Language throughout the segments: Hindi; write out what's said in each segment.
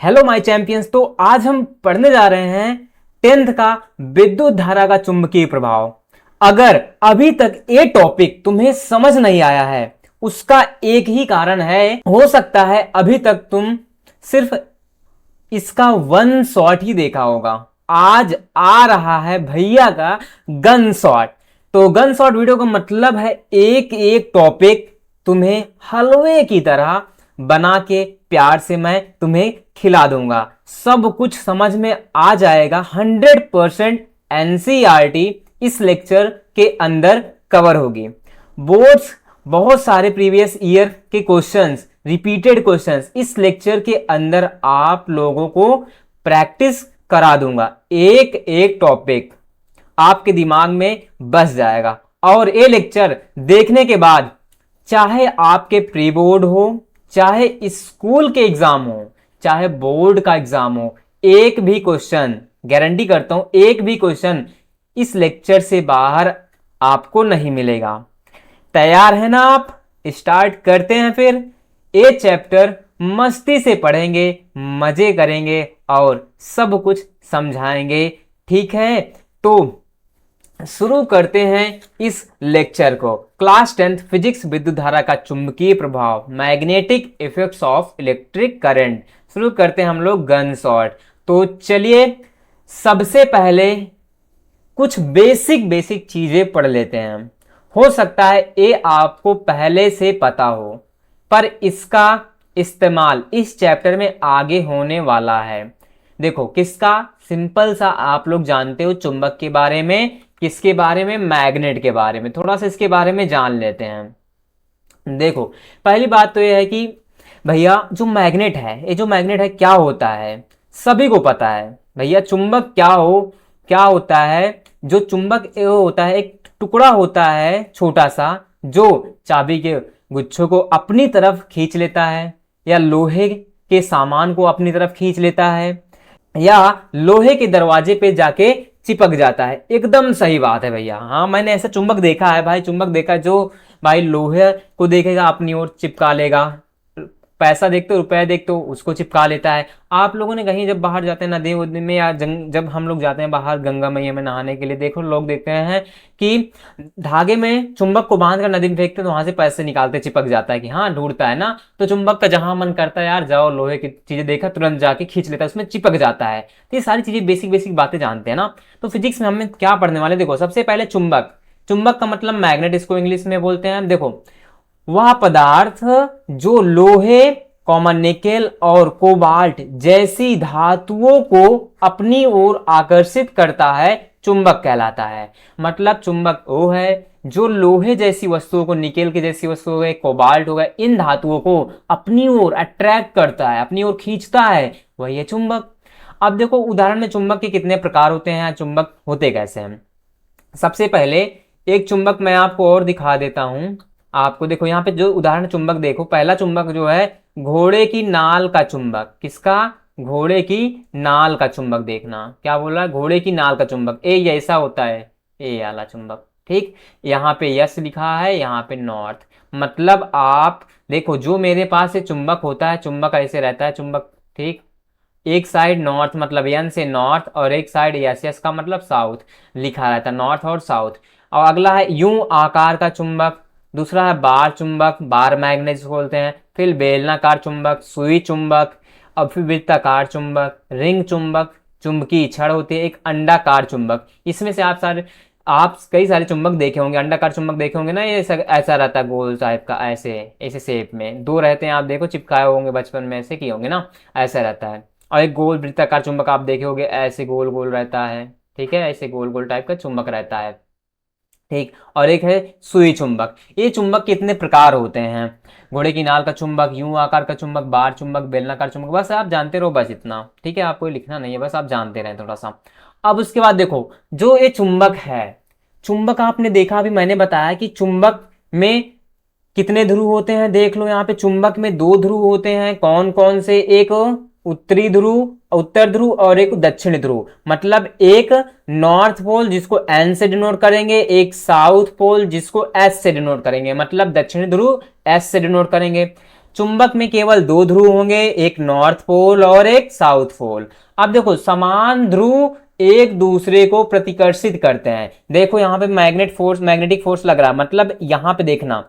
Hello my champions. तो आज हम पढ़ने जा रहे हैं 10th का विद्युत धारा का चुंबकीय प्रभाव। अगर अभी तक ये टॉपिक तुम्हें समझ नहीं आया है, उसका एक ही कारण है, हो सकता है अभी तक तुम सिर्फ इसका वन शॉट ही देखा होगा। आज आ रहा है भैया का गन शॉट। तो गन शॉट वीडियो का मतलब है एक एक टॉपिक तुम्हें हलवे की तरह बना के प्यार से मैं तुम्हें खिला दूंगा। सब कुछ समझ में आ जाएगा। 100% एनसीईआरटी इस लेक्चर के अंदर कवर होगी। बोर्ड्स बहुत सारे प्रीवियस ईयर के क्वेश्चंस, रिपीटेड क्वेश्चंस इस लेक्चर के अंदर आप लोगों को प्रैक्टिस करा दूंगा। एक एक टॉपिक आपके दिमाग में बस जाएगा और ये लेक्चर देखने के बाद चाहे आपके प्री बोर्ड हो, चाहे स्कूल के एग्जाम हो, चाहे बोर्ड का एग्जाम हो, एक भी क्वेश्चन, गारंटी करता हूं, एक भी क्वेश्चन इस लेक्चर से बाहर आपको नहीं मिलेगा। तैयार है ना आप? स्टार्ट करते हैं फिर। ये चैप्टर मस्ती से पढ़ेंगे, मजे करेंगे और सब कुछ समझाएंगे। ठीक है, तो शुरू करते हैं इस लेक्चर को। क्लास 10th फिजिक्स विद्युत धारा का चुंबकीय प्रभाव, magnetic effects of electric current. शुरू करते हैं हम लोग गन शॉट। तो चलिए सबसे पहले कुछ बेसिक चीजें पढ़ लेते हैं। हो सकता है ये आपको पहले से पता हो, पर इसका इस्तेमाल इस चैप्टर में आगे होने वाला है। देखो किसका, सिंपल सा आप लोग जानते हो चुंबक के बारे में, किसके बारे में, मैग्नेट के बारे में। थोड़ा सा इसके बारे में जान लेते हैं। देखो पहली बात तो यह है कि भैया जो मैग्नेट है, ये जो मैग्नेट है क्या होता है, सभी को पता है। भैया चुंबक क्या होता है। जो चुंबक होता है एक टुकड़ा होता है छोटा सा, जो चाबी के गुच्छों को अपनी तरफ खींच लेता है, या लोहे के सामान को अपनी तरफ खींच लेता है, या लोहे के दरवाजे पे जाके चिपक जाता है। एकदम सही बात है भैया। हाँ मैंने ऐसा चुंबक देखा है भाई, चुंबक देखा है जो भाई लोहे को देखेगा अपनी ओर चिपका लेगा, पैसा देखते हो, रुपया देखते हो, उसको चिपका लेता है। आप लोगों ने कहीं जब बाहर जाते हैं नदी उदी में, या जब हम लोग जाते हैं बाहर गंगा मैया में नहाने के लिए, देखो लोग देखते हैं कि धागे में चुंबक को बांध कर नदी में फेंकते हैं, तो वहां से पैसे निकालते, चिपक जाता है कि हाँ ढूंढता है ना। तो चुंबक का जहां मन करता है यार जाओ, लोहे की चीजें देखा तुरंत जाके खींच लेता है, उसमें चिपक जाता है। तो ये सारी चीजें बेसिक बातें जानते हैं ना। तो फिजिक्स में हमें क्या पढ़ने वाले, देखो सबसे पहले चुंबक। चुंबक का मतलब मैग्नेट, इसको इंग्लिश में बोलते हैं। देखो वह पदार्थ जो लोहे, कॉमन निकेल और कोबाल्ट जैसी धातुओं को अपनी ओर आकर्षित करता है, चुंबक कहलाता है। मतलब चुंबक वो है जो लोहे जैसी वस्तुओं को, निकेल की जैसी वस्तुओं को, कोबाल्ट हो गए, इन धातुओं को अपनी ओर अट्रैक्ट करता है, अपनी ओर खींचता है, वही है चुंबक। अब देखो उदाहरण में चुंबक के कितने प्रकार होते हैं, चुंबक होते कैसे हैं। सबसे पहले एक चुंबक मैं आपको और दिखा देता हूं आपको। देखो यहाँ पे जो उदाहरण चुंबक देखो, पहला चुंबक जो है घोड़े की नाल का चुंबक। किसका? घोड़े की नाल का चुंबक। देखना क्या बोल रहा है, घोड़े की नाल का चुंबक। ए ऐसा होता है, ए वाला चुंबक। ठीक, यहाँ पे यस लिखा है, यहाँ पे नॉर्थ। मतलब आप देखो जो मेरे पास ये चुंबक होता है, चुंबक ऐसे रहता है चुंबक। ठीक, एक साइड नॉर्थ मतलब एन से नॉर्थ, और एक साइड यस, यस का मतलब साउथ लिखा रहता है, नॉर्थ और साउथ। और अगला है यूं आकार का चुंबक। दूसरा है बार चुंबक, बार मैग्नेट जिसको बोलते हैं। फिर बेलनाकार चुंबक, सुई चुंबक, और फिर वृत्ताकार चुंबक, रिंग चुंबक, चुंबकीय छड़ होती है, एक अंडाकार चुंबक। इसमें से आप कई सारे चुंबक देखे होंगे। अंडाकार चुंबक देखे होंगे ना, ये ऐसा रहता है गोल टाइप का, ऐसे ऐसे शेप में दो रहते हैं, आप देखो चिपकाए होंगे बचपन में, ऐसे किए होंगे ना, ऐसा रहता है। और एक गोल वृत्ताकार चुंबक आप देखे होंगे, ऐसे गोल गोल रहता है। ठीक है, ऐसे गोल गोल टाइप का चुंबक रहता है। ठीक, और एक है सुई चुंबक। ये चुंबक कितने प्रकार होते हैं, घोड़े की नाल का चुंबक, यूं आकार का चुंबक, बार चुंबक, बेलनाकार चुंबक। बस आप जानते रहो, बस इतना। ठीक है, आपको लिखना नहीं है, बस आप जानते रहें थोड़ा सा। अब उसके बाद देखो जो ये चुंबक है, चुंबक आपने देखा, अभी मैंने बताया कि चुंबक में कितने ध्रुव होते हैं। देख लो यहाँ पे चुंबक में दो ध्रुव होते हैं। कौन कौन से? एक उत्तरी ध्रुव, उत्तर ध्रुव, और एक दक्षिण ध्रुव। मतलब एक नॉर्थ पोल जिसको एन से डिनोट करेंगे, एक साउथ पोल जिसको एस से डिनोट करेंगे। मतलब दक्षिण ध्रुव एस से डिनोट करेंगे। चुंबक में केवल दो ध्रुव होंगे, एक नॉर्थ पोल और एक साउथ पोल। अब देखो समान ध्रुव एक दूसरे को प्रतिकर्षित करते हैं। देखो यहां पे मैग्नेटिक फोर्स लग रहा है, मतलब यहां पे देखना,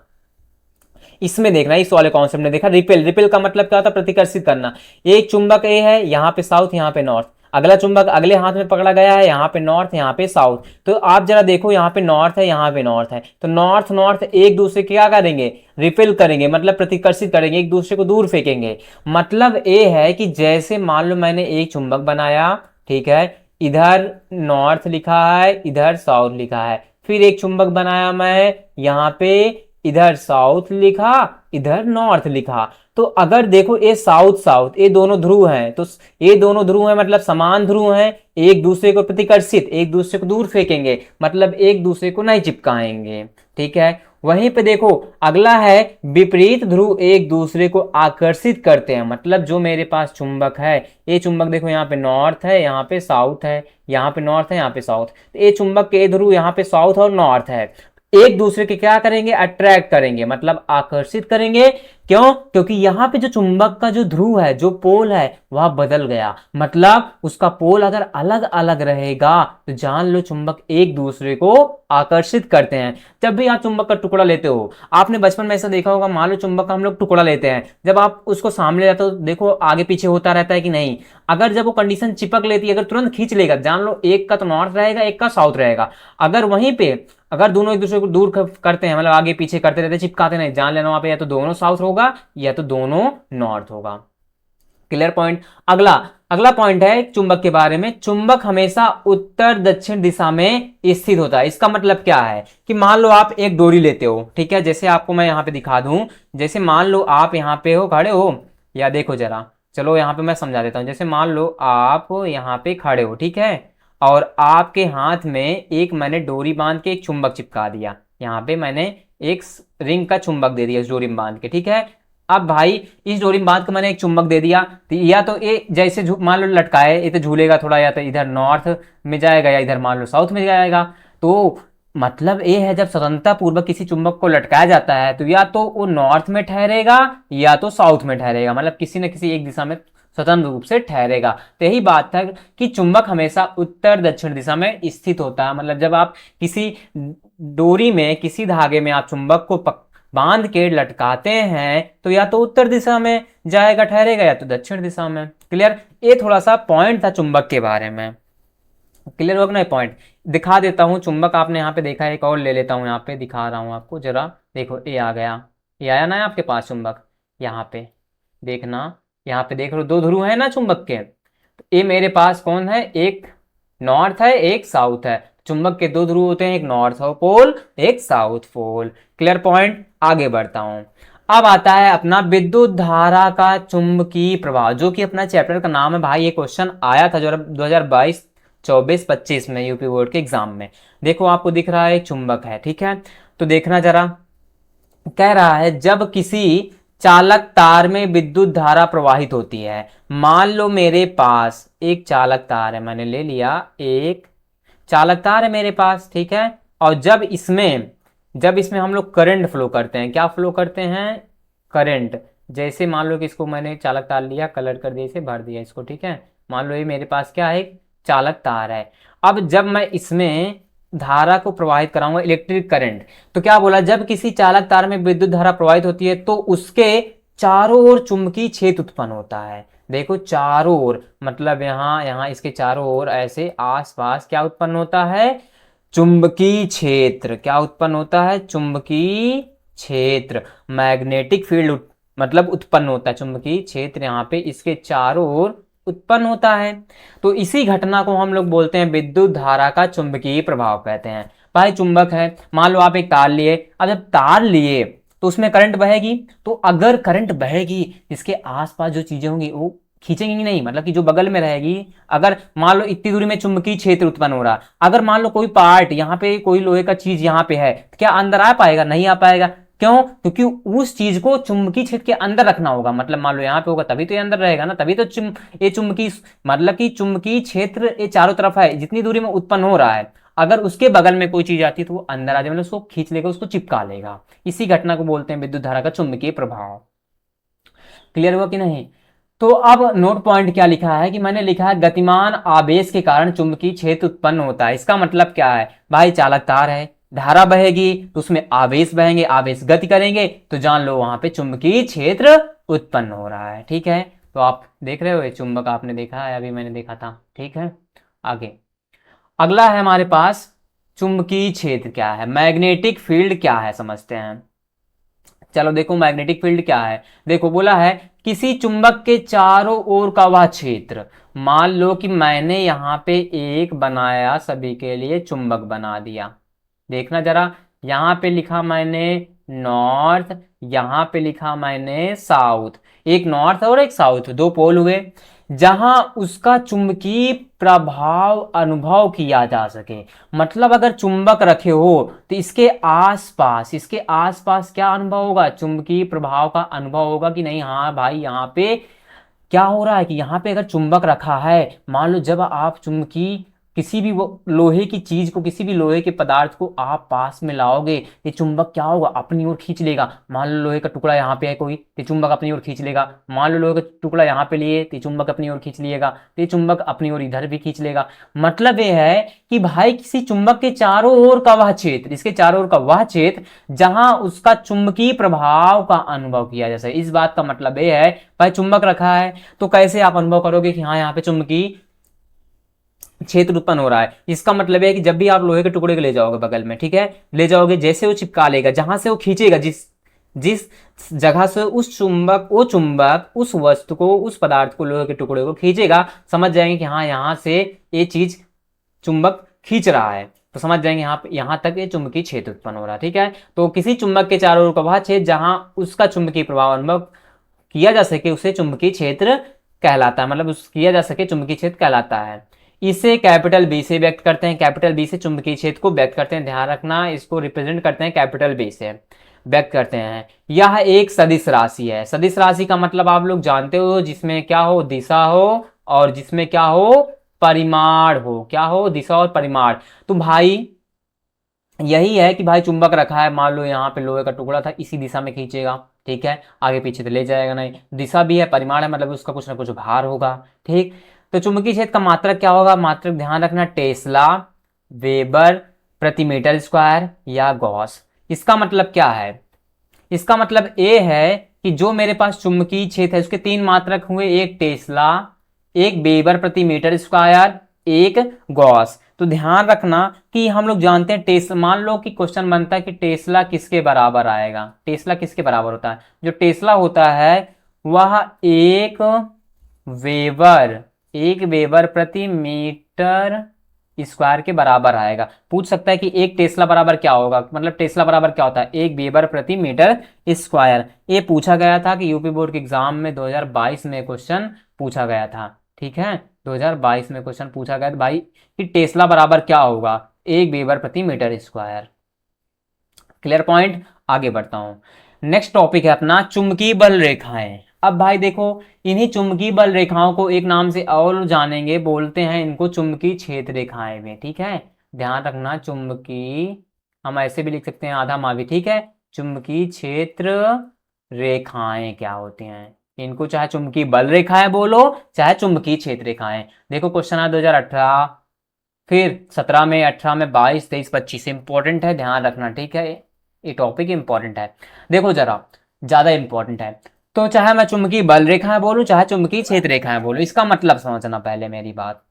इसमें देखना, इस वाले कॉन्सेप्ट में देखा, रिपेल, रिपेल का मतलब क्या होता है, प्रतिकर्षित करना। एक चुंबक ए है, यहाँ पे साउथ, यहाँ पे नॉर्थ, अगला चुंबक अगले हाथ में पकड़ा गया है, यहाँ पे नॉर्थ, यहाँ पे साउथ। तो आप जरा देखो, यहाँ पे नॉर्थ है, यहाँ पे नॉर्थ है, तो नॉर्थ नॉर्थ एक दूसरे के क्या करेंगे, रिपेल करेंगे, मतलब प्रतिकर्षित करेंगे, एक दूसरे को दूर फेंकेंगे। मतलब ये है कि जैसे मान लो मैंने एक चुंबक बनाया, ठीक है, इधर नॉर्थ लिखा है, इधर साउथ लिखा है, फिर एक चुंबक बनाया मैं यहाँ पे, इधर साउथ लिखा, इधर नॉर्थ लिखा। तो अगर देखो ये साउथ साउथ, ये दोनों ध्रुव हैं, तो ये दोनों ध्रुव हैं मतलब समान ध्रुव हैं, एक दूसरे को प्रतिकर्षित, एक दूसरे को दूर फेंकेंगे, मतलब एक दूसरे को नहीं चिपकाएंगे, ठीक है। वहीं पे देखो अगला है विपरीत ध्रुव एक दूसरे को आकर्षित करते हैं, मतलब जो मेरे पास चुंबक है, ये चुंबक देखो यहाँ पे नॉर्थ है, यहाँ पे साउथ है, यहाँ पे नॉर्थ है, यहाँ पे साउथ, तो ये चुंबक के ध्रुव यहाँ पे साउथ और नॉर्थ है, एक दूसरे के क्या करेंगे, अट्रैक्ट करेंगे, मतलब आकर्षित करेंगे। क्यों? क्योंकि यहां पे जो चुंबक का जो ध्रुव है, जो पोल है, वह बदल गया, मतलब उसका पोल अगर अलग अलग रहेगा तो जान लो चुंबक एक दूसरे को आकर्षित करते हैं। जब भी आप चुंबक का टुकड़ा लेते हो, आपने बचपन में ऐसा देखा होगा, मान लो चुंबक का हम लोग टुकड़ा लेते हैं, जब आप उसको सामने जाते हो देखो आगे पीछे होता रहता है कि नहीं, अगर जब वो कंडीशन चिपक लेती है, अगर तुरंत खींच लेगा, जान लो एक का तो नॉर्थ रहेगा, एक का साउथ रहेगा। अगर वहीं पे अगर दोनों एक दूसरे को दूर करते हैं, मतलब आगे पीछे करते रहते, चिपकाते नहीं, जान लेना वहां पे या तो दोनों साउथ होगा या तो दोनों नॉर्थ होगा। Clear point. अगला अगला पॉइंट है चुंबक के बारे में, चुंबक हमेशा उत्तर दक्षिण दिशा में स्थित होता है। इसका मतलब क्या है कि मान लो आप एक डोरी लेते हो, ठीक है, जैसे आपको मैं यहां पे दिखा दूं, जैसे मान लो आप यहां पे हो, खड़े हो, या देखो जरा, चलो यहां पे मैं समझा देता हूं, जैसे मान लो आप यहां पे खड़े हो, ठीक है, और आपके हाथ में एक मैंने डोरी बांध के एक चुंबक चिपका दिया, यहाँ पे मैंने एक रिंग का चुंबक दे दिया इस डोरी में बांध के, ठीक है। अब भाई इस डोरी में बांध के मैंने एक चुंबक दे दिया, तो या तो ये जैसे मान लो लटकाए, ये तो झूलेगा थोड़ा, या तो इधर नॉर्थ में जाएगा या इधर मान लो साउथ में जाएगा। तो मतलब ये है जब स्वतंत्रता पूर्वक किसी चुंबक को लटकाया जाता है तो या तो वो नॉर्थ में ठहरेगा या तो साउथ में ठहरेगा, मतलब किसी न किसी एक दिशा में स्वतंत्र रूप से ठहरेगा। तो यही बात है कि चुंबक हमेशा उत्तर दक्षिण दिशा में स्थित होता है, मतलब जब आप किसी डोरी में, किसी धागे में आप चुंबक को बांध के लटकाते हैं तो या तो उत्तर दिशा में जाएगा, ठहरेगा, या तो दक्षिण दिशा में। क्लियर। ये थोड़ा सा पॉइंट था चुंबक के बारे में। क्लियर हो गया ना पॉइंट। दिखा देता हूं चुंबक, आपने यहाँ पे देखा है, एक और ले लेता हूं, यहाँ पे दिखा रहा हूं आपको, जरा देखो, ये आ गया, ये आया ना आपके पास चुंबक, यहाँ पे देखना, यहाँ पे देख लो दो ध्रुव है ना चुंबक के, तो ये मेरे पास कौन है, एक नॉर्थ है एक साउथ है, चुंबक के दो ध्रुव होते हैं, एक नॉर्थ पोल एक साउथ पोल। Clear point. आगे बढ़ता हूं, अब आता है अपना विद्युत धारा का चुंबकीय प्रभाव, जो कि अपना चैप्टर का नाम है। भाई ये क्वेश्चन आया था जो 2022 24 25 में यूपी बोर्ड के एग्जाम में। देखो आपको दिख रहा है एक चुंबक है, ठीक है, तो देखना जरा, कह रहा है जब किसी चालक तार में विद्युत धारा प्रवाहित होती है, मान लो मेरे पास एक चालक तार है, मैंने ले लिया एक चालक तार है मेरे पास, ठीक है, और जब इसमें हम लोग करंट फ्लो करते हैं, क्या फ्लो करते हैं, करंट, जैसे मान लो कि इसको मैंने चालक तार लिया, कलर कर दिया, इसे भर दिया इसको, ठीक है, मान लो ये मेरे पास क्या है, एक चालक तार है। अब जब मैं इसमें धारा को प्रवाहित कराऊंगा, इलेक्ट्रिक करंट, तो क्या बोला, जब किसी चालक तार में विद्युत धारा प्रवाहित होती है तो उसके चारों ओर चुंबकीय क्षेत्र उत्पन्न होता है। देखो चारों ओर, मतलब यहां इसके चारों ओर ऐसे आसपास क्या उत्पन्न होता है, चुंबकीय क्षेत्र। क्या उत्पन्न होता है, चुंबकीय क्षेत्र, मैग्नेटिक फील्ड मतलब उत्पन्न होता है, चुंबकीय क्षेत्र यहाँ पे इसके चारों ओर उत्पन्न होता है। तो इसी घटना को हम लोग बोलते हैं विद्युत धारा का चुंबकीय प्रभाव कहते हैं। भाई चुंबक है, मान लो आप एक तार लिए, अब जब तार लिए तो उसमें करंट बहेगी, तो अगर करंट बहेगी इसके आसपास जो चीजें होंगी वो खींचेंगी नहीं, मतलब कि जो बगल में रहेगी, अगर मान लो इतनी दूरी में चुंबकीय क्षेत्र उत्पन्न हो रहा, अगर मान लो कोई पार्ट यहाँ पे, कोई लोहे का चीज यहाँ पे है, तो क्या अंदर आ पाएगा, नहीं आ पाएगा। क्यों? क्योंकि उस चीज को चुंबकीय क्षेत्र के अंदर रखना होगा, मतलब मान लो यहाँ पे होगा तभी तो ये अंदर रहेगा ना, तभी तो ये चुंबकीय, मतलब कि चुंबकीय क्षेत्र ये चारों तरफ है, जितनी दूरी में उत्पन्न हो रहा है, अगर उसके बगल में कोई चीज आती है तो वो अंदर आ जाए, मतलब उसको खींच लेगा, उसको चिपका लेगा। इसी घटना को बोलते हैं विद्युत धारा का चुंबकीय प्रभाव। क्लियर हुआ कि नहीं? तो अब नोट पॉइंट क्या लिखा है कि मैंने लिखा है गतिमान आवेश के कारण चुंबकीय क्षेत्र उत्पन्न होता है। इसका मतलब क्या है भाई, चालक तार है, धारा बहेगी तो उसमें आवेश बहेंगे, आवेश गति करेंगे तो जान लो वहां पे चुंबकीय क्षेत्र उत्पन्न हो रहा है। ठीक है, तो आप देख रहे हो ये चुंबक आपने देखा है, अभी मैंने देखा था। ठीक है, आगे अगला है हमारे पास चुंबकीय क्षेत्र क्या है, मैग्नेटिक फील्ड क्या है, समझते हैं। चलो देखो मैग्नेटिक फील्ड क्या है। देखो बोला है किसी चुंबक के चारों ओर का वह क्षेत्र, मान लो कि मैंने यहाँ पे एक बनाया, सभी के लिए चुंबक बना दिया। देखना जरा, यहाँ पे लिखा मैंने नॉर्थ, यहाँ पे लिखा मैंने साउथ, एक नॉर्थ और एक साउथ, दो पोल हुए जहां उसका चुंबकीय प्रभाव अनुभव किया जा सके। मतलब अगर चुंबक रखे हो तो इसके आसपास क्या अनुभव होगा, चुंबकीय प्रभाव का अनुभव होगा कि नहीं। हाँ भाई, यहाँ पे क्या हो रहा है कि यहाँ पे अगर चुंबक रखा है, मान लो जब आप चुंबकीय किसी भी वो लोहे की चीज को, किसी भी लोहे के पदार्थ को आप पास में लाओगे, ये चुंबक क्या होगा, अपनी ओर खींच लेगा। मान लो लोहे का टुकड़ा यहाँ पे है कोई, तो चुंबक अपनी ओर खींच लेगा। मान लो लोहे का टुकड़ा यहाँ पे लिए तो चुंबक अपनी ओर खींच लिएगा, तो ये चुंबक अपनी ओर इधर भी खींच लेगा। मतलब ये है कि भाई किसी चुंबक के चारों ओर का वह क्षेत्र, इसके चारों ओर का वह क्षेत्र जहां उसका चुंबकीय प्रभाव का अनुभव किया जा सके। इस बात का मतलब ये है भाई चुंबक रखा है तो कैसे आप अनुभव करोगे कि हाँ यहाँ पे चुंबकीय क्षेत्र उत्पन्न हो रहा है। इसका मतलब है कि जब भी आप लोहे के टुकड़े को ले जाओगे बगल में, ठीक है, ले जाओगे, जैसे वो चिपका लेगा, जहां से वो खींचेगा, जिस जिस जगह से वो चुंबक उस वस्तु को, उस पदार्थ को, लोहे के टुकड़े को खींचेगा, समझ जाएंगे कि हाँ यहाँ से ये चीज चुंबक खींच रहा है, तो समझ जाएंगे यहाँ तक ये चुंबकीय क्षेत्र उत्पन्न हो रहा है। ठीक है, तो किसी चुंबक के चारों ओर का वह क्षेत्र जहां उसका चुंबकीय प्रभाव अनुभव किया जा सके उसे चुंबकीय क्षेत्र कहलाता है। मतलब उस किया जा सके चुंबकीय क्षेत्र कहलाता है। इसे कैपिटल बी से व्यक्त करते हैं, कैपिटल बी से चुंबकीय क्षेत्र को व्यक्त करते हैं। ध्यान रखना, इसको रिप्रेजेंट करते हैं कैपिटल बी से व्यक्त करते हैं। यह एक सदिश राशि है। सदिश राशि का मतलब आप लोग जानते हो, जिसमें क्या हो, दिशा हो, और जिसमें क्या हो, परिमाण हो। क्या हो, दिशा और परिमाण। तो भाई यही है कि भाई चुंबक रखा है, मान लो यहाँ पे लोहे का टुकड़ा था, इसी दिशा में खींचेगा। ठीक है, आगे पीछे तो ले जाएगा नहीं, दिशा भी है, परिमाण है, मतलब उसका कुछ ना कुछ भार होगा। ठीक, तो चुंबकीय क्षेत्र का मात्रक क्या होगा, मात्रक ध्यान रखना, टेस्ला, वेबर प्रति मीटर स्क्वायर या गॉस। इसका मतलब क्या है, इसका मतलब ये है कि जो मेरे पास चुंबकीय क्षेत्र है उसके तीन मात्रक हुए, एक टेस्ला, एक वेबर प्रति मीटर स्क्वायर, एक गॉस। तो ध्यान रखना कि हम लोग जानते हैं टेस्ला, मान लो कि क्वेश्चन बनता है कि टेस्ला किसके बराबर आएगा। टेस्ला किसके बराबर होता है, जो टेस्ला होता है वह एक वेबर प्रति मीटर स्क्वायर के बराबर आएगा। पूछ सकता है कि एक टेस्ला बराबर क्या होगा, मतलब टेस्ला बराबर क्या होता है, एक वेबर प्रति मीटर स्क्वायर। ये पूछा गया था कि यूपी बोर्ड के एग्जाम में 2022 में क्वेश्चन पूछा गया था। ठीक है, 2022 में क्वेश्चन पूछा गया था भाई कि टेस्ला बराबर क्या होगा, एक वेबर प्रति मीटर स्क्वायर। क्लियर पॉइंट, आगे बढ़ता हूं। नेक्स्ट टॉपिक है अपना चुंबकीय बल रेखाएं। अब भाई देखो, इन्हीं चुंबकीय बल रेखाओं को एक नाम से और जानेंगे, बोलते हैं इनको चुंबकीय क्षेत्र रेखाएं भी। ठीक है, ध्यान रखना, चुंबकीय, हम ऐसे भी लिख सकते हैं आधा मावी। ठीक है, चुंबकीय क्षेत्र रेखाएं क्या होती हैं, इनको चाहे चुंबकीय बल रेखाएं बोलो चाहे चुंबकीय क्षेत्र रेखाएं। देखो क्वेश्चन है 2018, फिर 17 में, 18 में, 22, 23, 25 इंपॉर्टेंट है, ध्यान रखना। ठीक है, ये टॉपिक इंपॉर्टेंट है, देखो जरा ज्यादा इंपॉर्टेंट है। तो चाहे मैं चुंबकीय बल रेखाएं बोलूं चाहे चुंबकीय क्षेत्र रेखाएं बोलूं, इसका मतलब समझना पहले मेरी बात।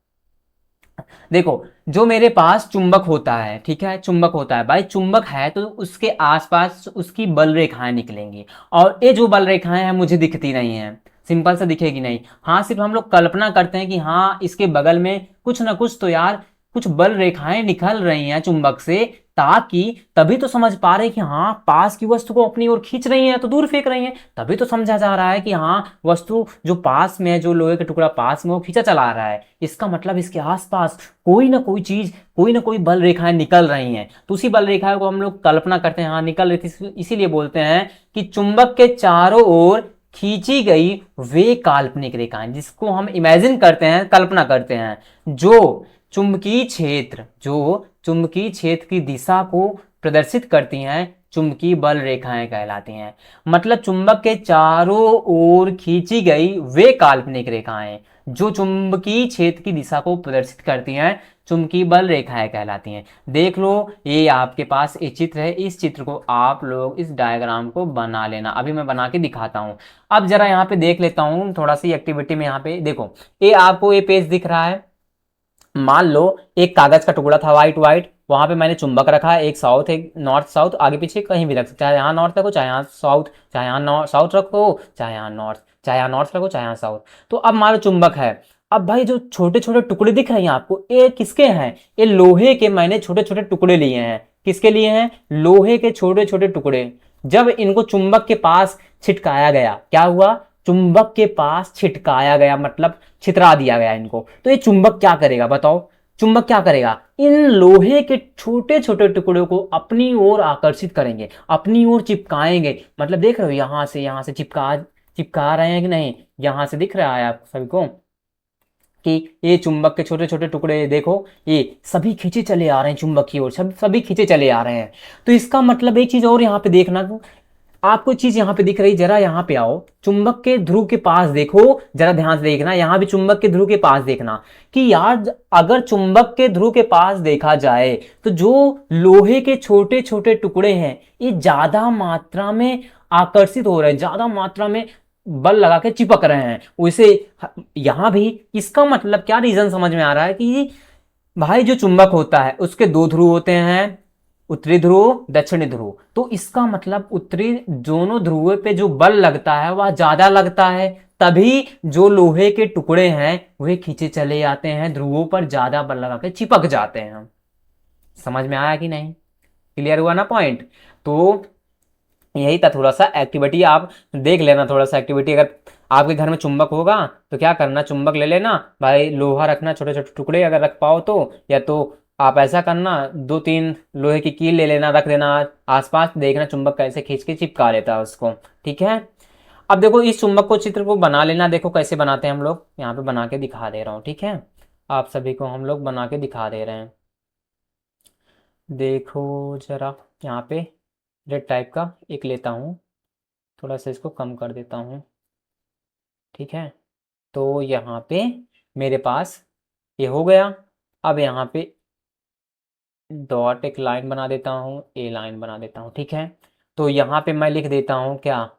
देखो जो मेरे पास चुंबक होता है, ठीक है, चुंबक होता है भाई, चुंबक है तो उसके आसपास उसकी बल रेखाएं निकलेंगी, और ये जो बल रेखाएं हैं मुझे दिखती नहीं है, सिंपल से दिखेगी नहीं। हाँ, सिर्फ हम लोग कल्पना करते हैं कि हाँ इसके बगल में कुछ ना कुछ तो यार कुछ बल रेखाएं निकल रही हैं चुंबक से, ताकि तभी तो समझ पा रहे कि हाँ पास की वस्तु को अपनी ओर खींच रही है तो दूर फेंक रही है, तभी तो समझा जा रहा है कि हाँ वस्तु जो पास में है, जो लोहे का टुकड़ा पास में, वो खींचा चला रहा है। इसका मतलब इसके आसपास कोई ना कोई चीज, कोई ना कोई बल रेखाएं निकल रही हैं, तो उसी बल रेखाओं को हम लोग कल्पना करते हैं, हाँ निकल रही थी, इसीलिए बोलते हैं कि चुंबक के चारों ओर खींची गई वे काल्पनिक रेखाएं, जिसको हम इमेजिन करते हैं, कल्पना करते हैं, जो चुंबकीय क्षेत्र की दिशा को प्रदर्शित करती हैं, चुंबकीय बल रेखाएं कहलाती हैं। मतलब चुंबक के चारों ओर खींची गई वे काल्पनिक रेखाएं जो चुंबकीय क्षेत्र की दिशा को प्रदर्शित करती हैं चुंबकीय बल रेखाएं कहलाती हैं। देख लो, ये आपके पास एक चित्र है, इस चित्र को आप लोग इस डायग्राम को बना लेना। अभी मैं बना के दिखाता हूं। अब जरा यहाँ पे देख लेता हूं थोड़ा सी एक्टिविटी में। यहाँ पे देखो, ये आपको ये पेज दिख रहा है। मान लो एक कागज का टुकड़ा था व्हाइट व्हाइट, वहां पे मैंने चुंबक रखा है, एक साउथ एक नॉर्थ साउथ, आगे पीछे कहीं भी रख सकते, चाहे यहाँ नॉर्थ रखो चाहे यहाँ साउथ, चाहे यहाँ साउथ रखो चाहे यहाँ नॉर्थ, चाहे यहाँ नॉर्थ रखो चाहे यहाँ साउथ। तो अब मान लो चुंबक है। अब भाई जो छोटे छोटे टुकड़े दिख रहे हैं आपको, ये किसके हैं? ये लोहे के मैंने छोटे छोटे टुकड़े लिए हैं। किसके लिए हैं? लोहे के छोटे छोटे टुकड़े। जब इनको चुंबक के पास छिटकाया गया, क्या हुआ? चुंबक के पास छिटकाया गया मतलब छितरा दिया गया इनको। तो ये चुंबक क्या करेगा बताओ? चुंबक क्या करेगा? इन लोहे के छोटे छोटे टुकड़ों को अपनी ओर आकर्षित करेंगे, अपनी ओर चिपकाएंगे। मतलब देख रहे हो यहां से चिपका चिपका रहे हैं कि नहीं? यहां से दिख रहा है आप सभी को कि ये चुंबक के छोटे छोटे टुकड़े देखो, ये सभी खींचे चले आ रहे हैं चुंबक की ओर, सभी खींचे चले आ रहे हैं। तो इसका मतलब एक चीज और यहाँ पे देखना, आपको चीज यहाँ पे दिख रही, जरा यहाँ पे आओ, चुंबक के ध्रुव के पास देखो, जरा ध्यान से देखना, यहाँ भी चुंबक के ध्रुव के पास देखना कि यार अगर चुंबक के ध्रुव के पास देखा जाए तो जो लोहे के छोटे छोटे टुकड़े हैं ये ज्यादा मात्रा में आकर्षित हो रहे हैं, ज्यादा मात्रा में बल लगा के चिपक रहे हैं वैसे यहां भी। इसका मतलब क्या रीजन समझ में आ रहा है कि भाई जो चुंबक होता है उसके दो ध्रुव होते हैं, उत्तरी ध्रुव दक्षिणी ध्रुव। तो इसका मतलब उत्तरी दोनों ध्रुवों पे जो बल लगता है वह ज्यादा लगता है, तभी जो लोहे के टुकड़े हैं वे खींचे चले जाते हैं, ध्रुवों पर ज्यादा बल लगा के चिपक जाते हैं। समझ में आया कि नहीं? क्लियर हुआ ना पॉइंट? तो यही था, थोड़ा सा एक्टिविटी आप देख लेना। थोड़ा सा एक्टिविटी, अगर आपके घर में चुंबक होगा तो क्या करना, चुंबक ले लेना भाई, लोहा रखना छोटे छोटे टुकड़े अगर रख पाओ तो, या तो आप ऐसा करना दो तीन लोहे की कील ले लेना, रख देना आसपास, देखना चुंबक कैसे खींच के चिपका लेता है उसको। ठीक है। अब देखो इस चुंबक को चित्र को बना लेना, देखो कैसे बनाते हैं हम लोग, यहाँ पे बना के दिखा दे रहा हूँ। ठीक है, आप सभी को हम लोग बना के दिखा दे रहे हैं। देखो जरा यहाँ पे रेड टाइप का एक लेता हूँ, थोड़ा सा इसको कम कर देता हूँ। ठीक है, तो यहाँ पे मेरे पास ये हो गया। अब यहाँ पे डॉट एक लाइन बना देता हूँ, ए लाइन बना देता हूँ। ठीक है, तो यहाँ पे मैं लिख देता हूँ क्या,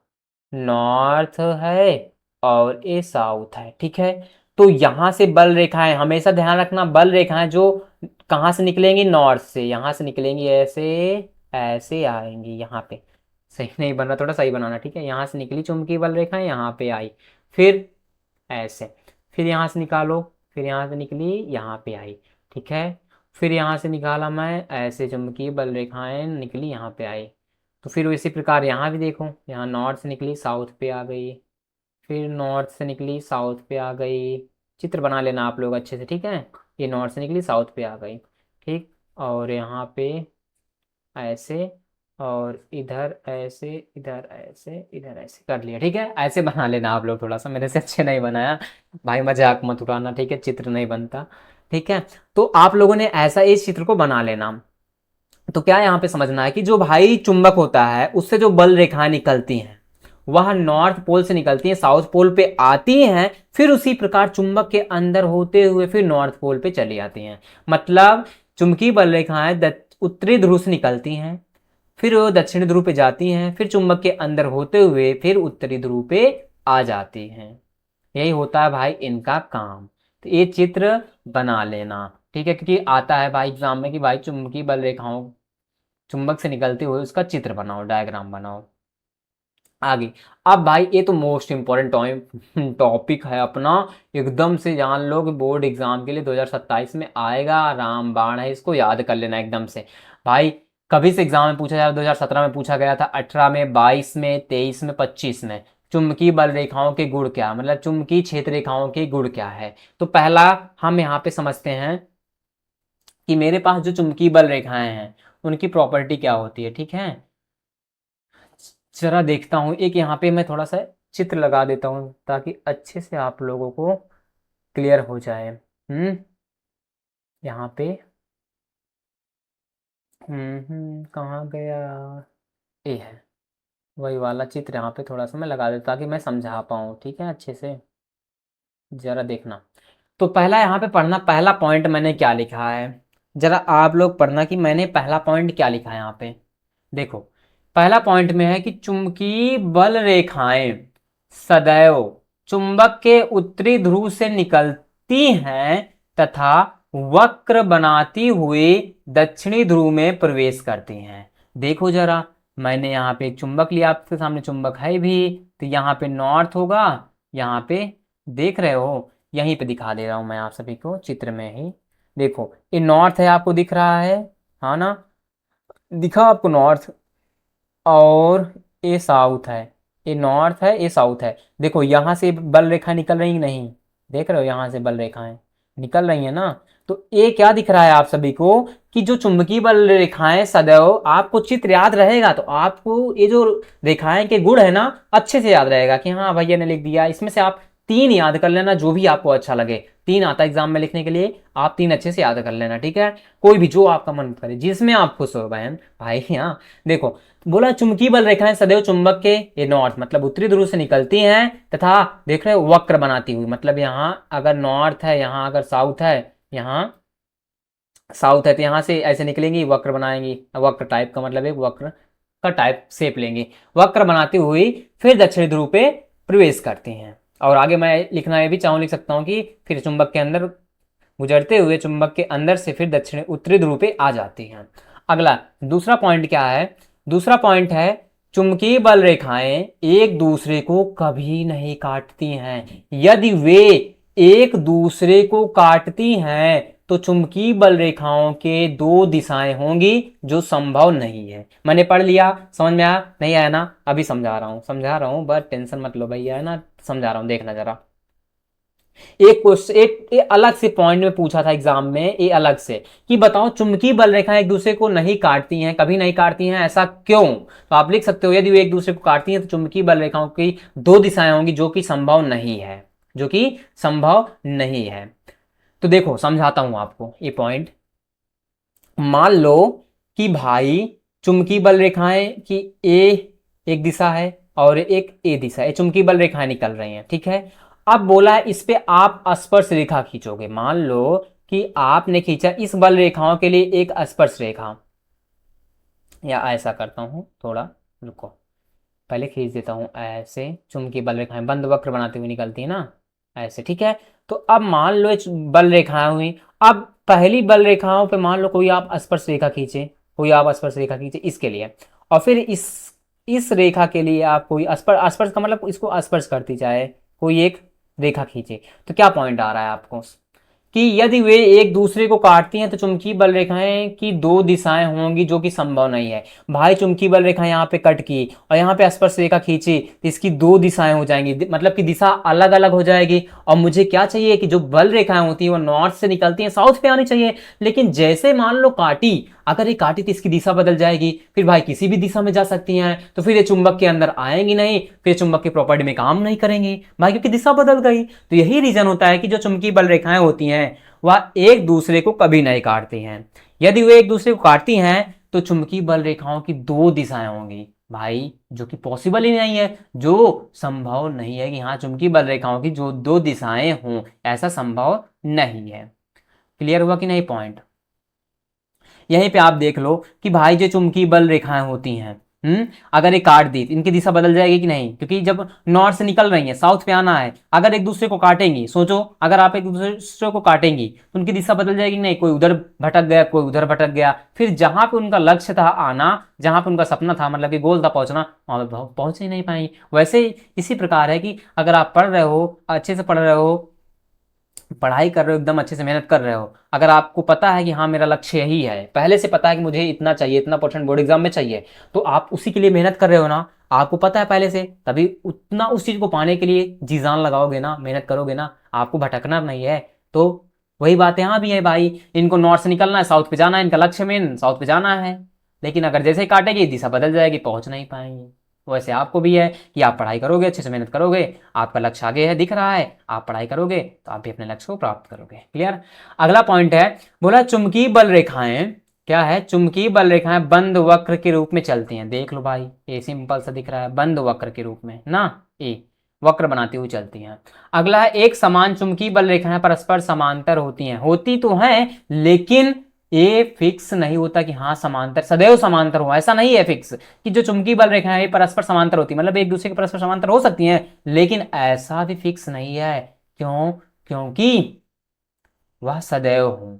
नॉर्थ है और ए साउथ है। ठीक है, तो यहाँ से बल रेखाएं, हमेशा ध्यान रखना बल रेखाएं जो कहाँ से निकलेंगी, नॉर्थ से, यहाँ से निकलेंगी, ऐसे ऐसे आएंगी यहाँ पे। सही नहीं बन रहा, थोड़ा सही बनाना। ठीक है, यहाँ से निकली चुंबकीय बल रेखाएं, यहाँ पे आई, फिर ऐसे, फिर यहाँ से निकालो, फिर यहाँ से निकली यहाँ पे आई। ठीक है, फिर यहाँ से निकाला मैं, ऐसे चुंबकीय बल रेखाएं निकली यहाँ पे आई। तो फिर इसी प्रकार यहाँ भी देखो, यहाँ नॉर्थ से निकली साउथ पे आ गई, फिर नॉर्थ से निकली साउथ पे आ गई। चित्र बना लेना आप लोग अच्छे से। ठीक है, ये नॉर्थ से निकली साउथ पे आ गई। ठीक, और यहाँ पे ऐसे, और इधर ऐसे, इधर ऐसे, इधर ऐसे कर लिया। ठीक है, ऐसे बना लेना आप लोग, थोड़ा सा मेरे से अच्छे नहीं बनाया भाई, मजाक मत उड़ाना। ठीक है, चित्र नहीं बनता। ठीक है, तो आप लोगों ने ऐसा इस चित्र को बना लेना। तो क्या यहाँ पे समझना है कि जो भाई चुंबक होता है उससे जो बल रेखाएं निकलती हैं वह नॉर्थ पोल से निकलती हैं, साउथ पोल पे आती हैं, फिर उसी प्रकार चुंबक के अंदर होते हुए फिर नॉर्थ पोल पे चली जाती हैं। मतलब चुंबकीय बल रेखाएं उत्तरी ध्रुव से निकलती हैं, फिर वो दक्षिणी ध्रुव पे जाती हैं, फिर चुंबक के अंदर होते हुए फिर उत्तरी ध्रुव पे आ जाती हैं। यही होता है भाई इनका काम। तो ये चित्र बना लेना। ठीक है, क्योंकि आता है भाई एग्जाम में कि भाई चुंबकीय बल रेखाओं चुंबक से निकलते हुए उसका चित्र बनाओ, डायग्राम बनाओ। आगे, अब भाई ये तो मोस्ट इंपॉर्टेंट टॉपिक है अपना, एकदम से जान लो कि बोर्ड एग्जाम के लिए 2027 में आएगा, रामबाण है, इसको याद कर लेना एकदम से भाई। कभी से एग्जाम में पूछा जाए, 2017 में पूछा गया था, 18 में, 22 में, 23 में, 25 में, चुंबकीय बल रेखाओं के गुण क्या, मतलब चुंबकीय क्षेत्र रेखाओं के गुण क्या है। तो पहला हम यहाँ पे समझते हैं कि मेरे पास जो चुंबकीय बल रेखाएं हैं उनकी प्रॉपर्टी क्या होती है। ठीक है, जरा देखता हूँ, एक यहाँ पे मैं थोड़ा सा चित्र लगा देता हूँ ताकि अच्छे से आप लोगों को क्लियर हो जाए। यहाँ पे कहाँ गया, ए है। वही वाला चित्र यहाँ पे थोड़ा सा मैं लगा देता ताकि मैं समझा पाऊँ, ठीक है अच्छे से, जरा देखना। तो पहला यहाँ पे पढ़ना, पहला पॉइंट मैंने क्या लिखा है, जरा आप लोग पढ़ना कि मैंने पहला पॉइंट क्या लिखा है यहाँ पे। देखो पहला पॉइंट में है कि चुंबकीय बल रेखाएं सदैव चुंबक के उत्तरी ध्रुव से निकलती हैं तथा वक्र बनाती हुई दक्षिणी ध्रुव में प्रवेश करती हैं। देखो जरा, मैंने यहाँ पे एक चुंबक लिया, आपके सामने चुंबक है भी, तो यहाँ पे नॉर्थ होगा, यहाँ पे देख रहे हो, यहीं पे दिखा दे रहा हूं मैं आप सभी को चित्र में ही। देखो ये नॉर्थ है, आपको दिख रहा है, हाँ ना, दिखा आपको नॉर्थ, और ये साउथ है, ये नॉर्थ है ये साउथ है। देखो यहाँ से बल रेखा निकल रही नहीं, देख रहे हो यहाँ से बल रेखाएं निकल रही है ना। तो ये क्या दिख रहा है आप सभी को कि जो चुंबकीय बल रेखाएं सदैव, आपको चित्र याद रहेगा तो आपको ये जो रेखाएं के गुण है ना अच्छे से याद रहेगा कि हाँ भैया ने लिख दिया। इसमें से आप 3 याद कर लेना, जो भी आपको अच्छा लगे, 3 आता है एग्जाम में लिखने के लिए, आप 3 अच्छे से याद कर लेना, ठीक है। कोई भी जो आपका मन करे, जिसमें आप खुश हो बहन भाई। हाँ देखो, बोला चुंबकीय बल रेखाएं सदैव चुंबक के, ये नॉर्थ मतलब उत्तरी ध्रुव से निकलती हैं तथा देख रहे हो वक्र बनाती हुई, मतलब यहाँ अगर नॉर्थ है, यहाँ अगर साउथ है, यहाँ साउथ है तो यहाँ से ऐसे निकलेंगी, वक्र बनाएंगी, वक्र टाइप का मतलब एक वक्र का टाइप शेप लेंगे, वक्र बनाती हुई फिर दक्षिणी ध्रुव पे प्रवेश करती हैं। और आगे मैं लिखना ये भी चाहूँ, लिख सकता हूँ कि फिर चुंबक के अंदर गुजरते हुए चुंबक के अंदर से फिर दक्षिणी उत्तरी ध्रुव पे आ जाती हैं। अगला दूसरा पॉइंट क्या है, दूसरा पॉइंट है चुंबकीय बल रेखाएं एक दूसरे को कभी नहीं काटती हैं। यदि वे एक दूसरे को काटती हैं तो चुंबकीय बल रेखाओं के 2 दिशाएं होंगी जो संभव नहीं है। मैंने पढ़ लिया, समझ में आया नहीं आया ना, अभी समझा रहा हूं बस टेंशन मत लो भैया, है ना, समझा रहा हूं, देखना जरा। एक क्वेश्चन एक अलग से पॉइंट में पूछा था एग्जाम में, ये अलग से कि बताओ चुंबकीय बल रेखाएं एक दूसरे को नहीं काटती हैं, कभी नहीं काटती हैं, ऐसा क्यों। तो आप लिख सकते हो यदि वे एक दूसरे को काटती हैं तो चुंबकीय बल रेखाओं की 2 दिशाएं होंगी जो कि संभव नहीं है, जो कि संभव नहीं है। तो देखो समझाता हूं आपको ये पॉइंट। मान लो कि भाई चुंबकीय बल रेखाएं की ए एक दिशा है और एक ए दिशा है, चुंबकीय बल रेखाएं निकल रही हैं, ठीक है। अब बोला है इस पे आप स्पर्श रेखा खींचोगे, मान लो कि आपने खींचा इस बल रेखाओं के लिए एक स्पर्श रेखा, या ऐसा करता हूं थोड़ा, रुको पहले खींच देता हूं ऐसे, चुंबकीय बल रेखाएं बंद वक्र बनाते हुए निकलती है ना ऐसे, ठीक है। तो अब मान लो बल रेखाएं हुई, अब पहली बल रेखाओं पे मान लो कोई आप स्पर्श रेखा खींचे, कोई आप स्पर्श रेखा खींचे इसके लिए, और फिर इस रेखा के लिए आप कोई स्पर्श, स्पर्श का मतलब इसको स्पर्श करती जाए, कोई एक रेखा खींचे, तो क्या पॉइंट आ रहा है आपको कि यदि वे एक दूसरे को काटती हैं तो चुंबकीय बल रेखाएं की 2 दिशाएं होंगी जो कि संभव नहीं है। भाई चुंबकीय बल रेखा यहाँ पे कट की और यहाँ पे स्पर्श रेखा खींची तो इसकी 2 दिशाएं हो जाएंगी, मतलब कि दिशा अलग अलग हो जाएगी। और मुझे क्या चाहिए कि जो बल रेखाएं होती है वो नॉर्थ से निकलती हैं साउथ पे आनी चाहिए, लेकिन जैसे मान लो काटी, अगर ये काटी तो इसकी दिशा बदल जाएगी, फिर भाई किसी भी दिशा में जा सकती हैं, तो फिर ये चुंबक के अंदर आएंगी नहीं, फिर चुंबक की प्रॉपर्टी में काम नहीं करेंगी भाई, क्योंकि दिशा बदल गई। तो यही रीजन होता है कि जो चुंबकीय बल रेखाएं होती हैं वह एक दूसरे को कभी नहीं काटती हैं। यदि वे एक दूसरे को काटती हैं तो चुंबकीय बल रेखाओं की 2 दिशाएं होंगी भाई, जो कि पॉसिबल ही नहीं है, जो संभव नहीं है कि हाँ चुंबकीय बल रेखाओं की जो 2 दिशाएं हों, ऐसा संभव नहीं है। क्लियर हुआ कि नहीं पॉइंट। यहीं पे आप देख लो कि भाई जो चुंबकीय बल रेखाएं होती हैं, अगर ये काट दी इनकी दिशा बदल जाएगी कि नहीं, क्योंकि जब नॉर्थ से निकल रही है साउथ पे आना है, अगर एक दूसरे को काटेंगी, सोचो अगर आप एक दूसरे को काटेंगी तो उनकी दिशा बदल जाएगी कि नहीं, कोई उधर भटक गया कोई उधर भटक गया, फिर जहां पे उनका लक्ष्य था आना, जहां पे उनका सपना था मतलब कि गोल था पहुंचना, वहां पे पहुंच ही नहीं पाएंगी। वैसे इसी प्रकार है कि अगर आप पढ़ रहे हो, अच्छे से पढ़ रहे हो, पढ़ाई कर रहे हो, एकदम अच्छे से मेहनत कर रहे हो, अगर आपको पता है कि हाँ मेरा लक्ष्य यही है, पहले से पता है कि मुझे इतना चाहिए, इतना परसेंट बोर्ड एग्जाम में चाहिए, तो आप उसी के लिए मेहनत कर रहे हो ना, आपको पता है पहले से, तभी उतना उस चीज को पाने के लिए जी जान लगाओगे ना, मेहनत करोगे ना, आपको भटकना नहीं है। तो वही बात यहाँ भी है भाई, इनको नॉर्थ से निकलना है साउथ पे जाना है, इनका लक्ष्य मेन साउथ पे जाना है, लेकिन अगर जैसे ही काटेगी दिशा बदल जाएगी, पहुंच नहीं पाएंगे। वैसे आपको भी है कि आप पढ़ाई करोगे, अच्छे से मेहनत करोगे, आपका लक्ष्य आगे है दिख रहा है, आप पढ़ाई करोगे तो आप भी अपने लक्ष्य को प्राप्त करोगे। क्लियर। अगला पॉइंट है, बोला चुंबकीय बल रेखाएं क्या है, चुंबकीय बल रेखाएं बंद वक्र के रूप में चलती हैं। देख लो भाई, ये सिंपल सा दिख रहा है, बंद वक्र के रूप में ना, ए वक्र बनाती हुई चलती हैं। अगला है, एक समान चुंबकीय बल रेखाएं परस्पर समांतर होती हैं। होती तो हैं, लेकिन ये फिक्स नहीं होता कि हाँ समांतर, सदैव समांतर हो, ऐसा नहीं है फिक्स कि जो चुंबकीय बल रेखाएं ये परस्पर समांतर होती है, मतलब एक दूसरे के परस्पर समांतर हो सकती हैं, लेकिन ऐसा भी फिक्स नहीं है। क्यों? क्योंकि वह सदैव हो।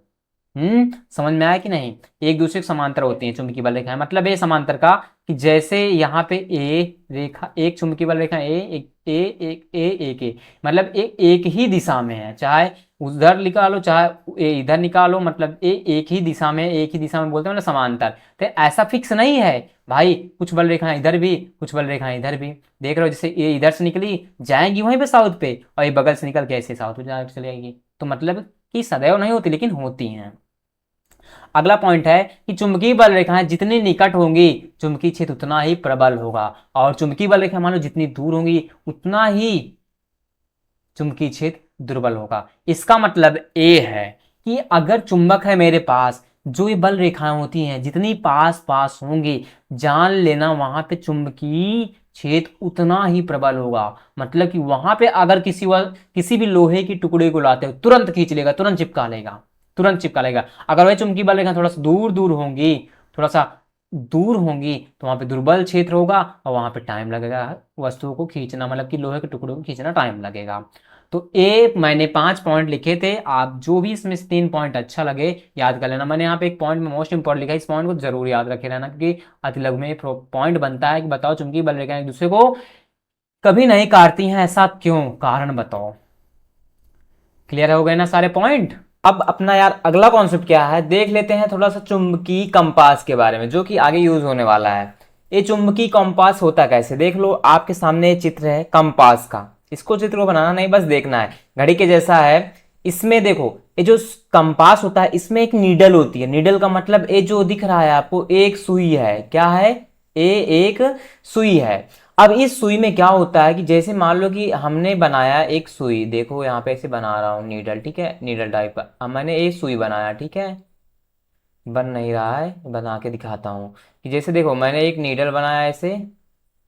समझ में आया कि नहीं? एक दूसरे के समांतर होती हैं चुंबकीय बल रेखाएं, मतलब ये समांतर का कि जैसे यहाँ पे ए रेखा, एक चुंबकीय बल रेखा ए, एक ए, मतलब एक ही दिशा में है, चाहे उधर निकालो चाहे ए इधर निकालो, मतलब ए एक ही दिशा में, एक ही दिशा में बोलते हैं मतलब समांतर। तो ऐसा फिक्स नहीं है भाई, कुछ बल रेखाएं इधर भी, कुछ बल रेखाएं इधर भी। देख रहे हो, जैसे ए इधर से निकली जाएंगी वहीं पे साउथ पे, और ये बगल से निकल के ऐसे साउथ पे चली जाएगी। तो मतलब कि सदैव नहीं होती, लेकिन होती हैं। अगला पॉइंट है कि चुंबकीय बल रेखाएं जितनी निकट होंगी चुंबकीय क्षेत्र उतना ही प्रबल होगा, और चुंबकीय बल रेखाएं मान लो जितनी दूर होंगी उतना ही चुंबकीय क्षेत्र दुर्बल होगा। इसका मतलब ये है कि अगर चुंबक है मेरे पास, जो ये बल रेखाएं होती हैं जितनी पास पास होंगी, जान लेना वहां पे चुंबकीय क्षेत्र उतना ही प्रबल होगा। मतलब कि वहां पे अगर किसी भी लोहे की टुकड़े को लाते हो तुरंत खींच लेगा, तुरंत चिपका लेगा, तुरंत चिपका लेगा। अगर वह चुंबकीय बल रेखा थोड़ा सा दूर दूर होंगी, थोड़ा सा दूर होंगी, तो वहां पे दुर्बल क्षेत्र होगा, और वहां पे टाइम लगेगा वस्तुओं को खींचना, मतलब कि लोहे के टुकड़ों को खींचना टाइम लगेगा। तो ए मैंने 5 पॉइंट लिखे थे, आप जो भी इसमें से 3 पॉइंट अच्छा लगे याद कर लेना। मैंने यहाँ पे एक पॉइंट में मोस्ट इंपॉर्टेंट लिखा है, इस पॉइंट को जरूर याद रखे रहना, क्योंकि अतिलघु में पॉइंट बनता है कि बताओ चुंबकीय बल रेखाएं एक दूसरे को कभी नहीं काटती हैं, ऐसा क्यों, कारण बताओ। क्लियर हो गए ना सारे पॉइंट? अब अपना यार अगला कॉन्सेप्ट क्या है देख लेते हैं, थोड़ा सा चुंबकीय कंपास के बारे में, जो कि आगे यूज होने वाला है। ये चुंबकीय कंपास होता कैसे, देख लो आपके सामने ये चित्र है कंपास का। इसको चित्र को बनाना नहीं, बस देखना है, घड़ी के जैसा है। इसमें देखो, ये जो कंपास होता है इसमें एक नीडल होती है। नीडल का मतलब ये जो दिख रहा है आपको, एक सुई है। क्या है? ये एक सुई है। अब इस सुई में क्या होता है कि जैसे मान लो कि हमने बनाया एक सुई, देखो यहाँ पे ऐसे बना रहा हूँ नीडल, ठीक है, नीडल टाइप। अब मैंने एक सुई बनाया, ठीक है, बन नहीं रहा है, बना के दिखाता हूँ कि जैसे देखो मैंने एक नीडल बनाया ऐसे,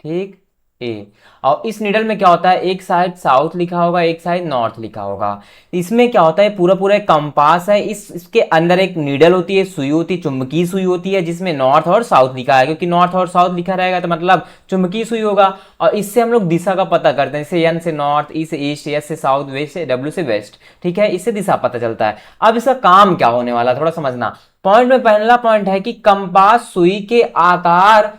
ठीक, ए, और इस नीडल में क्या होता है, एक साइड साउथ लिखा होगा, एक साइड नॉर्थ लिखा होगा। इसमें क्या होता है, पूरा पूरा एक कंपास है, इसके अंदर एक नीडल होती है, सुई होती है, चुंबकीय सुई होती है, जिसमें नॉर्थ और साउथ लिखा है, क्योंकि नॉर्थ और साउथ लिखा रहेगा तो मतलब चुंबकीय सुई होगा। और इससे हम लोग दिशा का पता करते हैं, जैसे एन से नॉर्थ, ई से ईस्ट, एस से साउथ, वेस्ट से डब्ल्यू से वेस्ट, ठीक है, इससे दिशा पता चलता है। अब इसका काम क्या होने वाला थोड़ा समझना। पॉइंट में पहला पॉइंट है कि कंपास सुई के आकार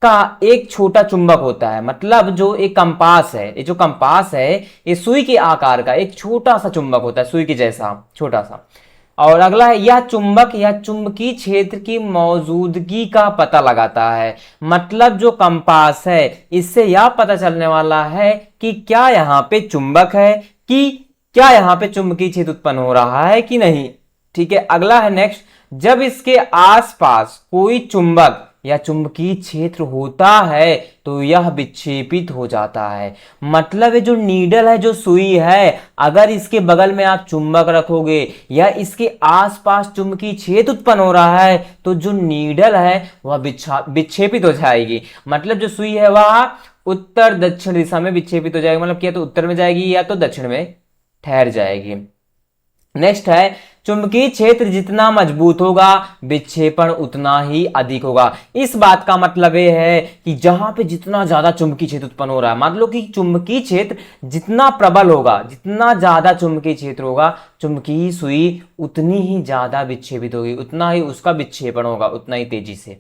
का एक छोटा चुंबक होता है, मतलब जो एक कंपास है, ये जो कंपास है ये सुई के आकार का एक छोटा सा चुंबक होता है, सुई के जैसा छोटा सा। और अगला है, यह चुंबक या चुंबकीय क्षेत्र की मौजूदगी का पता लगाता है। मतलब जो कंपास है इससे यह पता चलने वाला है कि क्या यहाँ पे चुंबक है, कि क्या यहाँ पे चुंबकीय क्षेत्र उत्पन्न हो रहा है कि नहीं। ठीक है, अगला है नेक्स्ट, जब इसके आसपास कोई चुंबक या चुंबकीय क्षेत्र होता है तो यह विक्षेपित हो जाता है। मतलब ये जो नीडल है, जो सुई है, अगर इसके बगल में आप चुंबक रखोगे या इसके आसपास चुंबकीय क्षेत्र उत्पन्न हो रहा है तो जो नीडल है वह विक्षेपित हो जाएगी। मतलब जो सुई है वह उत्तर दक्षिण दिशा में विक्षेपित हो जाएगी, मतलब या तो उत्तर में जाएगी या तो दक्षिण में ठहर जाएगी। नेक्स्ट है, चुंबकीय क्षेत्र जितना मजबूत होगा विक्षेपण उतना ही अधिक होगा। इस बात का मतलब यह है कि जहां पे जितना ज्यादा चुंबकीय क्षेत्र उत्पन्न हो रहा है, मान लो कि चुंबकीय क्षेत्र जितना प्रबल होगा, जितना ज्यादा चुंबकीय क्षेत्र होगा, चुंबकीय सुई उतनी ही ज्यादा विक्षेपित होगी, उतना ही उसका विक्षेपण होगा, उतना ही तेजी से।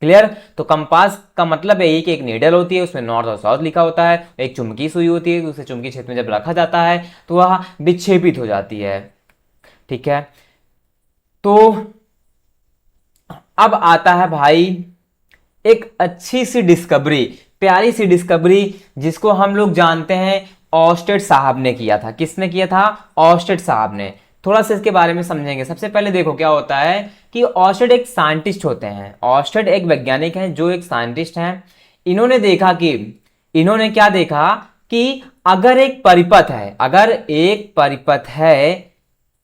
क्लियर? तो कंपास का मतलब है कि एक नीडल होती है, उसमें नॉर्थ और साउथ लिखा होता है, एक चुंबकीय सुई होती है, दूसरे चुंबकीय क्षेत्र में जब रखा जाता है तो वह विक्षेपित हो जाती है। ठीक है, तो अब आता है भाई एक अच्छी सी डिस्कवरी, प्यारी सी डिस्कवरी, जिसको हम लोग जानते हैं ऑस्टेड साहब ने किया था। किसने किया था? ऑस्टेड साहब ने। थोड़ा सा इसके बारे में समझेंगे। सबसे पहले देखो क्या होता है कि ऑस्टेड एक साइंटिस्ट होते हैं, ऑस्टेड एक वैज्ञानिक हैं जो एक साइंटिस्ट हैं। इन्होंने देखा कि, इन्होंने क्या देखा कि अगर एक परिपथ है, अगर एक परिपथ है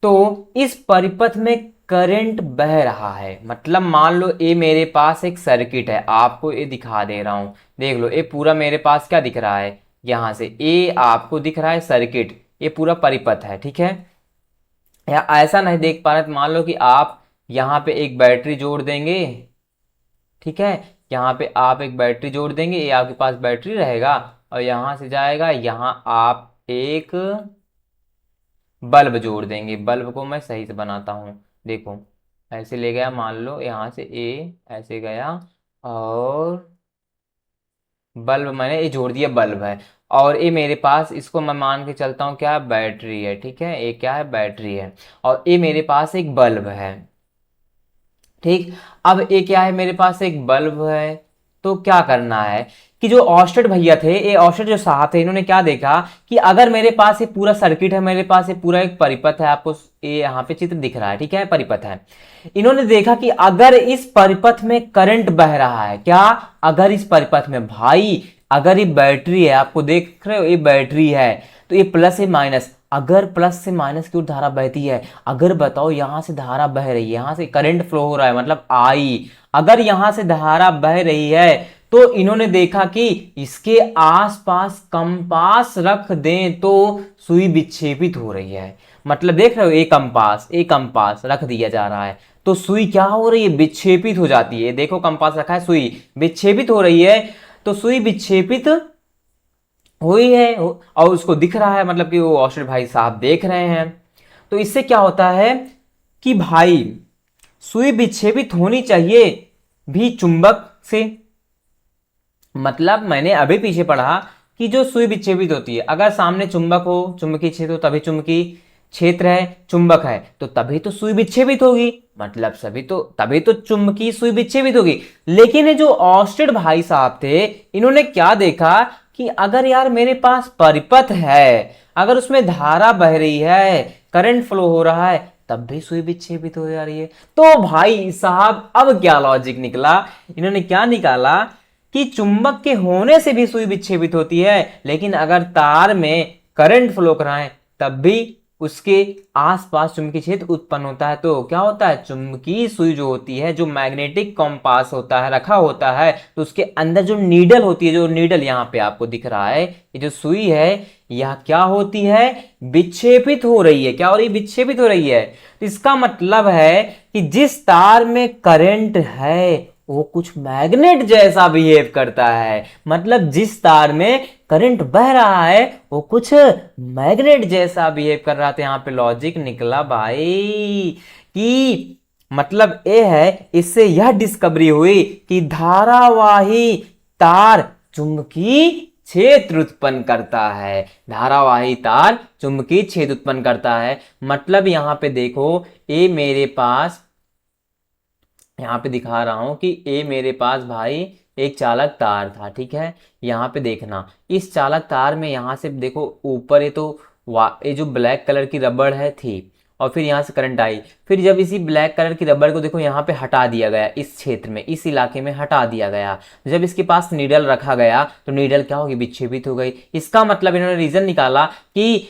तो इस परिपथ में करंट बह रहा है। मतलब मान लो ये मेरे पास एक सर्किट है, आपको ये दिखा दे रहा हूं, देख लो ये पूरा मेरे पास क्या दिख रहा है, यहां से ये आपको दिख रहा है सर्किट, ये पूरा परिपथ है, ठीक है। या ऐसा नहीं देख पा रहे तो मान लो कि आप यहाँ पे एक बैटरी जोड़ देंगे, ठीक है, यहाँ पे आप एक बैटरी जोड़ देंगे, ये आपके पास बैटरी रहेगा और यहाँ से जाएगा, यहाँ आप एक बल्ब जोड़ देंगे। बल्ब को मैं सही से बनाता हूँ, देखो ऐसे ले गया, मान लो यहाँ से ए ऐसे गया और बल्ब मैंने ये जोड़ दिया, बल्ब है। और ये मेरे पास, इसको मैं मान के चलता हूँ क्या, बैटरी है, ठीक है, ये क्या है, बैटरी है। और ये मेरे पास एक बल्ब है, ठीक। अब ये क्या है, मेरे पास एक बल्ब है, तो क्या करना है कि जो औस्टेड भैया थे, ये औस्टेड जो साहब थे, इन्होंने क्या देखा कि अगर मेरे पास ये पूरा सर्किट है, मेरे पास ये पूरा एक परिपथ है, आपको ये यहाँ पे चित्र दिख रहा है, ठीक है, परिपथ है। इन्होंने देखा कि अगर इस परिपथ में करंट बह रहा है, क्या, अगर इस परिपथ में भाई, अगर ये बैटरी है, आपको देख रहे हो ये बैटरी है, तो ये प्लस है माइनस, अगर प्लस से माइनस की ओर धारा बहती है, अगर बताओ यहां से धारा बह रही है, यहां से करंट फ्लो हो रहा है, मतलब आई, अगर यहां से धारा बह रही है, तो इन्होंने देखा कि इसके आसपास कंपास रख दें तो सुई विक्षेपित हो रही है। मतलब देख रहे हो, एक कंपास रख दिया जा रहा है तो सुई क्या हो रही है, विक्षेपित हो जाती है। देखो कंपास रखा है, सुई विक्षेपित हो रही है, तो सुई विक्षेपित हुई है और उसको दिख रहा है, मतलब कि वो औषध भाई साहब देख रहे हैं। तो इससे क्या होता है कि भाई सुई विक्षेपित होनी चाहिए भी चुंबक से। मतलब मैंने अभी पीछे पढ़ा कि जो सुई विक्षेपित होती है, अगर सामने चुंबक हो, चुंबकीय क्षेत्र हो, तभी चुंबकीय क्षेत्र है, चुंबक है, तो तभी तो सुई विक्षेपित होगी, मतलब सभी तो तभी तो चुंबकीय सुई विक्षेपित होगी। लेकिन ये जो औस्टेड भाई साहब थे, इन्होंने क्या देखा कि अगर यार मेरे पास परिपथ है, अगर उसमें धारा बह रही है, करंट फ्लो हो रहा है, तब भी सुई विक्षेपित हो जा रही है। तो भाई साहब अब क्या लॉजिक निकला, इन्होंने क्या निकाला कि चुंबक के होने से भी सुई विक्षेपित होती है, लेकिन अगर तार में करंट फ्लो कराएं तब भी उसके आसपास चुंबकीय क्षेत्र उत्पन्न होता है। तो क्या होता है, चुंबकीय सुई जो होती है, जो मैग्नेटिक कंपास होता है रखा होता है, तो उसके अंदर जो नीडल होती है, जो नीडल यहाँ पे आपको दिख रहा है, ये जो सुई है यह क्या होती है, विक्षेपित हो रही है। क्या हो रही है, विक्षेपित हो रही है। तो इसका मतलब है कि जिस तार में करंट है वो कुछ मैग्नेट जैसा बिहेव करता है। मतलब जिस तार में करंट बह रहा है वो कुछ मैग्नेट जैसा बिहेव कर रहा था। यहाँ पे लॉजिक निकला भाई कि मतलब ये है, इससे यह डिस्कवरी हुई कि धारावाही तार चुंबकीय क्षेत्र उत्पन्न करता है। धारावाही तार चुंबकीय क्षेत्र उत्पन्न करता है। मतलब यहां पे देखो, ये मेरे पास यहाँ पे दिखा रहा हूं कि ये मेरे पास भाई एक चालक तार था, ठीक है। यहाँ पे देखना, इस चालक तार में यहाँ से देखो ऊपर ये तो ये जो ब्लैक कलर की रबड़ है थी, और फिर यहाँ से करंट आई, फिर जब इसी ब्लैक कलर की रबड़ को देखो यहाँ पे हटा दिया गया, इस क्षेत्र में, इस इलाके में हटा दिया गया, जब इसके पास नीडल रखा गया तो नीडल क्या होगी, विक्षेपित हो गई। इसका मतलब इन्होंने रीजन निकाला कि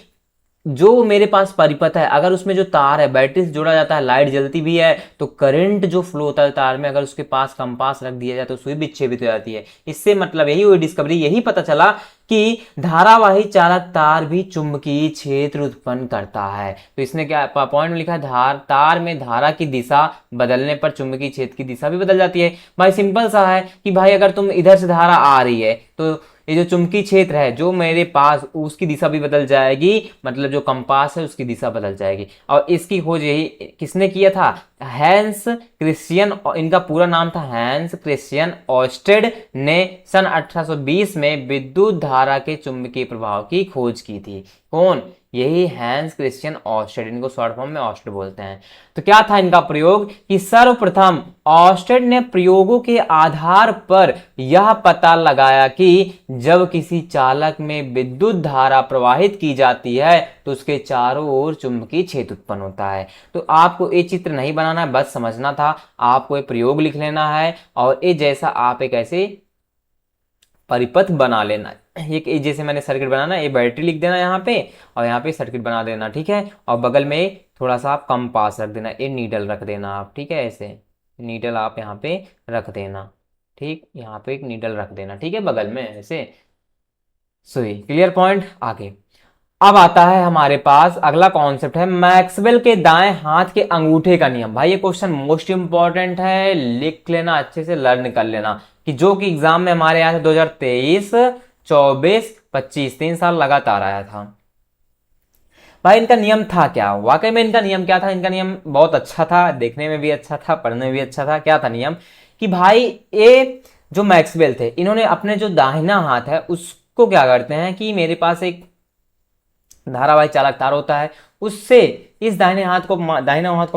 जो मेरे पास परिपथ है, अगर उसमें जो तार है बैटरी से जोड़ा जाता है, लाइट जलती भी है, तो करंट जो फ्लो होता है तार में, अगर उसके पास कंपास रख दिया जाए तो सुई विक्षेपित हो जाती है। इससे मतलब यही हुई डिस्कवरी, यही पता चला कि धारावाही चालक तार भी चुंबकीय क्षेत्र उत्पन्न करता है। तो इसने क्या पॉइंट में लिखा है, तार में धारा की दिशा बदलने पर चुंबकीय क्षेत्र की दिशा भी बदल जाती है। भाई सिंपल सा है कि भाई अगर तुम इधर से धारा आ रही है तो ये जो चुंबकीय क्षेत्र है जो मेरे पास, उसकी दिशा भी बदल जाएगी, मतलब जो कंपास है उसकी दिशा बदल जाएगी। और इसकी खोज यही किसने किया था, हैंस क्रिश्चियन, इनका पूरा नाम था हैंस क्रिश्चियन ऑस्टेड ने सन 1820 में विद्युत धारा के चुंबकीय प्रभाव की खोज की थी। कौन, यही हैंस क्रिश्चियन ऑस्टेड, इनको शॉर्ट फॉर्म में ऑस्टेड बोलते हैं। तो क्या था इनका प्रयोग कि सर्वप्रथम ऑस्टेड ने प्रयोगों के आधार पर यह पता लगाया कि जब किसी चालक में विद्युत धारा प्रवाहित की जाती है तो उसके चारों ओर चुंबकीय क्षेत्र उत्पन्न होता है। तो आपको ये चित्र नहीं बनाना है, बस समझना था, आपको ये प्रयोग लिख लेना है और ये जैसा आप एक ऐसे परिपथ बना लेना। ये जैसे मैंने सर्किट बनाना, ये बैटरी लिख देना यहाँ पे और यहाँ पे सर्किट बना देना, ठीक है। और बगल में थोड़ा सा आप कंपास रख देना, ये नीडल रख देना आप, ठीक है। ऐसे नीडल आप यहाँ पे रख देना, ठीक, यहाँ पे एक नीडल रख देना, ठीक है, बगल में ऐसे। सुई क्लियर पॉइंट। आगे अब आता है हमारे पास अगला कॉन्सेप्ट है मैक्सवेल के दाएं हाथ के अंगूठे का नियम। भाई ये क्वेश्चन मोस्ट इंपॉर्टेंट है, लिख लेना अच्छे से, लर्न कर लेना, कि जो कि एग्जाम में हमारे यहाँ से 2023, 24, 25 3 साल लगातार आया था। भाई इनका नियम था क्या, वाकई में इनका नियम क्या था? इनका नियम बहुत अच्छा था, देखने में भी अच्छा था, पढ़ने में भी अच्छा था। क्या था नियम? कि भाई ये जो मैक्सवेल थे, इन्होंने अपने जो दाहिना हाथ है उसको क्या करते हैं कि मेरे पास एक धारावाही चालक तार होता है, उससे इस दाहिने हाथ को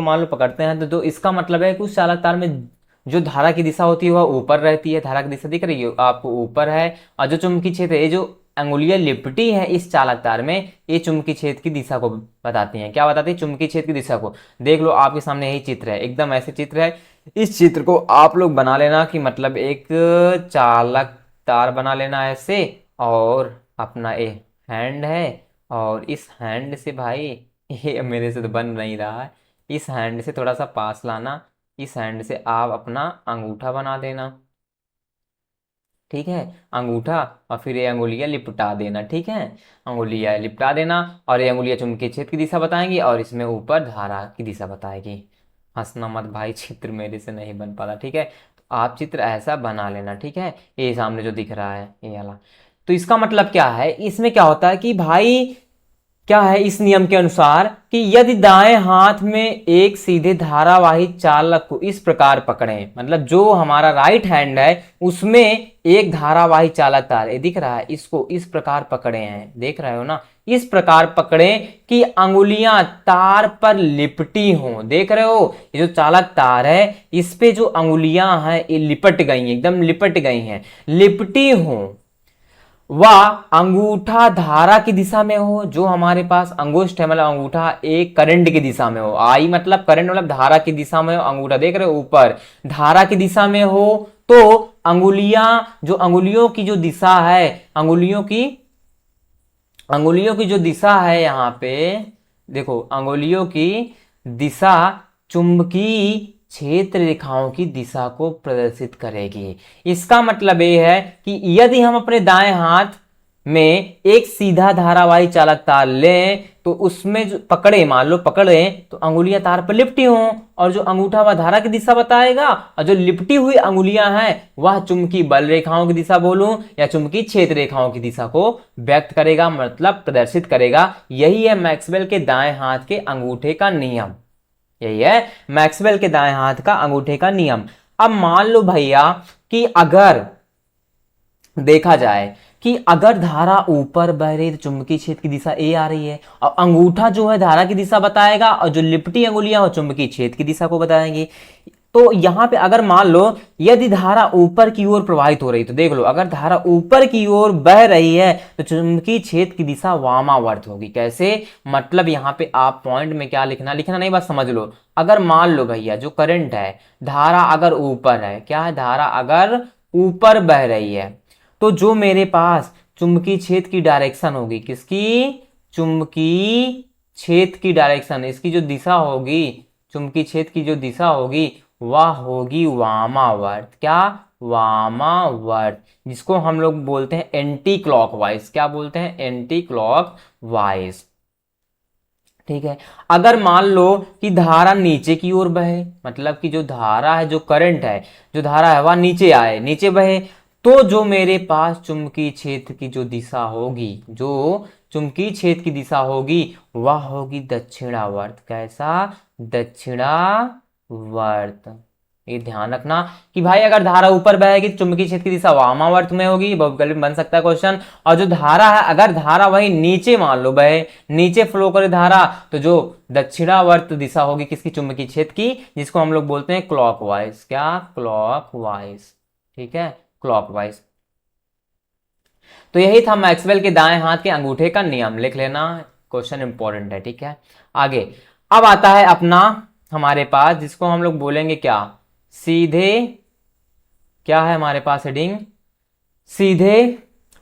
मान लो पकड़ते हैं, तो इसका मतलब है कि उस चालक तार में जो धारा की दिशा होती है वह ऊपर रहती है। धारा की दिशा दिख रही है आपको, ऊपर है। और जो चुंबकीय क्षेत्र है, ये जो अंगुलियां लिपटी है इस चालक तार में, ये चुंबकीय क्षेत्र की दिशा को बताती हैं। क्या बताती है? चुंबकीय क्षेत्र की दिशा को। देख लो आपके सामने यही चित्र है, एकदम ऐसे चित्र है। इस चित्र को आप लोग बना लेना कि मतलब एक चालक तार बना लेना ऐसे, और अपना ये हैंड है, और इस हैंड से भाई, ये मेरे से तो बन नहीं रहा है, इस हैंड से थोड़ा सा पास लाना, इस हैंड से आप अपना अंगूठा बना देना, ठीक है, अंगूठा। और फिर ये अंगुलियां लिपटा देना, ठीक है, अंगुलियां लिपटा देना। और ये अंगुलियां चुंबकीय क्षेत्र की दिशा बताएंगी और इसमें ऊपर धारा की दिशा बताएगी। हंसना मत भाई, चित्र मेरे से नहीं बन पाता, ठीक है। तो आप चित्र ऐसा बना लेना, ठीक है। ये सामने जो दिख रहा है ये वाला, तो इसका मतलब क्या है? इसमें क्या होता है कि भाई क्या है इस नियम के अनुसार कि यदि दाएं हाथ में एक सीधे धारावाही चालक को इस प्रकार पकड़ें, मतलब जो हमारा राइट हैंड है उसमें एक धारावाही चालक तार, ये दिख रहा है, इसको इस प्रकार पकड़े हैं, देख रहे हो ना, इस प्रकार पकड़ें कि अंगुलियां तार पर लिपटी हों। देख रहे हो, ये जो चालक तार है इस पे जो अंगुलियां हैं ये लिपट गई हैं, एकदम लिपट गई हैं, लिपटी हों। वह अंगूठा धारा की दिशा में हो, जो हमारे पास अंगुष्ठ है मतलब अंगूठा एक करंट की दिशा में हो, आई मतलब करंट मतलब धारा की दिशा में हो, अंगूठा देख रहे हो ऊपर धारा की दिशा में हो, तो अंगुलियां, जो अंगुलियों की जो दिशा है, अंगुलियों की जो दिशा है यहाँ पे देखो, अंगुलियों की दिशा चुंबकीय क्षेत्र रेखाओं की दिशा को प्रदर्शित करेगी। इसका मतलब यह है कि यदि हम अपने दाएं हाथ में एक सीधा धारावाही चालक तार लें, तो उसमें जो पकड़े, मान लो पकड़े, तो अंगुलियां तार पर लिपटी हों, और जो अंगूठा वह धारा की दिशा बताएगा, और जो लिपटी हुई अंगुलियां हैं वह चुंबकीय बल रेखाओं की दिशा बोलूं या चुंबकीय क्षेत्र रेखाओं की दिशा को व्यक्त करेगा, मतलब प्रदर्शित करेगा। यही है मैक्सवेल के दाएं हाथ के अंगूठे का नियम, यही है मैक्सवेल के दाएं हाथ का अंगूठे का नियम। अब मान लो भैया कि अगर देखा जाए कि अगर धारा ऊपर बह रही है तो चुंबकीय क्षेत्र की दिशा ए आ रही है, और अंगूठा जो है धारा की दिशा बताएगा, और जो लिपटी अंगुलियां हो चुंबकीय क्षेत्र की दिशा को बताएंगी। तो यहां पे अगर मान लो यदि धारा ऊपर की ओर प्रवाहित हो रही, तो देख लो अगर धारा ऊपर की ओर बह रही है तो चुंबकीय क्षेत्र की दिशा वामावर्त होगी। कैसे? मतलब यहां पे आप पॉइंट में क्या लिखना नहीं, बस समझ लो। अगर मान लो भैया जो करंट है, धारा अगर ऊपर है, क्या है, धारा अगर ऊपर बह रही है, तो जो मेरे पास चुंबकीय क्षेत्र की डायरेक्शन होगी, किसकी? चुंबकीय क्षेत्र की डायरेक्शन, इसकी जो दिशा होगी, चुंबकीय क्षेत्र की जो दिशा होगी वह होगी वामावर्त। क्या? वामावर्त, जिसको हम लोग बोलते हैं एंटी क्लॉकवाइज। क्या बोलते हैं? एंटी क्लॉकवाइज, ठीक है। अगर मान लो कि धारा नीचे की ओर बहे, मतलब कि जो धारा है, जो करंट है, जो धारा है वह नीचे आए, नीचे बहे, तो जो मेरे पास चुंबकीय क्षेत्र की जो दिशा होगी, जो चुंबकीय क्षेत्र की दिशा होगी वह होगी दक्षिणावर्त। कैसा? दक्षिणावर्त। ये ध्यान रखना कि भाई अगर धारा ऊपर बहेगी तो चुंबकीय क्षेत्र की दिशा वामावर्त में होगी, बहुविकल्प बन सकता है क्वेश्चन। और जो धारा है, अगर धारा वही नीचे मान लो बहे, नीचे फ्लो करे धारा, तो जो दक्षिणावर्त दिशा होगी किसकी? चुंबकीय क्षेत्र की, जिसको हम लोग बोलते हैं क्लॉकवाइज। क्या? क्लॉकवाइज, ठीक है, क्लॉकवाइज। तो यही था मैक्सवेल के दाएं हाथ के अंगूठे का नियम, लिख लेना, क्वेश्चन इंपॉर्टेंट है, ठीक है। आगे अब आता है अपना हमारे पास, जिसको हम लोग बोलेंगे क्या? सीधे, क्या है हमारे पास हेडिंग? सीधे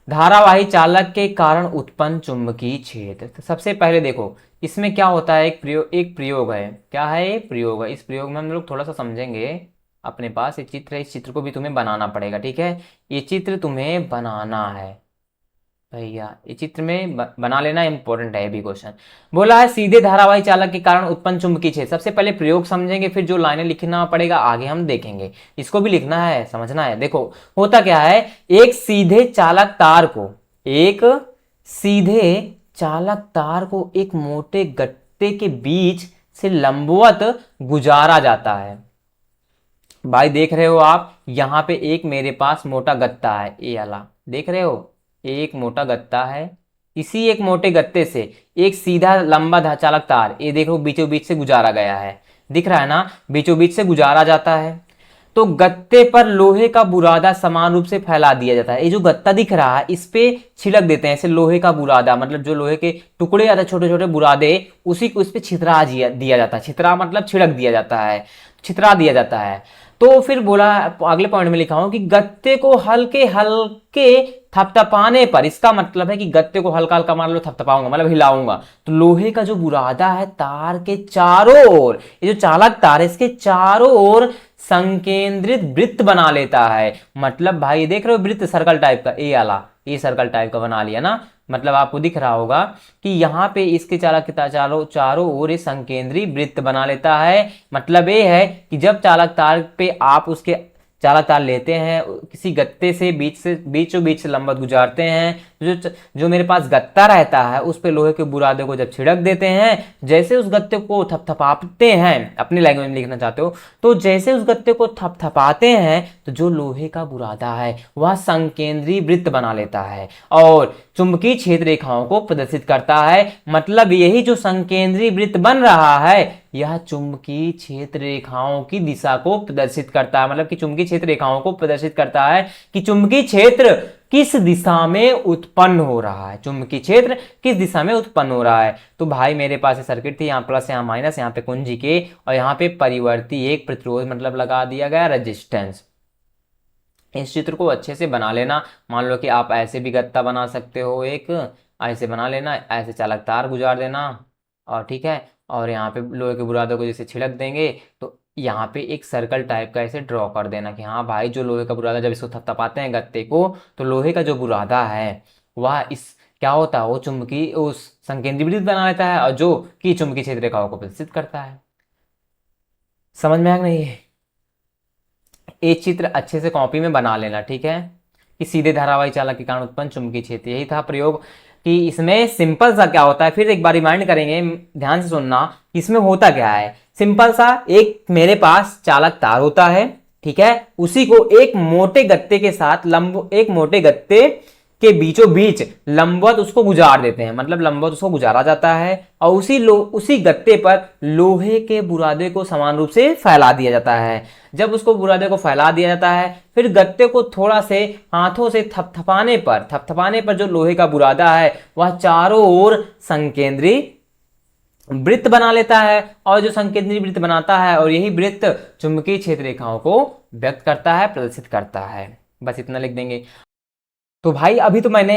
धारावाही चालक के कारण उत्पन्न चुंबकीय क्षेत्र। तो सबसे पहले देखो इसमें क्या होता है, एक प्रयोग है। क्या है? ये प्रयोग है। इस प्रयोग में हम लोग थोड़ा सा समझेंगे। अपने पास एक चित्र है, इस चित्र को भी तुम्हें बनाना पड़ेगा, ठीक है? ये चित्र तुम्हें बनाना है भैया, ये चित्र में बना लेना इंपॉर्टेंट है। भी क्वेश्चन बोला है सीधे धारावाही चालक के कारण उत्पन्न चुंबकीय क्षेत्र। सबसे पहले प्रयोग समझेंगे, फिर जो लाइनें लिखना पड़ेगा आगे हम देखेंगे। इसको भी लिखना है, समझना है। देखो होता क्या है, एक सीधे चालक तार को एक मोटे गत्ते के बीच से लंबवत गुजारा जाता है। भाई देख रहे हो आप, यहां पे एक मेरे पास मोटा गत्ता है, ये वाला देख रहे हो, एक मोटा गत्ता है। इसी एक मोटे गत्ते से एक सीधा लंबा चालक तार, ये देखो बीचों बीच से गुजारा गया है, दिख रहा है ना, बीचों बीच से गुजारा जाता है। तो गत्ते पर लोहे का बुरादा समान रूप से फैला दिया जाता है। ये जो गत्ता दिख रहा है इस पे छिड़क देते हैं ऐसे लोहे का बुरादा, मतलब जो लोहे के टुकड़े आते हैं छोटे छोटे बुरादे, उसी को इस पे छितरा दिया जाता है। छितरा मतलब छिड़क दिया जाता है, छितरा दिया जाता है। तो फिर बोला, अगले पॉइंट में लिखा हूं कि गत्ते को हल्के हल्के थपथपाने पर, इसका मतलब है कि गत्ते को हल्का हल्का मान लो थपथपाऊंगा मतलब हिलाऊंगा, तो लोहे का जो बुरादा है तार के चारों ओर, ये जो चालक तार है इसके चारों ओर संकेंद्रित वृत्त बना लेता है। मतलब भाई देख रहे हो वृत्त सर्कल टाइप का, ये सर्कल टाइप का बना लिया ना, मतलब आपको दिख रहा होगा कि यहाँ पे इसके चालक के चारों ओर संकेंद्री वृत्त बना लेता है। मतलब ये है कि जब चालक तार पे आप उसके चालक तार लेते हैं, किसी गत्ते से बीचों बीच से लंबवत गुजारते हैं, जो मेरे पास गत्ता रहता है उस पे लोहे के बुरादे को जब छिड़क देते हैं, जैसे उस गत्ते को थपथपाते हैं, अपनी लैंग्वेज में लिखना चाहते हो तो जैसे उस गत्ते को थपथपाते हैं तो जो लोहे का बुरादा है वह संकेंद्री वृत्त बना लेता है और चुंबकीय क्षेत्र रेखाओं को प्रदर्शित करता है। मतलब यही जो संकेंद्री वृत्त बन रहा है यह चुंबकीय क्षेत्र रेखाओं की दिशा को प्रदर्शित करता है। मतलब कि चुंबकीय क्षेत्र रेखाओं को प्रदर्शित करता है कि चुंबकीय क्षेत्र किस दिशा में उत्पन्न हो रहा है, चुंबकीय क्षेत्र किस दिशा में उत्पन्न हो रहा है। तो भाई मेरे पास सर्किट थी, यहाँ प्लस यहाँ माइनस, यहाँ पे कुंजी के और यहाँ पे परिवर्ती एक प्रतिरोध मतलब लगा दिया गया रेजिस्टेंस। इस चित्र को अच्छे से बना लेना। मान लो कि आप ऐसे भी गत्ता बना सकते हो, एक ऐसे बना लेना, ऐसे चालक तार गुजार देना और ठीक है, और यहाँ पे लोहे के बुरादे को जैसे छिड़क देंगे तो यहाँ पे एक सर्कल टाइप का ऐसे ड्रॉ कर देना कि हाँ भाई जो लोहे का बुरादा जब इसको थपथपाते हैं गत्ते को तो लोहे का जो बुरादा है वह इस क्या होता है वो चुंबकीय उस संकेंद्री वृत्त बना लेता है और जो कि चुंबकीय क्षेत्र रेखाओं को प्रदर्शित करता है। समझ में आ नहीं है? एक चित्र अच्छे से कॉपी में बना लेना, ठीक है, कि सीधे धारावाही चालक के कारण उत्पन्न चुंबकीय क्षेत्र। यही था प्रयोग कि इसमें सिंपल सा क्या होता है, फिर एक बार रिमाइंड करेंगे, ध्यान से सुनना। इसमें होता क्या है, सिंपल सा एक मेरे पास चालक तार होता है, ठीक है, उसी को एक मोटे गत्ते के साथ एक मोटे गत्ते के बीचों बीच लंबवत उसको गुजार देते हैं, मतलब लंबवत उसको गुजारा जाता है और उसी गत्ते पर लोहे के बुरादे को समान रूप से फैला दिया जाता है। जब उसको बुरादे को फैला दिया जाता है फिर गत्ते को थोड़ा से हाथों से थपथपाने पर जो लोहे का बुरादा है वह चारों ओर संकेंद्री वृत्त बना लेता है और जो संकेंद्री वृत्त बनाता है और यही वृत्त चुंबकीय क्षेत्र रेखाओं को व्यक्त करता है, प्रदर्शित करता है। बस इतना लिख देंगे। तो भाई अभी तो मैंने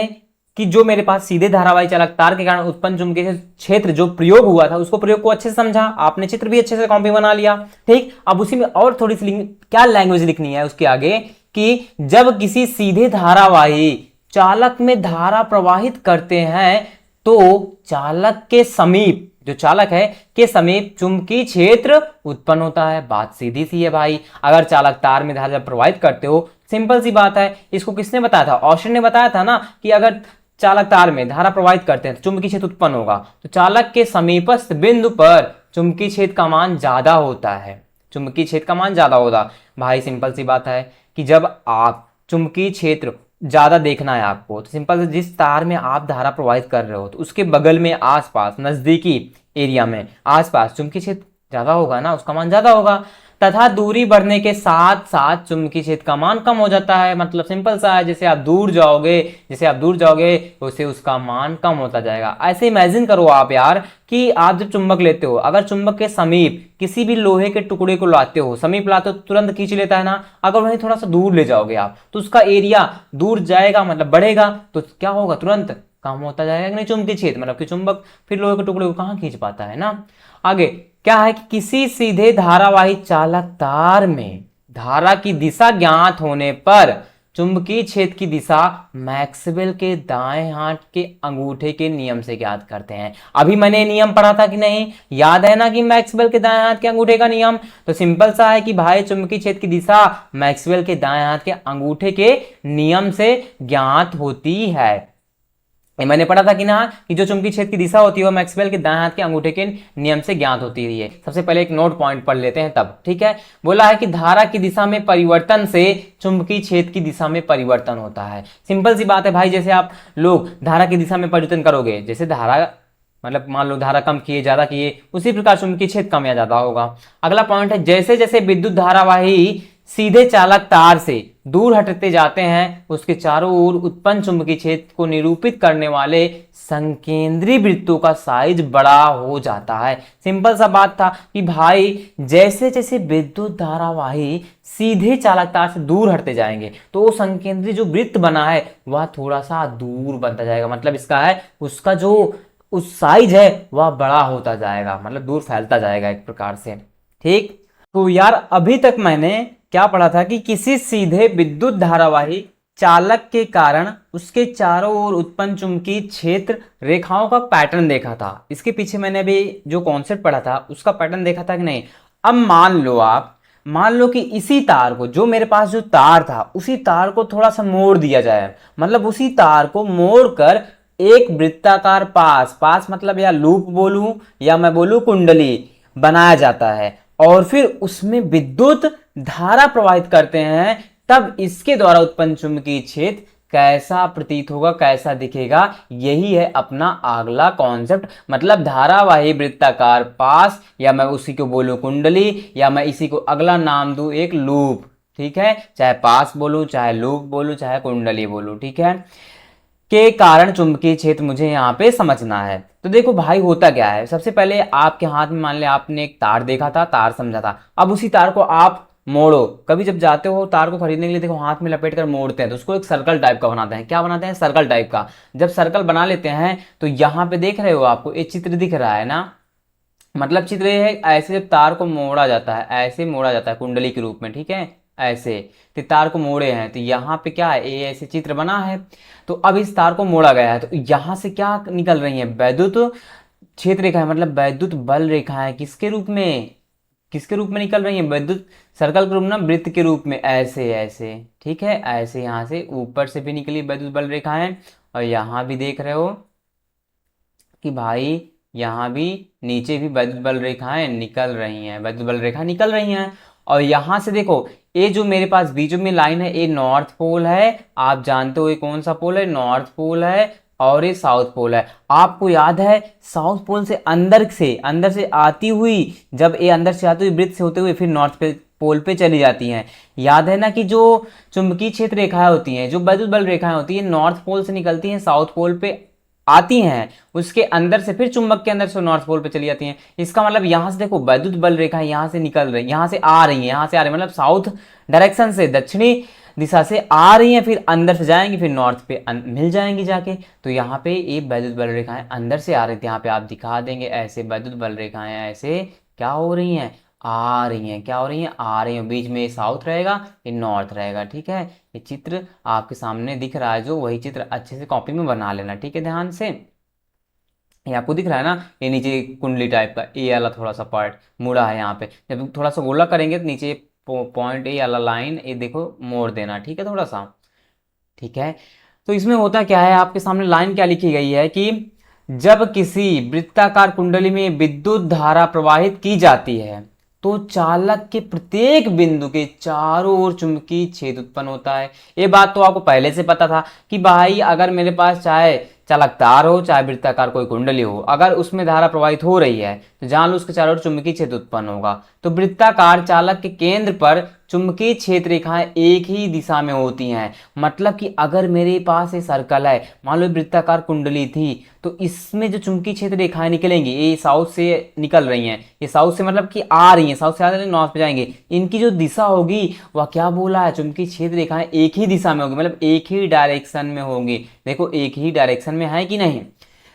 कि जो मेरे पास सीधे धारावाही चालक तार के कारण उत्पन्न चुंबकीय क्षेत्र जो प्रयोग हुआ था उसको प्रयोग को अच्छे से समझा, आपने चित्र भी अच्छे से कॉपी बना लिया, ठीक। अब उसी में और थोड़ी सी क्या लैंग्वेज लिखनी है उसके आगे कि जब किसी सीधे धारावाही चालक में धारा प्रवाहित करते हैं तो चालक के समीप, जो चालक है के समीप चुंबकीय क्षेत्र उत्पन्न होता है। बात सीधी सी है भाई, अगर चालक तार में धारा प्रवाहित करते हो, सिंपल सी बात है, इसको किसने बताया था, ऑस्टिन ने बताया था ना कि अगर चालक तार में धारा प्रवाहित करते हैं तो चुंबकीय क्षेत्र उत्पन्न होगा। तो चालक के समीपस्थ बिंदु पर चुंबकीय क्षेत्र का मान ज्यादा होता है, चुंबकीय क्षेत्र का मान ज्यादा होता। भाई सिंपल सी बात है कि जब आप चुंबकीय क्षेत्र ज्यादा देखना है आपको तो सिंपल जिस तार में आप धारा प्रवाहित कर रहे हो तो उसके बगल में आसपास नजदीकी एरिया में आसपास चुंबकीय क्षेत्र ज्यादा होगा ना, उसका मान ज्यादा होगा। तथा दूरी बढ़ने के साथ साथ चुंबकीय क्षेत्र का मान कम हो जाता है। मतलब सिंपल सा है, जैसे आप दूर जाओगे वैसे उसका मान कम होता जाएगा। ऐसे इमेजिन करो आप यार कि आप जब चुंबक लेते हो, अगर चुंबक के समीप किसी भी लोहे के टुकड़े को लाते हो, समीप लाते हो तो तुरंत खींच लेता है ना। अगर वहीं थोड़ा सा दूर ले जाओगे आप तो उसका एरिया दूर जाएगा, मतलब बढ़ेगा, तो क्या होगा, तुरंत कम होता जाएगा कि नहीं चुंबकीय क्षेत्र। मतलब कि चुंबक फिर लोहे के टुकड़े को कहाँ खींच पाता है ना। आगे क्या है कि किसी सीधे धारावाही चालक तार में धारा की दिशा ज्ञात होने पर चुंबकीय क्षेत्र की दिशा मैक्सवेल के दाएं हाथ के अंगूठे के नियम से ज्ञात करते हैं। अभी मैंने नियम पढ़ा था कि नहीं, याद है ना कि मैक्सवेल के दाएं हाथ के अंगूठे का नियम। तो सिंपल सा है कि भाई चुंबकीय क्षेत्र की दिशा मैक्सवेल के दाएं हाथ के अंगूठे के नियम से ज्ञात होती है। मैंने पढ़ा था कि ना कि जो चुंबकीय क्षेत्र की दिशा होती है वो मैक्सवेल के दाएं हाथ के अंगूठे के नियम से ज्ञात होती है। सबसे पहले एक नोट पॉइंट पढ़ लेते हैं तब, ठीक है। बोला है कि धारा की दिशा में परिवर्तन से चुंबकीय क्षेत्र की दिशा में परिवर्तन होता है। सिंपल सी बात है भाई, जैसे आप लोग धारा की दिशा में परिवर्तन करोगे, जैसे धारा मतलब मान लो धारा कम किए ज्यादा किए, उसी प्रकार चुंबकीय क्षेत्र कम या ज्यादा होगा। अगला पॉइंट है, जैसे जैसे विद्युत धारावाही सीधे चालक तार से दूर हटते जाते हैं उसके चारों ओर उत्पन्न चुंबकीय क्षेत्र को निरूपित करने वाले संकेंद्रीय वृत्तों का साइज बड़ा हो जाता है। सिंपल सा बात था कि भाई जैसे जैसे विद्युत धारावाही सीधे चालक तार से दूर हटते जाएंगे तो वो संकेंद्रीय जो वृत्त बना है वह थोड़ा सा दूर बनता जाएगा। मतलब इसका है उसका जो उस साइज है वह बड़ा होता जाएगा, मतलब दूर फैलता जाएगा एक प्रकार से, ठीक। तो यार अभी तक मैंने क्या पढ़ा था कि किसी सीधे विद्युत धारावाही चालक के कारण उसके चारों ओर उत्पन्न चुंबकीय क्षेत्र रेखाओं का पैटर्न देखा था। इसके पीछे मैंने अभी जो कॉन्सेप्ट पढ़ा था उसका पैटर्न देखा था कि नहीं। अब मान लो कि इसी तार को, जो मेरे पास जो तार था उसी तार को थोड़ा सा मोड़ दिया जाए, मतलब उसी तार को मोड़ कर एक वृत्ताकार पास मतलब या लूप बोलूं या मैं बोलूं कुंडली बनाया जाता है और फिर उसमें विद्युत धारा प्रवाहित करते हैं, तब इसके द्वारा उत्पन्न चुंबकीय क्षेत्र कैसा प्रतीत होगा, कैसा दिखेगा, यही है अपना अगला कॉन्सेप्ट। मतलब धारावाही वृत्ताकार पास, या मैं उसी को बोलूं कुंडली, या मैं इसी को अगला नाम दूं एक लूप, ठीक है। चाहे पास बोलूं, चाहे लूप बोलूं, चाहे कुंडली बोलूं, ठीक है, के कारण चुंबकीय क्षेत्र मुझे यहाँ पे समझना है। तो देखो भाई होता क्या है, सबसे पहले आपके हाथ में मान ले आपने एक तार देखा था, तार समझा था, अब उसी तार को आप मोड़ो। कभी जब जाते हो तार को खरीदने के लिए देखो हाथ में लपेट कर मोड़ते हैं तो उसको एक सर्कल टाइप का बनाते हैं। क्या बनाते हैं, सर्कल टाइप का। जब सर्कल बना लेते हैं तो यहाँ पे देख रहे हो आपको एक चित्र दिख रहा है ना, मतलब चित्र ये है, ऐसे जब तार को मोड़ा जाता है, ऐसे मोड़ा जाता है कुंडली के रूप में, ठीक है, ऐसे तो तार को मोड़े हैं तो यहाँ पे क्या है, ये ऐसे चित्र बना है। तो अब इस तार को मोड़ा गया है तो यहाँ से क्या निकल रही है, वैद्युत क्षेत्र रेखा है, मतलब वैद्युत बल रेखा है। किसके रूप में निकल रही है, वैद्युत सर्कल के रूप में, वृत्त के रूप में, ऐसे, ठीक है, ऐसे यहाँ से ऊपर से भी निकली वैद्युत बल रेखा है और यहाँ भी देख रहे हो कि भाई यहाँ भी नीचे भी वैद्युत बल रेखाएं निकल रही हैं, वैद्युत बल रेखा निकल रही हैं। और यहाँ से देखो ये जो मेरे पास बीच में लाइन है ये नॉर्थ पोल है, आप जानते हो ये कौन सा पोल है, नॉर्थ पोल है, और ये साउथ पोल है। आपको याद है साउथ पोल से अंदर से आती हुई, जब ये अंदर से आती हुई वृत्त से होते हुए फिर नॉर्थ पोल पे चली जाती हैं। याद है ना कि जो चुंबकीय क्षेत्र रेखाएं होती हैं, जो वैद्युत बल रेखाएं होती हैं, नॉर्थ पोल से निकलती हैं, साउथ पोल पे आती हैं, उसके अंदर से फिर चुंबक के अंदर से नॉर्थ पोल पे चली जाती हैं। इसका मतलब यहाँ से देखो वैद्युत बल रेखा यहाँ से निकल रही, यहाँ से आ रही है, मतलब साउथ डायरेक्शन से, दक्षिणी दिशा से आ रही हैं, फिर अंदर से जाएंगी, फिर नॉर्थ पे मिल जाएंगी जाके। तो यहाँ पे ये वैद्युत बल रेखाएं अंदर से आ रही थी, यहाँ पे आप दिखा देंगे ऐसे वैद्युत बल रेखाएं ऐसे क्या हो रही हैं, आ रही हैं, क्या हो रही हैं, आ रही हैं। बीच में साउथ रहेगा, ये नॉर्थ रहेगा, ठीक है। ये चित्र आपके सामने दिख रहा है जो, वही चित्र अच्छे से कॉपी में बना लेना, ठीक है, ध्यान से। ये आपको दिख रहा है ना, ये नीचे कुंडली टाइप का ये वाला थोड़ा सा पार्ट मुड़ा है, यहाँ पे जब थोड़ा सा गोला करेंगे तो नीचे पॉइंट ए वाला लाइन ये देखो मोड़ देना, ठीक है, थोड़ा सा, ठीक है। तो इसमें होता क्या है, आपके सामने लाइन क्या लिखी गई है कि जब किसी वृत्ताकार कुंडली में विद्युत धारा प्रवाहित की जाती है तो चालक के प्रत्येक बिंदु के चारों ओर चुंबकीय क्षेत्र उत्पन्न होता है। ये बात तो आपको पहले से पता था कि भाई अगर मेरे पास चाहे चालक तार हो चाहे वृत्ताकार कोई कुंडली हो, अगर उसमें धारा प्रवाहित हो रही है तो जान लो उसके चारों ओर चुंबकीय क्षेत्र उत्पन्न होगा। तो वृत्ताकार चालक के केंद्र पर चुंबकीय क्षेत्र रेखाएं एक ही दिशा में होती हैं। मतलब कि अगर मेरे पास ये सर्कल है, मान लो वृत्ताकार कुंडली थी, तो इसमें जो चुंबकीय क्षेत्र रेखाएं निकलेंगी, ये साउथ से निकल रही हैं, ये साउथ से मतलब कि आ रही हैं, साउथ से आ रही हैं, नॉर्थ पे जाएंगे, इनकी जो दिशा होगी वह क्या बोला है, चुंबकीय क्षेत्र रेखाएं एक ही दिशा में होगी, मतलब एक ही डायरेक्शन में होंगी। देखो एक ही डायरेक्शन में है कि नहीं,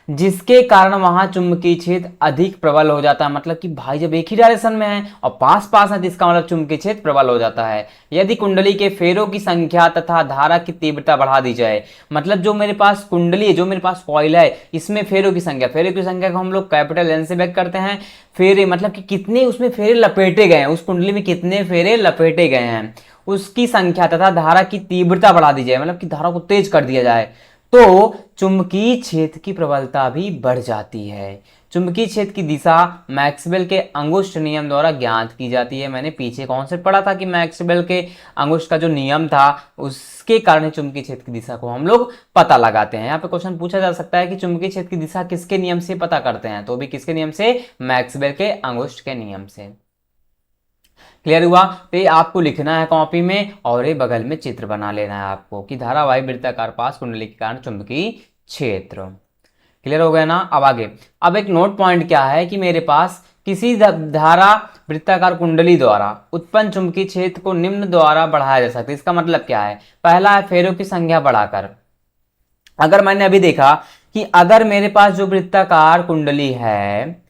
जिसके कारण वहां चुंबकीय क्षेत्र अधिक प्रबल हो जाता है। मतलब कि भाई जब एक ही डायरेक्शन में है और पास पास है तो इसका मतलब चुंबकीय क्षेत्र प्रबल हो जाता है। यदि कुंडली के फेरों की संख्या तथा धारा की तीव्रता बढ़ा दी जाए, मतलब जो मेरे पास कुंडली है, जो मेरे पास कॉइल है, इसमें फेरों की संख्या को हम लोग कैपिटल एन से व्यक्त करते हैं। फेरे मतलब कि कितने उसमें फेरे लपेटे गए हैं, उस कुंडली में कितने फेरे लपेटे गए हैं, उसकी संख्या तथा धारा की तीव्रता बढ़ा दी जाए, मतलब कि धारा को तेज कर दिया जाए, तो चुंबकीय क्षेत्र की प्रबलता भी बढ़ जाती है। चुंबकीय क्षेत्र की दिशा मैक्सवेल के अंगुष्ठ नियम द्वारा ज्ञात की जाती है। मैंने पीछे कॉन्सेप्ट पढ़ा था कि मैक्सवेल के अंगुष्ठ का जो नियम था उसके कारण चुंबकीय क्षेत्र की दिशा को हम लोग पता लगाते हैं। यहाँ पे क्वेश्चन पूछा जा सकता है कि चुंबकीय क्षेत्र की दिशा किसके नियम से पता करते हैं, तो भी किसके नियम से, मैक्सवेल के अंगुष्ठ के नियम से। क्लियर हुआ। तो ये आपको लिखना है कॉपी में और ये बगल में चित्र बना लेना है आपको कि धारावाही वृत्ताकार पास कुंडली के कारण चुंबकीय क्षेत्र। क्लियर हो गया ना। अब आगे, अब एक नोट पॉइंट क्या है कि मेरे पास किसी धारा वृत्ताकार कुंडली द्वारा उत्पन्न चुंबकीय क्षेत्र को निम्न द्वारा बढ़ाया जा सकता है। इसका मतलब क्या है, पहला है फेरों की संख्या बढ़ाकर। अगर मैंने अभी देखा कि अगर मेरे पास जो वृत्ताकार कुंडली है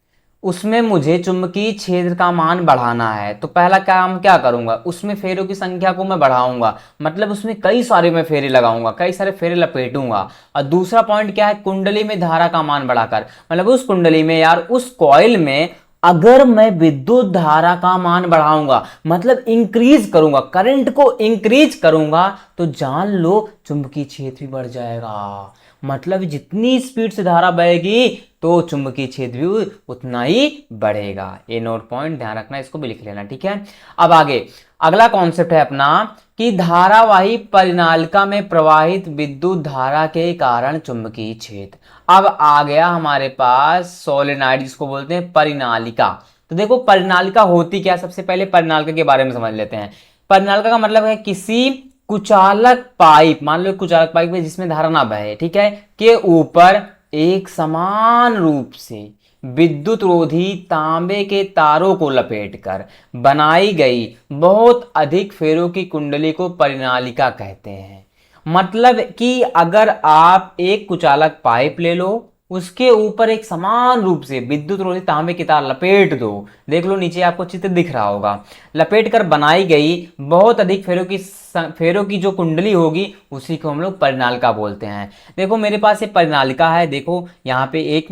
उसमें मुझे चुंबकीय क्षेत्र का मान बढ़ाना है, तो पहला काम क्या करूंगा, उसमें फेरों की संख्या को मैं बढ़ाऊंगा, मतलब उसमें कई सारे मैं फेरे लगाऊंगा, कई सारे फेरे लपेटूंगा। और दूसरा पॉइंट क्या है, कुंडली में धारा का मान बढ़ाकर, मतलब उस कुंडली में यार उस कॉइल में अगर मैं विद्युत धारा का मान बढ़ाऊंगा, मतलब इंक्रीज करूंगा, करंट को इंक्रीज करूंगा, तो जान लो चुंबकीय क्षेत्र भी बढ़ जाएगा। मतलब जितनी स्पीड से धारा बहेगी तो चुंबकीय क्षेत्र भी उतना ही बढ़ेगा। ये नोट पॉइंट ध्यान रखना, इसको भी लिख लेना, ठीक है। अब आगे अगला कॉन्सेप्ट है अपना कि धारावाही परिनालिका में प्रवाहित विद्युत धारा के कारण चुंबकीय क्षेत्र। अब आ गया हमारे पास सोलेनॉइड, जिसको बोलते हैं परिनालिका। तो देखो परिनालिका होती क्या, सबसे पहले परिनालिका के बारे में समझ लेते हैं। परिनालिका का मतलब है किसी कुचालक पाइप, मान लो कुचालक पाइप है जिसमें धारा ना बहे, ठीक है, के ऊपर एक समान रूप से विद्युत रोधी तांबे के तारों को लपेटकर बनाई गई बहुत अधिक फेरों की कुंडली को परिनालिका कहते हैं। मतलब कि अगर आप एक कुचालक पाइप ले लो, उसके ऊपर एक समान रूप से विद्युत रोधी तांबे की तार लपेट दो, देख लो नीचे आपको चित्र दिख रहा होगा, लपेट कर बनाई गई बहुत अधिक फेरों की जो कुंडली होगी उसी को हम लोग परिनालिका बोलते हैं। देखो मेरे पास ये परिनालिका है, देखो यहाँ पे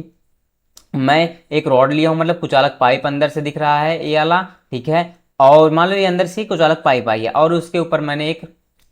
मैं एक रॉड लिया हूं, मतलब कुचालक पाइप अंदर से दिख रहा है ये वाला, ठीक है, और मान लो ये अंदर से कुचालक पाइप आई है और उसके ऊपर मैंने एक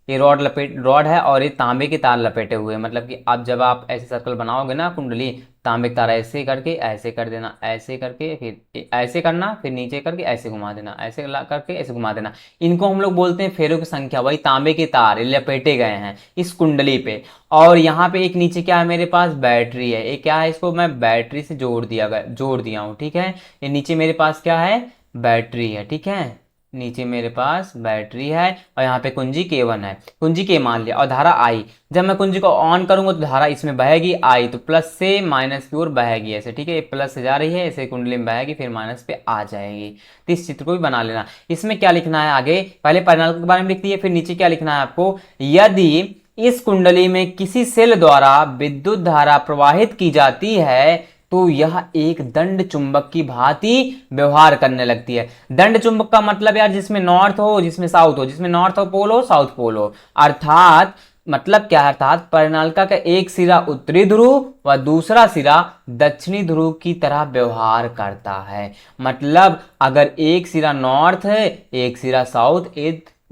ये रॉड है और ये तांबे के तार लपेटे हुए हैं। मतलब कि अब जब आप ऐसे सर्कल बनाओगे ना कुंडली, तांबे के तार ऐसे करके ऐसे कर देना, ऐसे करके फिर ऐसे करना, फिर नीचे करके ऐसे घुमा देना, ऐसे करके ऐसे घुमा देना, इनको हम लोग बोलते हैं फेरों की संख्या। वही तांबे के तार लपेटे गए हैं इस कुंडली पे। और यहाँ पे एक नीचे क्या है, मेरे पास बैटरी है, ये क्या है, इसको मैं बैटरी से जोड़ दिया हूँ, ठीक है। ये नीचे मेरे पास क्या है, बैटरी है, ठीक है, नीचे मेरे पास बैटरी है और यहाँ पे कुंजी K1 है, कुंजी K मान लिया, और धारा I, जब मैं कुंजी को ऑन करूंगा तो धारा इसमें बहेगी I, तो प्लस से माइनस की ओर बहेगी ऐसे, ठीक है, ये प्लस से जा रही है ऐसे कुंडली में बहेगी फिर माइनस पे आ जाएगी। तो इस चित्र को भी बना लेना। इसमें क्या लिखना है आगे, पहले परिनालिका के बारे में लिख दिए, फिर नीचे क्या लिखना है आपको, यदि इस कुंडली में किसी सेल द्वारा विद्युत धारा प्रवाहित की जाती है तो यह एक दंड चुंबक की भांति व्यवहार करने लगती है। दंड चुंबक का मतलब यार जिसमें नॉर्थ हो जिसमें साउथ हो, जिसमें नॉर्थ पोल हो साउथ पोल हो, अर्थात मतलब क्या है, अर्थात परिनालिका का एक सिरा उत्तरी ध्रुव व दूसरा सिरा दक्षिणी ध्रुव की तरह व्यवहार करता है। मतलब अगर एक सिरा नॉर्थ है एक सिरा साउथ,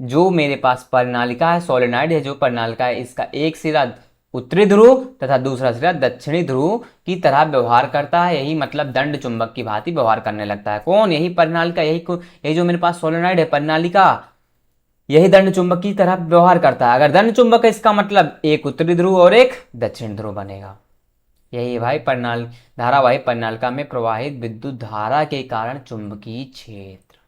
जो मेरे पास परिनालिका है, सोलेनॉइड है जो परिनालिका है, इसका एक सिरा उत्तरी ध्रुव तथा दूसरा सिरा दक्षिणी ध्रुव की तरह व्यवहार करता है। यही मतलब दंड चुंबक की भांति व्यवहार करने लगता है। कौन, यही परिनालिका, यही जो मेरे पास सोलेनॉइड है परिनालिका, यही दंड चुंबक की तरह व्यवहार करता है। अगर दंड चुंबक है इसका मतलब एक उत्तरी ध्रुव और एक दक्षिण ध्रुव बनेगा। यही है भाई प्रणाली, धारावाही प्रणालिका में प्रवाहित विद्युत धारा के कारण चुंबकीय क्षेत्र।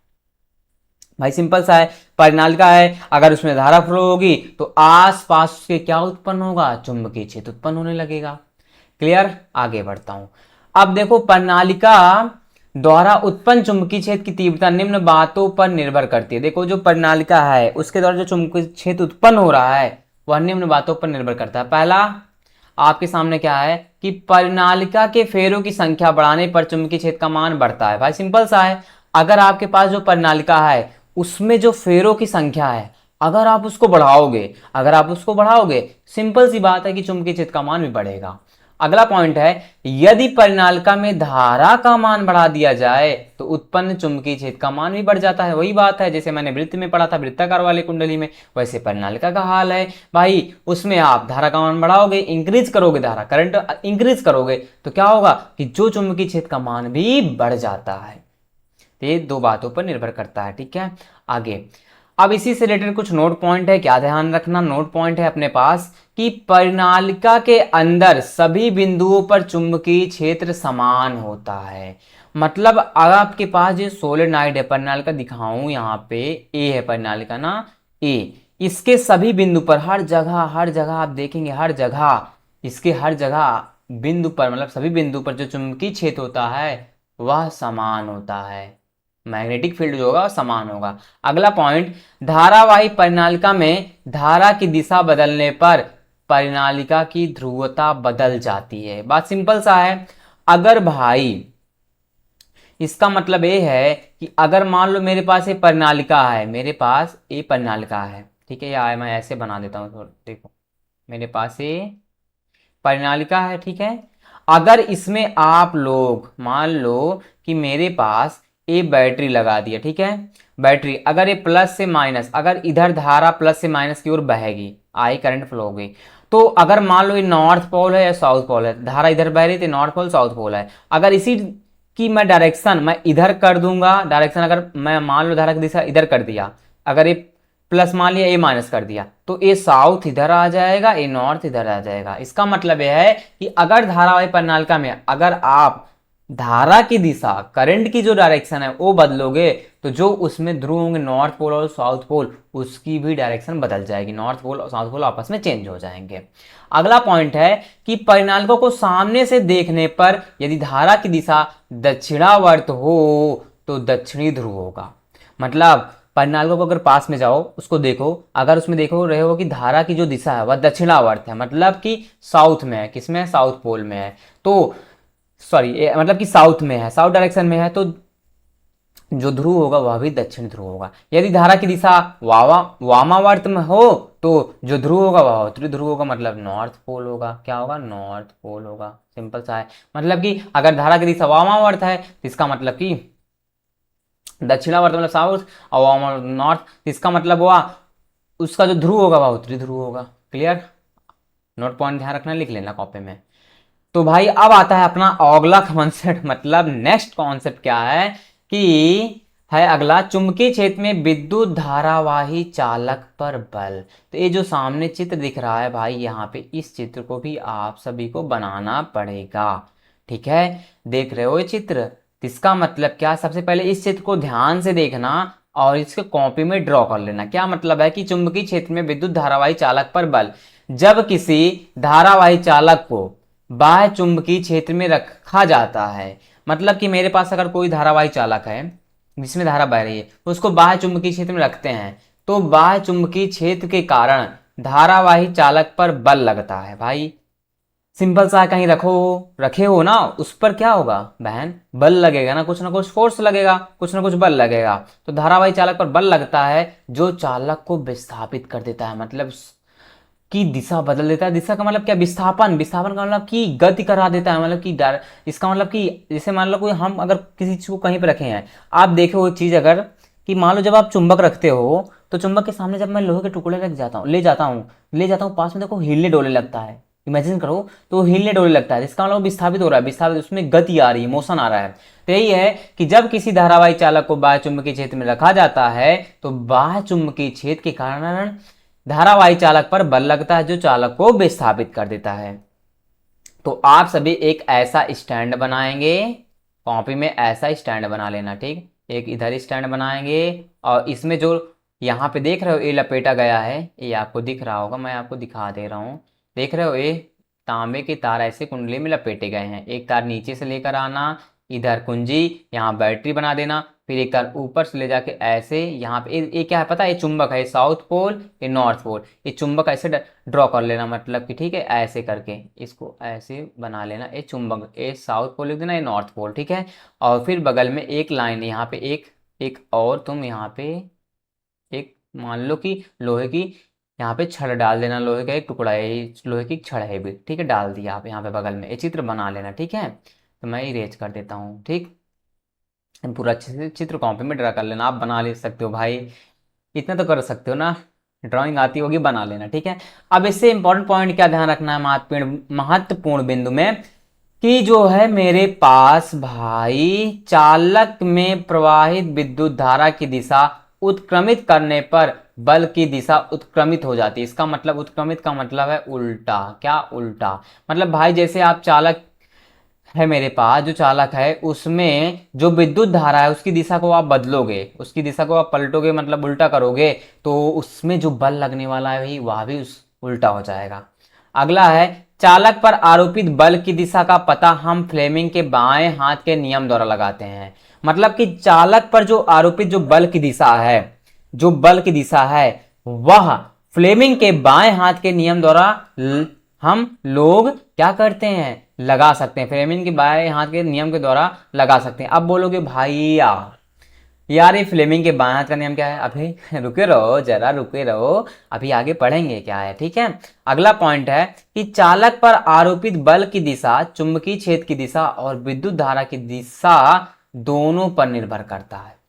भाई सिंपल सा है, प्रणालिका है, अगर उसमें धारा फ्लो होगी तो आस पास उसके क्या उत्पन्न होगा, चुंबकीय क्षेत्र उत्पन्न होने लगेगा। क्लियर, आगे बढ़ता हूं। अब देखो प्रणालिका द्वारा उत्पन्न चुंबकीय क्षेत्र की तीव्रता निम्न बातों पर निर्भर करती है। देखो जो प्रणालिका है उसके द्वारा जो चुंबकीय क्षेत्र उत्पन्न हो रहा है वह निम्न बातों पर निर्भर करता है। पहला आपके सामने क्या है कि प्रणालिका के फेरों की संख्या बढ़ाने पर चुंबकीय क्षेत्र का मान बढ़ता है। भाई सिंपल सा है, अगर आपके पास जो प्रणालिका है उसमें जो फेरों की संख्या है अगर आप उसको बढ़ाओगे, सिंपल सी बात है कि चुंबकीय क्षेत्र का मान भी बढ़ेगा। अगला पॉइंट है, यदि प्रणालिका में धारा का मान बढ़ा दिया जाए तो उत्पन्न चुंबकीय क्षेत्र का मान भी बढ़ जाता है। वही बात है जैसे मैंने वृत्त में पढ़ा था, वृत्ताकार वाली कुंडली में, वैसे प्रणालिका का हाल है। भाई उसमें आप धारा का मान बढ़ाओगे, इंक्रीज करोगे, धारा करंट इंक्रीज करोगे तो क्या होगा कि जो चुंबकीय क्षेत्र का मान भी बढ़ जाता है। तो ये दो बातों पर निर्भर करता है। ठीक है, आगे अब इसी से रिलेटेड कुछ नोट पॉइंट है, क्या ध्यान रखना, नोट पॉइंट है अपने पास कि प्रणालिका के अंदर सभी बिंदुओं पर चुंबकीय क्षेत्र समान होता है। मतलब अगर आपके पास ये सोलेनॉइड है, प्रणालिका दिखाऊं यहाँ पे, ए है प्रणालिका ना, ए, इसके सभी बिंदु पर हर जगह आप देखेंगे, हर जगह इसके हर जगह बिंदु पर, मतलब सभी बिंदु पर जो चुंबकीय क्षेत्र होता है वह समान होता है, मैग्नेटिक फील्ड जो होगा समान होगा। अगला पॉइंट, धारावाही प्रणालिका में धारा की दिशा बदलने पर प्रणालिका की ध्रुवता बदल जाती है। बात सिंपल सा है, अगर भाई इसका मतलब ये है कि अगर मान लो मेरे पास ये प्रणालिका है, मेरे पास ये प्रणालिका है, ठीक है, या मैं ऐसे बना देता हूँ, देखो मेरे पास ये प्रणालिका है, ठीक है। अगर इसमें आप लोग मान लो कि मेरे पास ये बैटरी लगा दिया, ठीक है, बैटरी अगर ये प्लस से माइनस, अगर इधर धारा प्लस से माइनस की ओर बहेगी, आई करंट फ्लो होगी, तो अगर मान लो ये नॉर्थ पोल है या साउथ पोल है, धारा इधर बह रही थी, नॉर्थ पोल साउथ पोल है, अगर इसी की मैं डायरेक्शन मैं इधर कर दूंगा, डायरेक्शन अगर मैं मान लो धारा की दिशा इधर कर दिया, अगर ये प्लस मान लिया, ए माइनस कर दिया, तो ए साउथ इधर आ जाएगा, ए नॉर्थ इधर आ जाएगा। इसका मतलब यह है कि अगर धारावाही प्रणालिका में अगर आप धारा की दिशा, करंट की जो डायरेक्शन है वो बदलोगे तो जो उसमें ध्रुव होंगे नॉर्थ पोल और साउथ पोल, उसकी भी डायरेक्शन बदल जाएगी, नॉर्थ पोल और साउथ पोल आपस में चेंज हो जाएंगे। अगला पॉइंट है कि प्रणालिका को सामने से देखने पर यदि धारा की दिशा दक्षिणावर्त हो तो दक्षिणी ध्रुव होगा। मतलब प्रणालिका को अगर पास में जाओ, उसको देखो, अगर उसमें देखो रहे हो कि धारा की जो दिशा है वह दक्षिणावर्त है, मतलब कि साउथ में है, किसमें है, साउथ पोल में है, तो सॉरी मतलब कि साउथ में है, साउथ डायरेक्शन में है, तो जो ध्रुव होगा वह भी दक्षिण ध्रुव होगा। यदि धारा की दिशा वामावर्त में हो तो जो ध्रुव होगा वह उत्तरी ध्रुव होगा, मतलब नॉर्थ पोल होगा। क्या होगा, नॉर्थ पोल होगा। सिंपल सा है, मतलब कि अगर धारा की दिशा वामावर्त है तो इसका मतलब कि दक्षिणावर्त मतलब साउथ, और नॉर्थ, इसका मतलब हुआ उसका जो ध्रुव होगा वह उत्तरी ध्रुव होगा। क्लियर, नोट पॉइंट ध्यान रखना, लिख लेना कॉपी में। तो भाई अब आता है अपना अगला कॉन्सेप्ट, मतलब नेक्स्ट कॉन्सेप्ट क्या है कि है अगला, चुंबकीय क्षेत्र में विद्युत धारावाही चालक पर बल। तो ये जो सामने चित्र दिख रहा है भाई, यहाँ पे इस चित्र को भी आप सभी को बनाना पड़ेगा, ठीक है। देख रहे हो ये चित्र, इसका मतलब क्या, सबसे पहले इस चित्र को ध्यान से देखना और इसको कॉपी में ड्रॉ कर लेना। क्या मतलब है कि चुंबकीय क्षेत्र में विद्युत धारावाही चालक पर बल, जब किसी धारावाही चालक को बाह्य चुंबकीय क्षेत्र में रखा जाता है, मतलब कि मेरे पास अगर कोई धारावाही चालक है जिसमें धारा बह रही है, उसको बाह्य चुंबकीय क्षेत्र में रखते हैं, तो बाह्य चुंबकीय क्षेत्र के कारण धारावाही चालक पर बल लगता है। भाई सिंपल सा, कहीं रखे हो ना, उस पर क्या होगा बहन, बल लगेगा ना कुछ फोर्स लगेगा, कुछ ना कुछ बल लगेगा। तो धारावाही चालक पर बल लगता है जो चालक को विस्थापित कर देता है, मतलब की दिशा बदल देता है। दिशा का मतलब क्या, विस्थापन, विस्थापन का मतलब कि गति करा देता है, मतलब कि इसका मतलब कि जैसे मान लो कोई, हम अगर किसी चीज को कहीं पर रखे हैं, आप देखे वो चीज अगर कि मान लो जब आप चुंबक रखते हो तो चुंबक के सामने जब मैं लोहे के टुकड़े ले जाता हूँ पास में, देखो हिलने डोलने लगता है, इमेजिन करो, तो हिलने डोलने लगता है, इसका मतलब विस्थापित हो रहा है, विस्थापित उसमें गति आ रही है, मोशन आ रहा है। तो यही है कि जब किसी धारावाही चालक को बाह्य चुंबकीय क्षेत्र में रखा जाता है तो बाह्य चुंबकीय क्षेत्र के कारण धारावाही चालक पर बल लगता है जो चालक को विस्थापित कर देता है। तो आप सभी एक ऐसा स्टैंड बनाएंगे, कॉपी में ऐसा स्टैंड बना लेना, ठीक। एक इधर स्टैंड बनाएंगे और इसमें जो यहाँ पे देख रहे हो ये लपेटा गया है, ये आपको दिख रहा होगा, मैं आपको दिखा दे रहा हूँ। देख रहे हो ये तांबे के तार ऐसे कुंडली में लपेटे गए हैं। एक तार नीचे से लेकर आना, इधर कुंजी, यहाँ बैटरी बना देना, फिर एक तार ऊपर से ले जाके ऐसे यहाँ पे ये क्या है पता है, ये चुंबक है, ये साउथ पोल, ये नॉर्थ पोल, ये चुंबक ऐसे ड्रॉ कर लेना, मतलब कि ठीक है, ऐसे करके इसको ऐसे बना लेना। ये चुंबक, ये साउथ पोल लिख देना, ये नॉर्थ पोल, ठीक है। और फिर बगल में एक लाइन यहाँ पे एक एक और तुम यहाँ पे एक मान लो कि लोहे की यहाँ पे छड़ डाल देना, लोहे का एक टुकड़ा है, लोहे की छड़ है भी, ठीक है, डाल दिया आप यहाँ पे बगल में। ये चित्र बना लेना, ठीक है। तो मैं इरेज कर देता हूँ, ठीक। पूरा अच्छे से चित्र कॉपी में ड्रा कर लेना, आप बना ले सकते हो भाई, इतना तो कर सकते हो ना, ड्राइंग आती होगी, बना लेना, ठीक है। अब इससे इंपॉर्टेंट पॉइंट क्या ध्यान रखना है महत्वपूर्ण महत्वपूर्ण बिंदु में, कि जो है मेरे पास भाई चालक में प्रवाहित विद्युत धारा की दिशा उत्क्रमित करने पर बल की दिशा उत्क्रमित हो जाती है। इसका मतलब उत्क्रमित का मतलब है उल्टा। क्या उल्टा? मतलब भाई जैसे आप चालक है मेरे पास, जो चालक है उसमें जो विद्युत धारा है उसकी दिशा को आप बदलोगे, उसकी दिशा को आप पलटोगे, मतलब उल्टा करोगे, तो उसमें जो बल लगने वाला है भाई वह भी उस उल्टा हो जाएगा। अगला है, चालक पर आरोपित बल की दिशा का पता हम फ्लेमिंग के बाएं हाथ के नियम द्वारा लगाते हैं। मतलब कि चालक पर जो आरोपित जो बल की दिशा है, जो बल की दिशा है वह फ्लेमिंग के बाएं हाथ के नियम द्वारा हम लोग क्या करते हैं, लगा सकते हैं। फ्लेमिंग के बाएं हाथ के नियम के द्वारा लगा सकते हैं। अब बोलोगे भैया यार ये फ्लेमिंग के बाएं हाथ का नियम क्या है? अभी रुके रहो, जरा रुके रहो, अभी आगे पढ़ेंगे क्या है, ठीक है। अगला पॉइंट है कि चालक पर आरोपित बल की दिशा चुंबकीय क्षेत्र की दिशा और विद्युत धारा की दिशा दोनों पर निर्भर करता है।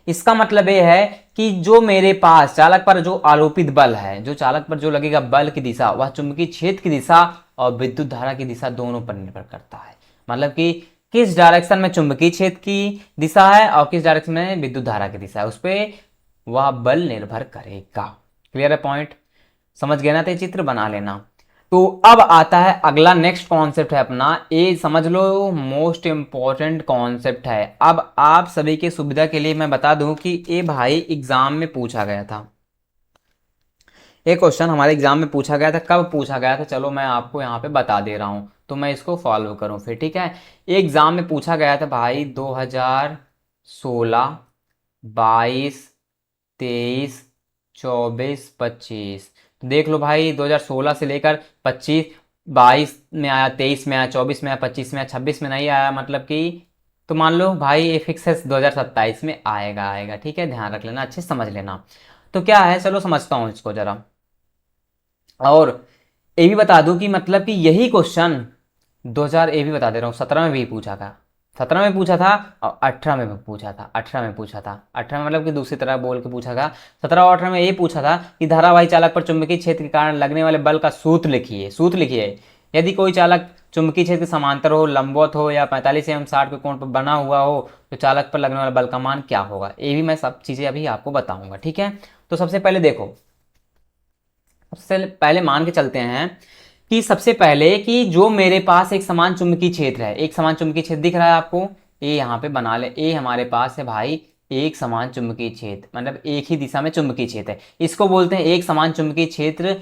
इसका मतलब यह है कि जो मेरे पास चालक पर जो आरोपित बल है, जो चालक पर जो लगेगा बल की दिशा, वह चुंबकीय क्षेत्र की दिशा और विद्युत धारा की दिशा दोनों पर निर्भर करता है। मतलब कि किस डायरेक्शन में चुंबकीय क्षेत्र की दिशा है और किस डायरेक्शन में विद्युत धारा की दिशा है, उस पर वह बल निर्भर करेगा। क्लियर है पॉइंट? समझ गए ना? तो चित्र बना लेना। तो अब आता है अगला, नेक्स्ट कॉन्सेप्ट है अपना, ये समझ लो मोस्ट इंपॉर्टेंट कॉन्सेप्ट है। अब आप सभी के सुविधा के लिए मैं बता दूं कि ये भाई एग्जाम में पूछा गया था, ये क्वेश्चन हमारे एग्जाम में पूछा गया था। कब पूछा गया था चलो मैं आपको यहाँ पे बता दे रहा हूँ, तो मैं इसको फॉलो करूँ फिर, ठीक है। एग्जाम में पूछा गया था भाई 2016, 22, 23, 24, 25। तो देख लो भाई 2016 से लेकर 25, 22 में आया, 23 में आया, 24 में आया, 25 में आया, 26 में नहीं आया, मतलब कि तो मान लो भाई ये फिक्स है 2027 में आएगा, आएगा, ठीक है। ध्यान रख लेना, अच्छे से समझ लेना। तो क्या है, चलो समझता हूँ इसको जरा। और ये भी बता दूं कि मतलब कि यही क्वेश्चन 2000 ये भी बता दे रहा हूँ 17 में भी पूछा था, 17 में पूछा था और 18 में भी पूछा था, 18 में पूछा था, 18 में मतलब कि दूसरी तरह बोल के पूछा था। 17 और 18 में ये पूछा था कि धारावाही चालक पर चुंबकीय क्षेत्र के कारण लगने वाले बल का सूत्र लिखिए। सूत्र लिखिए, यदि कोई चालक चुंबकीय क्षेत्र के समांतर हो, लंबवत हो या 45 एवं 60 के कोण पर बना हुआ हो तो चालक पर लगने वाला बल का मान क्या होगा, ये भी मैं सब चीजें अभी आपको बताऊंगा, ठीक है। तो सबसे पहले देखो, सबसे पहले मान के चलते हैं कि सबसे पहले कि जो मेरे पास एक समान चुंबकीय क्षेत्र है, एक समान चुंबकीय क्षेत्र दिख रहा है आपको, ये यहाँ पे बना ले, ये हमारे पास है भाई एक समान चुंबकीय क्षेत्र, मतलब एक ही दिशा में चुंबकीय क्षेत्र है, इसको बोलते हैं एक समान चुंबकीय क्षेत्र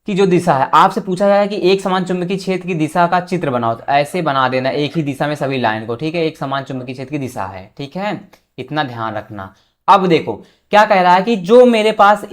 की जो दिशा है। आपसे पूछा जाए कि एक समान चुंबकीय क्षेत्र की दिशा का चित्र बनाओ, तो ऐसे बना देना एक ही दिशा में सभी लाइन को, ठीक है। एक समान चुंबकीय क्षेत्र की दिशा है, ठीक है, इतना ध्यान रखना। अब देखो क्या कह रहा है कि जो मेरे पास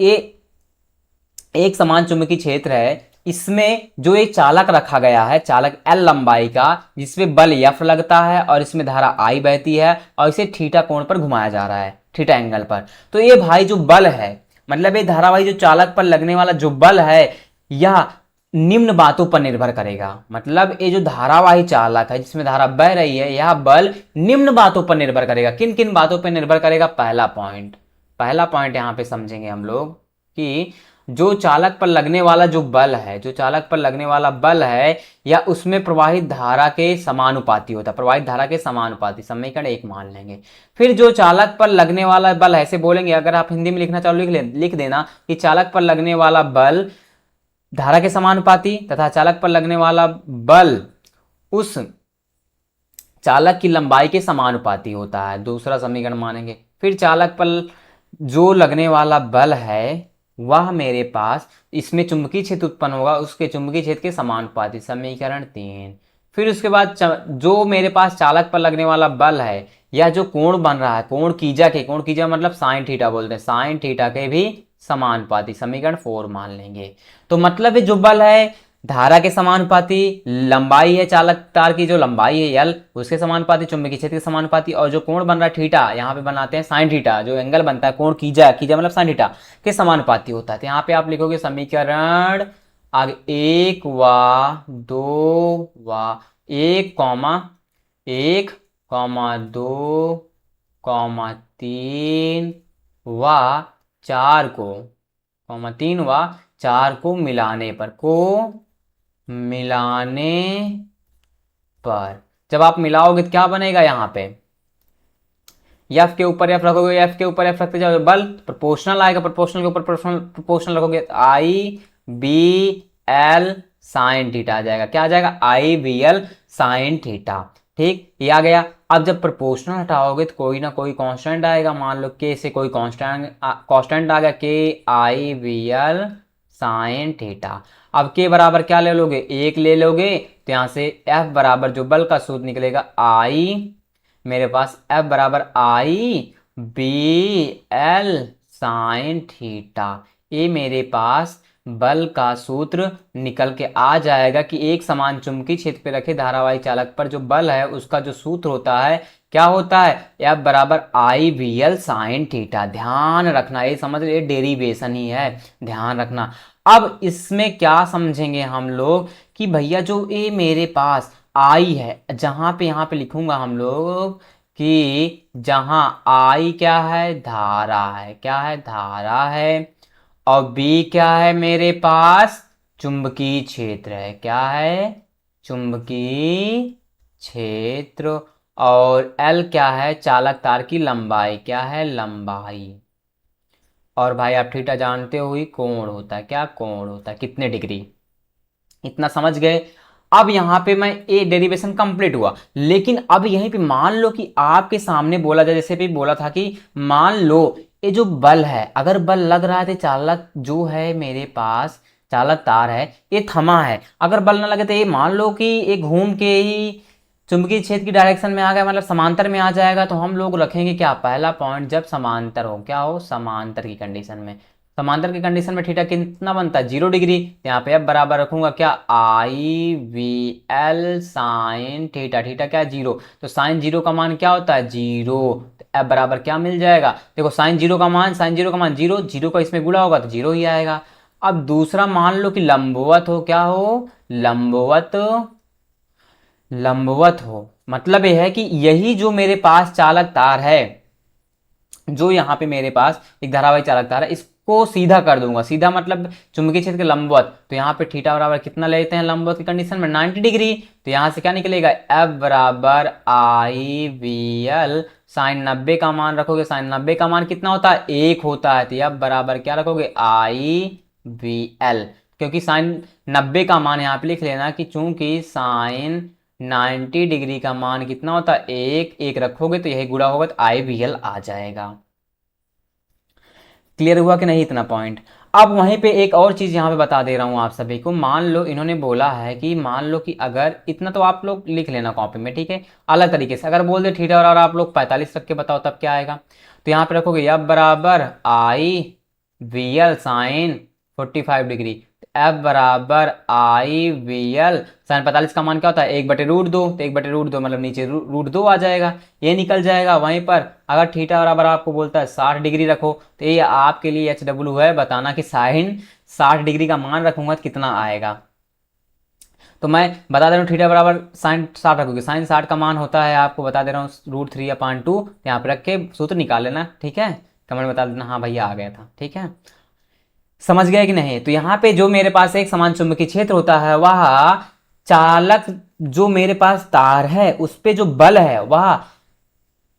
एक समान चुंबकीय क्षेत्र है, इसमें जो एक चालक रखा गया है, चालक L लंबाई का, जिसमें बल F लगता है और इसमें धारा I बहती है और इसे थीटा कोण पर घुमाया जा रहा है, थीटा एंगल पर। तो ये भाई जो बल है, मतलब ये धारावाही जो चालक पर लगने वाला जो बल है, यह निम्न बातों पर निर्भर करेगा। मतलब ये जो धारावाही चालक है जिसमें धारा बह रही है, यह बल निम्न बातों पर निर्भर करेगा। किन किन बातों पर निर्भर करेगा? पहला पॉइंट यहां पे समझेंगे हम लोग कि जो चालक पर लगने वाला जो बल है, जो चालक पर लगने वाला बल है या उसमें प्रवाहित धारा के समानुपाती होता है, प्रवाहित धारा के समानुपाती, समीकरण 1 मान लेंगे। फिर जो चालक पर लगने वाला बल है, ऐसे बोलेंगे, अगर आप हिंदी में लिखना चाहो लिख देना कि चालक पर लगने वाला बल धारा के समानुपाती तथा चालक पर लगने वाला बल उस चालक की लंबाई के समानुपाती होता है, दूसरा समीकरण मानेंगे। फिर चालक पर जो लगने वाला बल है वह मेरे पास, इसमें चुंबकीय क्षेत्र उत्पन्न होगा उसके चुंबकीय क्षेत्र के समानुपाती, समीकरण 3। फिर उसके बाद जो मेरे पास चालक पर लगने वाला बल है या जो कोण बन रहा है, कोण कीजा मतलब साइन थीटा बोलते हैं, साइन थीटा के भी समानुपाती, समीकरण 4 मान लेंगे। तो मतलब है जो बल है धारा के समानुपाती, लंबाई है चालक तार की जो लंबाई है एल उसके समानुपाती, चुंबकीय क्षेत्र के समानुपाती, और जो कोण बन रहा है थीटा, यहाँ पे बनाते हैं साइन थीटा, जो एंगल बनता है कोण कीजा मतलब साइन थीटा के समानुपाती होता है। तो यहाँ पे आप लिखोगे समीकरण आगे 1 व 2 व 1 कॉमा 1 कॉमा 2 कॉमा 3 व 4 को कॉमा 3 व 4 को मिलाने पर जब आप मिलाओगे तो क्या बनेगा, यहाँ पे एफ के ऊपर एफ रखोगे, एफ के ऊपर एफ रखते जाओ बल प्रोपोर्शनल आएगा, प्रोपोर्शनल के ऊपर प्रोपोर्शनल रखोगे आई बी एल साइन थीटा आ जाएगा। क्या आ जाएगा, आई बी एल साइन थीटा। ठीक, ये आ गया। अब जब प्रोपोर्शनल हटाओगे तो कोई ना कोई कांस्टेंट आएगा, मान लो के से कोई कांस्टेंट आ गया, के आई बी एल साइन थीटा। अब के बराबर क्या ले लोगे, 1 ले लोगे, तो यहां से एफ बराबर जो बल का सूत्र निकलेगा आई, मेरे पास एफ बराबर आई बी एल साइन थीटा। ये मेरे पास बल का सूत्र निकल के आ जाएगा कि एक समान चुंबकीय क्षेत्र पे रखे धारावाही चालक पर जो बल है उसका जो सूत्र होता है क्या होता है, एफ बराबर आई बी एल साइन थीटा। ध्यान रखना, ये समझ लो ये डेरिवेशन ही है, ध्यान रखना। अब इसमें क्या समझेंगे हम लोग कि भैया जो ये मेरे पास आई है, जहां पे यहाँ पे लिखूंगा हम लोग कि जहां आई क्या है, धारा है, क्या है, धारा है, और बी क्या है मेरे पास, चुंबकीय क्षेत्र है, क्या है, चुंबकीय क्षेत्र, और एल क्या है, चालक तार की लंबाई, क्या है, लंबाई, और भाई आप थीटा जानते हो ही कोण होता है, क्या कोण होता है, कितने डिग्री, इतना समझ गए। अब यहाँ पे मैं ए डेरिवेशन कंप्लीट हुआ, लेकिन अब यहीं पे मान लो कि आपके सामने बोला जाए, जैसे भी बोला था कि मान लो ये जो बल है, अगर बल लग रहा है तो चालक जो है मेरे पास चालक तार है ये थमा है, अगर बल ना लगे तो ये मान लो कि ये घूम के ही चुंबकीय क्षेत्र की डायरेक्शन में आ गया, मतलब समांतर में आ जाएगा। तो हम लोग रखेंगे क्या, पहला पॉइंट जब समांतर हो, क्या हो, समांतर की कंडीशन में, समांतर की कंडीशन में थीटा कितना बनता है, 0 डिग्री। तो यहाँ पे अब बराबर रखूंगा क्या, I V L sine theta, theta क्या है, 0, तो साइन 0 का मान क्या होता है, 0। तो अब बराबर क्या मिल जाएगा, देखो साइन 0 का मान, साइन 0 का मान 0, 0 का इसमें गुणा होगा तो 0 ही आएगा। अब दूसरा मान लो कि लंबवत हो, क्या हो, लंबवत हो, मतलब यह है कि यही जो मेरे पास चालक तार है, जो यहाँ पे मेरे पास एक धारावाही चालक तार है, इसको सीधा कर दूंगा, सीधा मतलब चुंबकीय क्षेत्र के लंबवत। तो यहाँ पे थीटा बराबर कितना लेते हैं लंबवत की कंडीशन में, 90 डिग्री। तो यहाँ से क्या निकलेगा, एफ बराबर आई वी एल साइन 90 का मान रखोगे, साइन 90 का मान कितना होता है, 1 होता है। तो एफ बराबर क्या रखोगे, आई वी एल, क्योंकि साइन 90 का मान यहाँ पे लिख लेना कि चूंकि साइन 90 डिग्री का मान कितना होता है, 1 रखोगे तो यही गुणा होगा तो आई वी एल आ जाएगा। क्लियर हुआ कि नहीं इतना पॉइंट। अब वहीं पे एक और चीज यहाँ पे बता दे रहा हूँ आप सभी को, मान लो इन्होंने बोला है कि मान लो कि अगर इतना तो आप लोग लिख लेना कॉपी में, ठीक है, अलग तरीके से अगर बोल दे थीटा और आप लोग 45 रख के बताओ तब क्या आएगा। तो यहाँ पे रखोगे एफ बराबर I V L sine 45 degree, F बराबर आई वी एल साइन 45 का मान क्या होता है, 1/√2, तो 1/√2 मतलब नीचे √2 आ जाएगा, ये निकल जाएगा। वहीं पर अगर थीटा बराबर आपको बोलता है 60 डिग्री रखो, तो ये आपके लिए HW है, बताना कि साइन 60 डिग्री का मान रखूंगा तो कितना आएगा। तो मैं बता दे रहा हूँ थीटा बराबर साइन 60 रखोगे, साइन 60 का मान होता है, आपको बता दे रहा हूँ √3/2, यहाँ पे रख के सूत्र निकाल लेना, ठीक है, कमेंट में बता देना हाँ भैया आ गया था, ठीक है, समझ गए कि नहीं। तो यहाँ पे जो मेरे पास एक समान चुंबकीय क्षेत्र होता है, वह चालक जो मेरे पास तार है उस पे जो बल है वह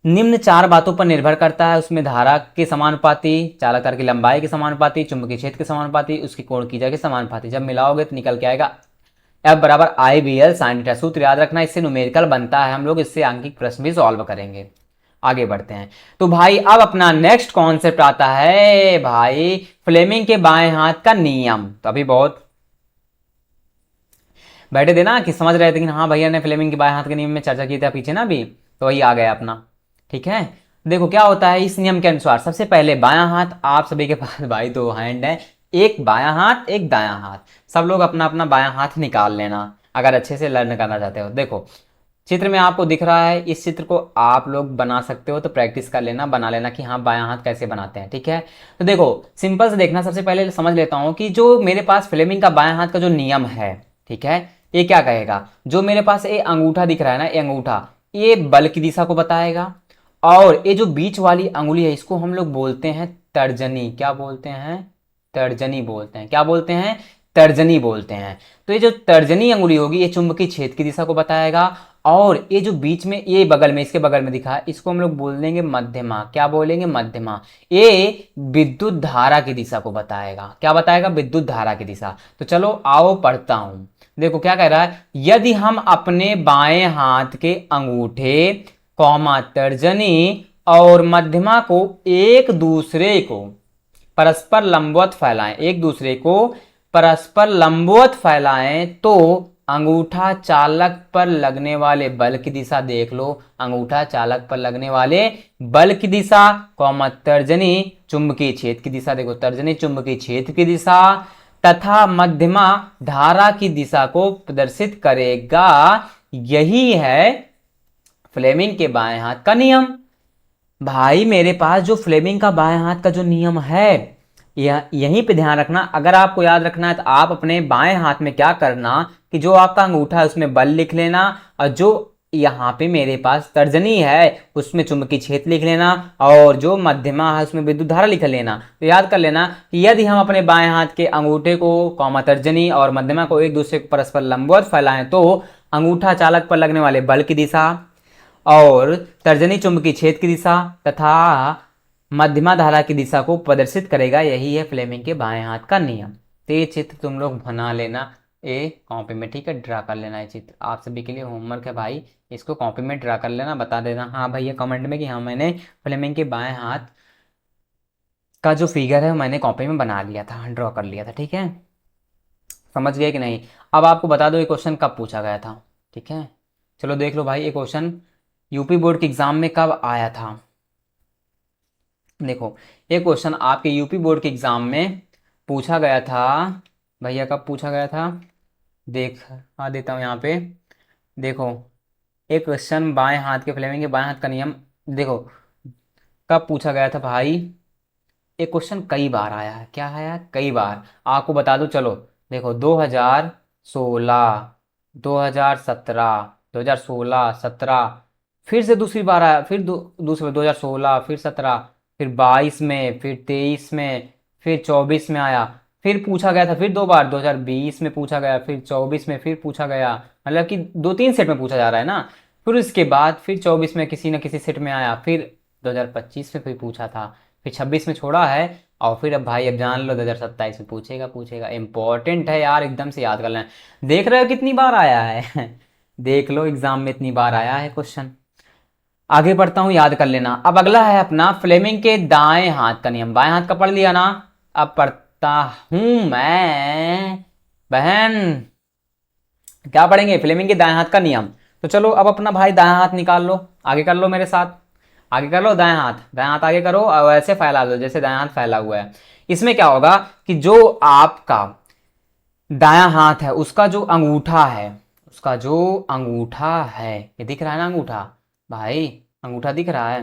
निम्न 4 बातों पर निर्भर करता है, उसमें धारा के समानुपाती, चालक तार की लंबाई के समानुपाती, चुंबकीय क्षेत्र के समानुपाती, उसकी कोण की जगह के समानुपाती। जब मिलाओगे तो निकल के आएगा F बराबर IBL sin थीटा। सूत्र याद रखना, इससे न्यूमेरिकल बनता है, हम लोग इससे अंकित प्रश्न भी सॉल्व करेंगे। आगे बढ़ते हैं। तो भाई अब अपना नेक्स्ट कॉन्सेप्ट आता है भाई फ्लेमिंग के बाएं हाथ का नियम। तो अभी बहुत बैठे थे ना कि समझ रहे थे कि हाँ भैया ने फ्लेमिंग के बाएं हाथ के नियम में चर्चा की थी पीछे ना भी, तो वही आ गया अपना। ठीक है, देखो क्या होता है इस नियम के अनुसार। सबसे पहले बायां हाथ, आप सभी के पास भाई 2 हैंड है, एक बायां हाथ एक दायां हाथ। सब लोग अपना अपना बायां हाथ निकाल लेना अगर अच्छे से लर्न करना चाहते हो। देखो चित्र में आपको दिख रहा है, इस चित्र को आप लोग बना सकते हो, तो प्रैक्टिस कर लेना, बना लेना कि हाँ बायां हाथ कैसे बनाते हैं। ठीक है, तो देखो सिंपल से देखना, सबसे पहले समझ लेता हूं कि जो मेरे पास फ्लेमिंग का बायां हाथ का जो नियम है, ठीक है, ये क्या कहेगा। जो मेरे पास ये अंगूठा दिख रहा है ना, ये अंगूठा ये बल की दिशा को बताएगा, और ये जो बीच वाली अंगुली है इसको हम लोग बोलते हैं तर्जनी। क्या बोलते हैं? तर्जनी बोलते हैं। क्या बोलते हैं? तर्जनी बोलते हैं। तो ये जो तर्जनी अंगुली होगी ये चुंबकीय क्षेत्र की दिशा को बताएगा, और ये जो बीच में ये बगल में, इसके बगल में दिखा है, इसको हम लोग बोल देंगे मध्यमा। क्या बोलेंगे? मध्यमा। ये विद्युत धारा की दिशा को बताएगा। क्या बताएगा? विद्युत धारा की दिशा। तो चलो आओ पढ़ता हूं। देखो क्या कह रहा है, यदि हम अपने बाएं हाथ के अंगूठे कौमा तर्जनी और मध्यमा को एक दूसरे को परस्पर लंबवत फैलाएं, एक दूसरे को परस्पर लंबवत फैलाएं, तो अंगूठा चालक पर लगने वाले बल की दिशा देख लो। अंगूठा चालक पर लगने वाले बल की दिशा कौमा तर्जनी चुंबकीय क्षेत्र की दिशा, देखो तर्जनी चुंबकीय क्षेत्र की दिशा तथा मध्यमा धारा की दिशा को प्रदर्शित करेगा। यही है फ्लेमिंग के बाएं हाथ का नियम। भाई मेरे पास जो फ्लेमिंग का बाएं हाथ का जो नियम है, यहीं पे ध्यान रखना। अगर आपको याद रखना है तो आप अपने बाएं हाथ में क्या करना कि जो आपका अंगूठा है उसमें बल लिख लेना, और जो यहाँ पे मेरे पास तर्जनी है उसमें चुंबकीय क्षेत्र लिख लेना, और जो मध्यमा है उसमें विद्युत धारा लिख लेना। तो याद कर लेना कि यदि हम अपने बाएं हाथ के अंगूठे को कौमा तर्जनी और मध्यमा को एक दूसरे को परस्पर लंबवत फैलाएं, तो अंगूठा चालक पर लगने वाले बल की दिशा और तर्जनी चुंबकीय क्षेत्र की दिशा तथा मध्यमा धारा की दिशा को प्रदर्शित करेगा। यही है फ्लेमिंग के बाएं हाथ का नियम। तो ये चित्र तुम लोग बना लेना ये कॉपी में, ठीक है, ड्रा कर लेना। ये चित्र आप सभी के लिए होमवर्क है भाई, इसको कॉपी में ड्रा कर लेना, बता देना हाँ भैया कमेंट में कि हाँ मैंने फ्लेमिंग के बाएं हाथ का जो फिगर है मैंने कॉपी में बना लिया था, ड्रॉ कर लिया था। ठीक है, समझ गए कि नहीं? अब आपको बता दो ये क्वेश्चन कब पूछा गया था। ठीक है, चलो देख लो भाई, ये क्वेश्चन यूपी बोर्ड के एग्जाम में कब आया था। देखो ये क्वेश्चन आपके यूपी बोर्ड के एग्जाम में पूछा गया था भैया। कब पूछा गया था देख आ देता हूँ यहाँ पे। देखो एक क्वेश्चन बाएं हाथ के फ्लेमिंग के बाएं हाथ का नियम, देखो कब पूछा गया था भाई। एक क्वेश्चन कई बार आया है। क्या आया? कई बार। आपको बता दूं, चलो देखो 2016, 2017, 2016, 17, फिर से दूसरी बार आया, फिर दूसरे 2016, फिर 17, फिर 22 में, फिर 23 में, फिर 24 में आया, फिर पूछा गया था, फिर 2 बार 2020 में पूछा गया, फिर 24 में फिर पूछा गया, मतलब कि 2-3 सेट में पूछा जा रहा है ना। फिर उसके बाद फिर 24 में किसी न किसी सेट में आया, फिर 2025 में फिर पूछा था, फिर 26 में छोड़ा है, और फिर अब भाई अब जान लो 2027 में पूछेगा। पूछेगा इंपॉर्टेंट है यार, एकदम से याद कर लेना। देख रहे हो कितनी बार आया है देख लो एग्जाम में इतनी बार आया है क्वेश्चन। आगे बढ़ता हूं, याद कर लेना। अब अगला है अपना फ्लेमिंग के दाएं हाथ का नियम। बाएं हाथ का पढ़ लिया ना, अब पढ़ता हूं मैं बहन। क्या पढ़ेंगे? फ्लेमिंग के दाएं हाथ का नियम। तो चलो अब अपना भाई दाएं हाथ निकाल लो, आगे कर लो मेरे साथ। आगे कर लो दाएं हाथ, दाएं हाथ आगे करो और ऐसे फैला दो जैसे दाएं हाथ फैला हुआ है। इसमें क्या होगा कि जो आपका दायां हाथ है उसका जो अंगूठा है, उसका जो अंगूठा है, ये दिख रहा है ना अंगूठा भाई, अंगूठा दिख रहा है,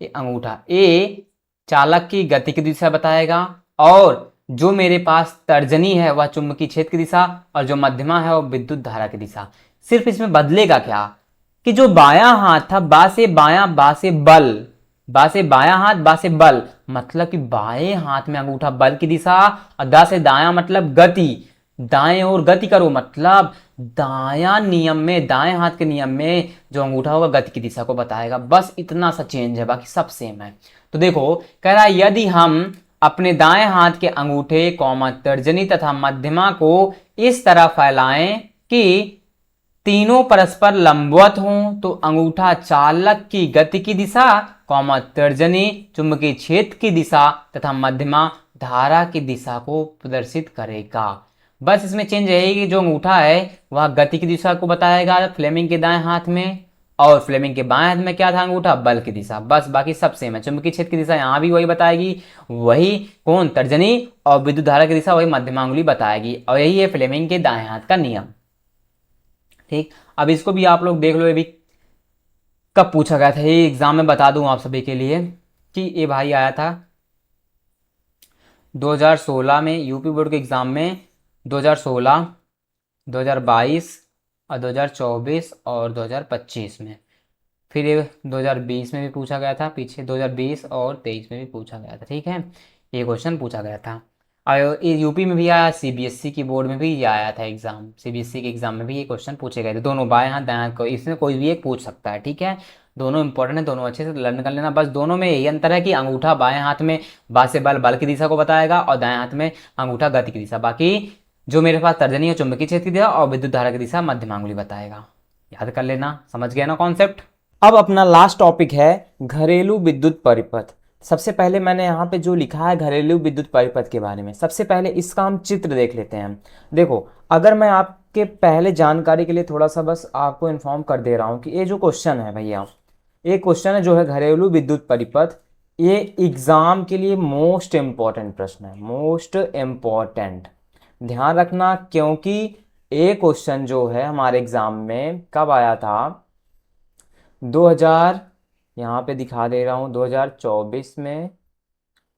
ये अंगूठा ये चालक की गति की दिशा बताएगा, और जो मेरे पास तर्जनी है वह चुंबकीय क्षेत्र की दिशा, और जो मध्यमा है वह विद्युत धारा की दिशा। सिर्फ इसमें बदलेगा क्या कि जो बायां हाथ था, बा से बायां, बा से बल, बा से बायां हाथ, बा से बल, मतलब कि बाएं हाथ में अंगूठा बल की दिशा, और दा से दायां मतलब गति, दाएं ओर गति करो, मतलब दायां नियम में, दाएं हाथ के नियम में जो अंगूठा होगा गति की दिशा को बताएगा। बस इतना सा चेंज है, बाकी सब सेम है। तो देखो कह रहा है यदि हम अपने दाएं हाथ के अंगूठे कौमा तर्जनी तथा मध्यमा को इस तरह फैलाएं कि तीनों परस्पर लंबवत हों, तो अंगूठा चालक की गति की दिशा कौमा तर्जनी चुंबकीय क्षेत्र की दिशा तथा मध्यमा धारा की दिशा को प्रदर्शित करेगा। बस इसमें चेंज है कि जो अंगूठा है वह गति की दिशा को बताएगा फ्लेमिंग के दाएं हाथ में, और फ्लेमिंग के बाएं हाथ में क्या था अंगूठा, बल की दिशा। बस बाकी सब सेम है। चुंबकीय क्षेत्र की दिशा यहाँ भी वही बताएगी, वही कौन तर्जनी, और विद्युत धारा की दिशा वही मध्यमा अंगुली बताएगी, और यही है फ्लेमिंग के दाएं हाथ का नियम। ठीक, अब इसको भी आप लोग देख लो, ये भी कब पूछा गया था, ये एग्जाम में बता दूं आप सभी के लिए कि ये भाई आया था 2016 में, यूपी बोर्ड के एग्जाम में 2016, 2022 और 2024 और 2025 में। फिर ये 2020 में भी पूछा गया था, पीछे 2020 और 23 में भी पूछा गया था। ठीक है, ये क्वेश्चन पूछा गया था। और ये यूपी में भी आया, सीबीएसई की बोर्ड में भी ये आया था एग्जाम, सीबीएसई के एग्जाम में भी ये क्वेश्चन पूछे गए थे। दोनों बाएं हाथ दाएं हाथ को, इसमें कोई भी एक पूछ सकता है। ठीक है, दोनों इंपॉर्टेंट है, दोनों अच्छे से लर्न कर लेना। बस दोनों में यही अंतर है कि अंगूठा बाएं हाथ में बा से बल, बल की दिशा को बताएगा, और दाएं हाथ में अंगूठा गति की दिशा। बाकी जो मेरे पास तर्जनी और चुंबकीय क्षेत्र की दिशा और विद्युत धारा की दिशा मध्यमा अंगुली बताएगा। याद कर लेना, समझ गया ना कॉन्सेप्ट। अब अपना लास्ट टॉपिक है घरेलू विद्युत परिपथ। सबसे पहले मैंने यहाँ पे जो लिखा है घरेलू विद्युत परिपथ के बारे में, सबसे पहले इसका हम चित्र देख लेते हैं। देखो, अगर मैं आपके पहले जानकारी के लिए थोड़ा सा बस आपको इन्फॉर्म कर दे रहा हूँ कि ये जो क्वेश्चन है भैया, ये क्वेश्चन है जो है घरेलू विद्युत परिपथ, ये एग्जाम के लिए मोस्ट इम्पॉर्टेंट प्रश्न है, मोस्ट इम्पॉर्टेंट। ध्यान रखना, क्योंकि ये क्वेश्चन जो है हमारे एग्जाम में कब आया था, 2000, यहाँ पे दिखा दे रहा हूँ, 2024 में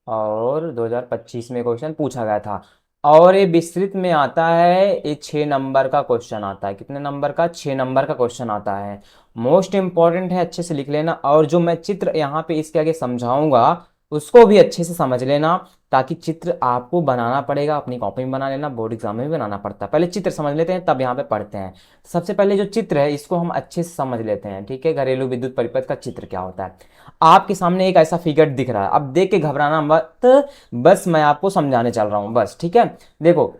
और 2025 में क्वेश्चन पूछा गया था। और ये विस्तृत में आता है, ये 6 नंबर का क्वेश्चन आता है। कितने नंबर का, 6 नंबर का क्वेश्चन आता है। मोस्ट इंपॉर्टेंट है, अच्छे से लिख लेना। और जो मैं चित्र यहाँ पे इसके आगे समझाऊंगा उसको भी अच्छे से समझ लेना, ताकि चित्र आपको बनाना पड़ेगा, अपनी कॉपी में बना लेना, बोर्ड एग्जाम में भी बनाना पड़ता है। पहले चित्र समझ लेते हैं तब यहाँ पे पढ़ते हैं। सबसे पहले जो चित्र है इसको हम अच्छे से समझ लेते हैं। ठीक है, घरेलू विद्युत परिपथ का चित्र क्या होता है। आपके सामने एक ऐसा फिगर दिख रहा है, अब देख के घबराना मत, बस मैं आपको समझाने चल रहा हूँ बस। ठीक है, देखो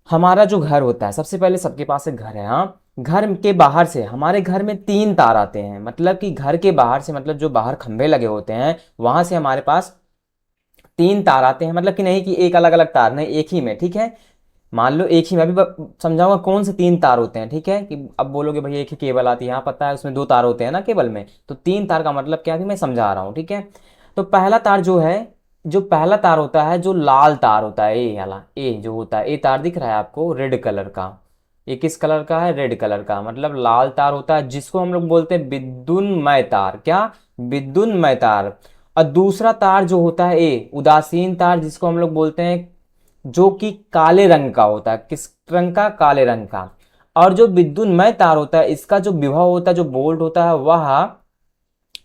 हमारा जो घर होता है, सबसे पहले सबके पास एक घर है। हाँ, घर के बाहर से हमारे घर में 3 तार आते हैं, मतलब कि घर के बाहर से, मतलब जो बाहर खंभे लगे होते हैं वहां से हमारे पास 3 तार आते हैं। मतलब कि नहीं कि एक अलग अलग तार, नहीं, एक ही में। ठीक है, मान लो एक ही, मैं भी समझाऊंगा कौन से 3 तार होते हैं। ठीक है, कि अब बोलोगे भैया एक ही केबल आती है, यहाँ पता है उसमें 2 तार होते हैं ना केबल में, तो 3 तार का मतलब क्या भी मैं समझा रहा हूँ। ठीक है, तो पहला तार जो है, जो पहला तार होता है, जो लाल तार होता है, ये वाला, ये जो होता है, ये तार दिख रहा है आपको रेड कलर का, ये किस कलर का है, रेड कलर का, मतलब लाल तार होता है, जिसको हम लोग बोलते हैं विद्युन्मय तार। क्या, विद्युन्मय तार। और दूसरा तार जो होता है ये उदासीन तार, जिसको हम लोग बोलते हैं, जो कि काले रंग का होता है। किस रंग का, काले रंग का। और जो विद्युन्मय तार होता है, इसका जो विभव होता है, जो वोल्ट होता है, वह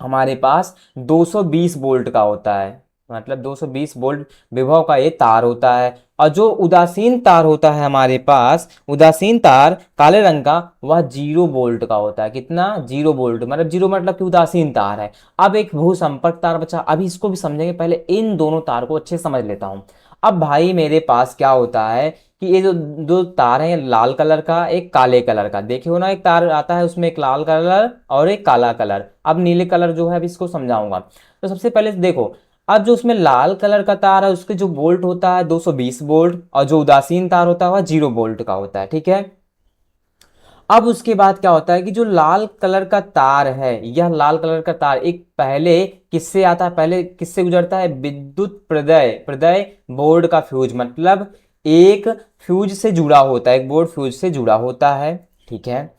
हमारे पास 220 वोल्ट का होता है, मतलब 220 वोल्ट विभव का ये तार होता है। और जो उदासीन तार होता है हमारे पास, उदासीन तार काले रंग का, वह 0 वोल्ट का होता है। कितना, 0 वोल्ट, मतलब 0 मतलब कि उदासीन तार है। अब एक भू संपर्क तार बचा, अभी इसको भी समझेंगे, पहले इन दोनों तार को अच्छे से समझ लेता हूं। अब भाई मेरे पास क्या होता है कि ये जो 2 तार हैं, लाल कलर का एक काले कलर का, देखे हो ना, एक तार आता है उसमें एक लाल कलर और एक काला कलर। अब नीले कलर जो है अब इसको समझाऊंगा। तो सबसे पहले देखो, अब जो उसमें लाल कलर का तार है उसके जो वोल्ट होता है 220 वोल्ट, और जो उदासीन तार होता है वह 0 वोल्ट का होता है। ठीक है, अब उसके बाद क्या होता है कि जो लाल कलर का तार है, यह लाल कलर का तार एक पहले किससे आता है, पहले किससे गुजरता है, विद्युत प्रदय, प्रदय बोर्ड का फ्यूज, मतलब एक फ्यूज से जुड़ा होता है, एक बोर्ड फ्यूज से जुड़ा होता है। ठीक है,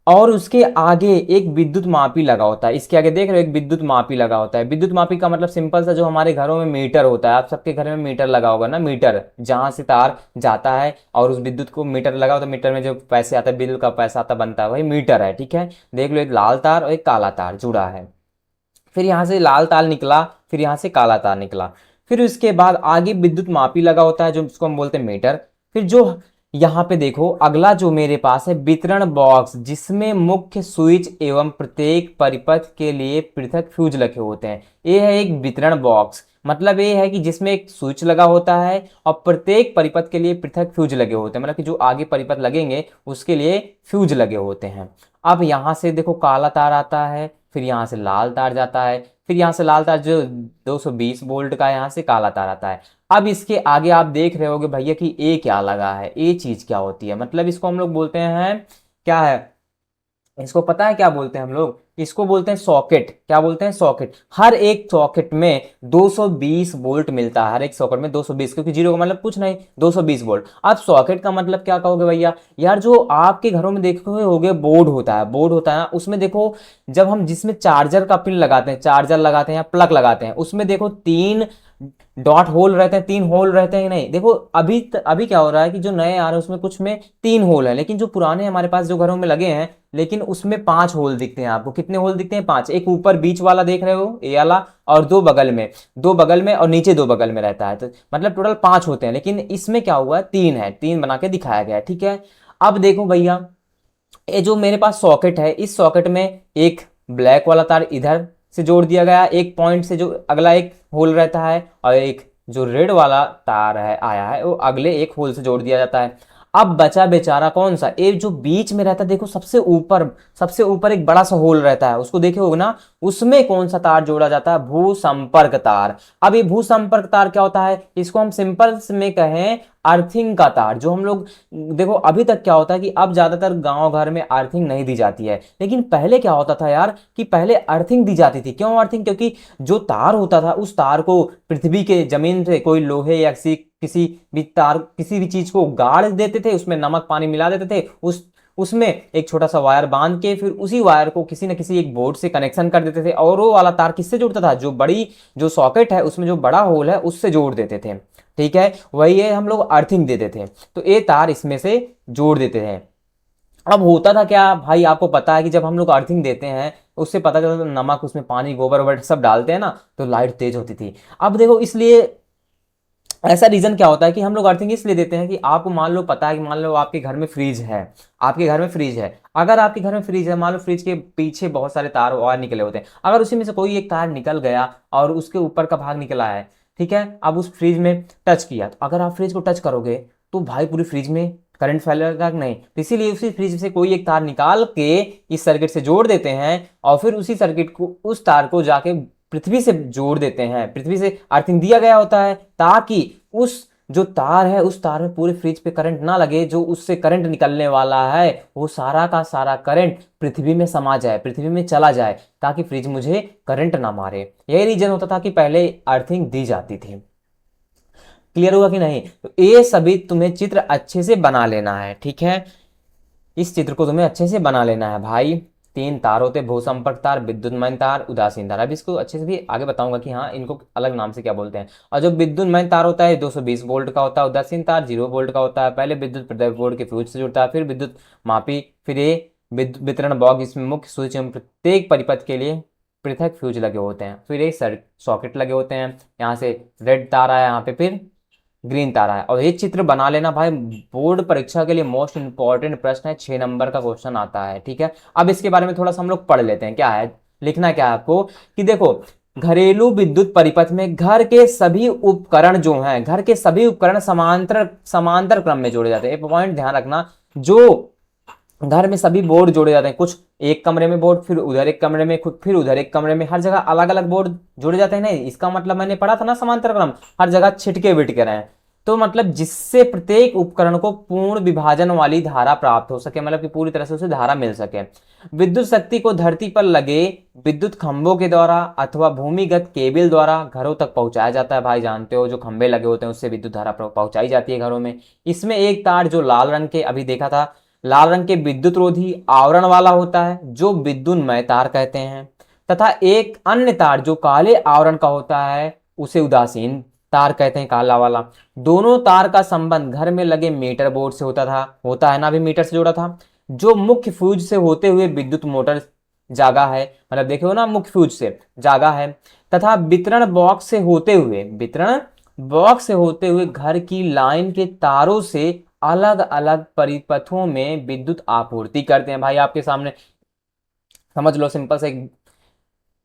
और उसके आगे एक विद्युत मापी लगा होता है। इसके आगे देख रहे हो एक विद्युत मापी लगा होता है। विद्युत मापी का मतलब सिंपल सा, जो हमारे घरों में मीटर होता है, आप सबके घर में मीटर लगा होगा ना, मीटर जहां से तार जाता है और उस विद्युत को मीटर लगा होता है, मीटर में जो पैसे आता है, बिल का पैसा आता बनता है, वही मीटर है। ठीक है, देख लो एक लाल तार और एक काला तार जुड़ा है। फिर यहाँ से लाल तार निकला, फिर यहाँ से काला तार निकला, फिर उसके बाद आगे विद्युत मापी लगा होता है, जो उसको हम बोलते हैं मीटर। फिर जो यहाँ पे देखो अगला जो मेरे पास है वितरण बॉक्स, जिसमें मुख्य स्विच एवं प्रत्येक परिपथ के लिए पृथक फ्यूज लगे होते हैं। ये है एक वितरण बॉक्स, मतलब ये है कि जिसमें एक स्विच लगा होता है और प्रत्येक परिपथ के लिए पृथक फ्यूज लगे होते हैं, मतलब कि जो आगे परिपथ लगेंगे उसके लिए फ्यूज लगे होते हैं। अब यहाँ से देखो काला तार आता है, फिर यहाँ से लाल तार जाता है, फिर यहाँ से लाल तार जो 220 वोल्ट का, यहाँ से काला तार आता है। अब इसके आगे आप देख रहे होगे भैया कि ए क्या लगा है, ए चीज क्या होती है, मतलब इसको हम लोग बोलते हैं क्या है, इसको पता है क्या बोलते हैं हम लोग, इसको बोलते हैं सॉकेट। क्या बोलते हैं? सॉकेट। हर एक सॉकेट में 220 वोल्ट मिलता है, हर एक सॉकेट में 220, क्योंकि जीरो का मतलब कुछ नहीं, 220 वोल्ट। अब सॉकेट का मतलब क्या कहोगे भैया? यार जो आपके घरों में देखे होगे बोर्ड होता है, बोर्ड होता है ना, उसमें देखो जब हम जिसमें चार्जर का पिन लगाते हैं, चार्जर लगाते हैं या प्लग लगाते हैं, उसमें देखो 3 डॉट होल रहते हैं, 3 होल रहते हैं नहीं। देखो अभी क्या हो रहा है कि जो नए आ रहे हैं उसमें कुछ में 3 होल है, लेकिन जो पुराने हमारे पास जो घरों में लगे हैं, लेकिन उसमें 5 होल दिखते हैं आपको। कितने होल दिखते हैं? 5। एक ऊपर बीच वाला देख रहे हो, ए वाला, और दो बगल में और नीचे 2 बगल में रहता है, तो मतलब टोटल 5 होते हैं, लेकिन इसमें क्या हुआ है 3 है, 3 बना के दिखाया गया है। ठीक है, अब देखो भैया ये जो मेरे पास सॉकेट है, इस सॉकेट में एक ब्लैक वाला तार इधर से जोड़ दिया गया, एक पॉइंट से जो अगला एक होल रहता है, और एक जो रेड वाला तार है आया है वो अगले एक होल से जोड़ दिया जाता है। अब बचा बेचारा कौन सा? ये जो बीच में रहता है, देखो सबसे ऊपर एक बड़ा सा होल रहता है, उसको देखे होगे ना, उसमें कौन सा तार जोड़ा जाता है? भू संपर्क तार। अब ये भू संपर्क तार क्या होता है? इसको हम सिंपल में कहें अर्थिंग का तार। जो हम लोग देखो अभी तक क्या होता है कि अब ज्यादातर गांव घर में अर्थिंग नहीं दी जाती है, लेकिन पहले क्या होता था यार कि पहले अर्थिंग दी जाती थी। क्यों अर्थिंग? क्योंकि जो तार होता था उस तार को पृथ्वी के जमीन से कोई लोहे या किसी भी तार, किसी भी चीज को गाड़ देते थे, उसमें नमक पानी मिला देते थे, उसमें एक छोटा सा वायर बांध के फिर उसी वायर को किसी न किसी एक बोर्ड से कनेक्शन कर देते थे, और वो वाला तार किससे जुड़ता था? जो बड़ी जो सॉकेट है उसमें जो बड़ा होल है उससे जोड़ देते थे। ठीक है, वही है हम लोग अर्थिंग देते थे, तो ये तार इसमें से जोड़ देते थे। अब होता था क्या भाई, आपको पता है कि जब हम लोग अर्थिंग देते हैं उससे पता चलता था नमक, उसमें पानी, गोबर वोबर सब डालते हैं ना, तो लाइट तेज होती थी। अब देखो इसलिए ऐसा रीजन क्या होता है कि हम लोग अर्थिंग इसलिए देते हैं कि आपको मान लो पता है कि मान लो आपके घर में फ्रिज है, आपके घर में फ्रिज है, अगर आपके घर में फ्रिज है, मान लो फ्रिज के पीछे बहुत सारे तार और निकले होते हैं, अगर उसी में से कोई एक तार निकल गया और उसके ऊपर का भाग निकला है, ठीक है, अब उस फ्रिज में टच किया, तो अगर आप फ्रिज को टच करोगे तो भाई पूरी फ्रिज में करंट फैलेगा कि नहीं? तो इसीलिए उसी फ्रिज से कोई एक तार निकाल के इस सर्किट से जोड़ देते हैं, और फिर उसी सर्किट को, उस तार को जाके पृथ्वी से जोड़ देते हैं। पृथ्वी से अर्थिंग दिया गया होता है ताकि उस जो तार है उस तार में पूरे फ्रिज पे करंट ना लगे, जो उससे करंट निकलने वाला है वो सारा का सारा करंट पृथ्वी में समा जाए, पृथ्वी में चला जाए, ताकि फ्रिज मुझे करंट ना मारे। यही रीजन होता था कि पहले अर्थिंग दी जाती थी। क्लियर हुआ कि नहीं? तो ये सभी तुम्हें चित्र अच्छे से बना लेना है। ठीक है, इस चित्र को तुम्हें अच्छे से बना लेना है भाई। 3 तार होते हैं, भूसंपर्क तार, विद्युन्मयन तार, उदासीन तार। अब इसको अच्छे से भी आगे बताऊंगा कि हाँ इनको अलग नाम से क्या बोलते हैं। और जो विद्युन्मयन तार होता है 220 वोल्ट का होता है, उदासीन तार 0 वोल्ट का होता है। पहले विद्युत प्रदायक बोर्ड के फ्यूज से जुड़ता है, फिर विद्युत मापी, फिर ये वितरण बॉक्स, इसमें मुख्य स्विच एवं प्रत्येक परिपथ के लिए पृथक फ्यूज लगे होते हैं, फिर ये सॉकेट लगे होते हैं। यहाँ से रेड तार आया, यहाँ पे फिर ग्रीन तारा है। और ये चित्र बना लेना भाई, बोर्ड परीक्षा के लिए मोस्ट इंपॉर्टेंट प्रश्न है, 6 नंबर का क्वेश्चन आता है। ठीक है, अब इसके बारे में थोड़ा सा हम लोग पढ़ लेते हैं। क्या है लिखना, क्या है आपको कि देखो घरेलू विद्युत परिपथ में घर के सभी उपकरण जो हैं, घर के सभी उपकरण समांतर क्रम में जोड़े जाते हैं। एक पॉइंट ध्यान रखना, जो घर में सभी बोर्ड जोड़े जाते हैं, कुछ एक कमरे में बोर्ड, फिर उधर एक कमरे में, फिर उधर एक कमरे में, हर जगह अलग अलग बोर्ड जोड़े जाते हैं। नहीं, इसका मतलब मैंने पढ़ा था ना समांतर क्रम, हर जगह छिटके विटके रहे, तो मतलब जिससे प्रत्येक उपकरण को पूर्ण विभाजन वाली धारा प्राप्त हो सके, मतलब कि पूरी तरह से उसे धारा मिल सके। विद्युत शक्ति को धरती पर लगे विद्युत खंभों के द्वारा अथवा भूमिगत केबल द्वारा घरों तक पहुंचाया जाता है। भाई जानते हो जो खंभे लगे होते हैं उससे विद्युत धारा पहुंचाई जाती है घरों में। इसमें एक तार जो लाल रंग के, अभी देखा था, लाल रंग के विद्युत रोधी आवरण वाला होता है, जो विद्युन्मय तार कहते हैं, तथा एक अन्य तार जो काले आवरण का होता है उसे उदासीन तार कहते हैं, काला वाला। दोनों तार का संबंध घर में लगे मीटर बोर्ड से होता है ना, अभी मीटर से जोड़ा था, जो मुख्य फ्यूज से होते हुए विद्युत मोटर जागा है, मतलब देखो ना मुख्य फ्यूज से जागा है, तथा वितरण बॉक्स से होते हुए घर की लाइन के तारों से अलग अलग परिपथों में विद्युत आपूर्ति करते हैं। भाई आपके सामने समझ लो, सिंपल से एक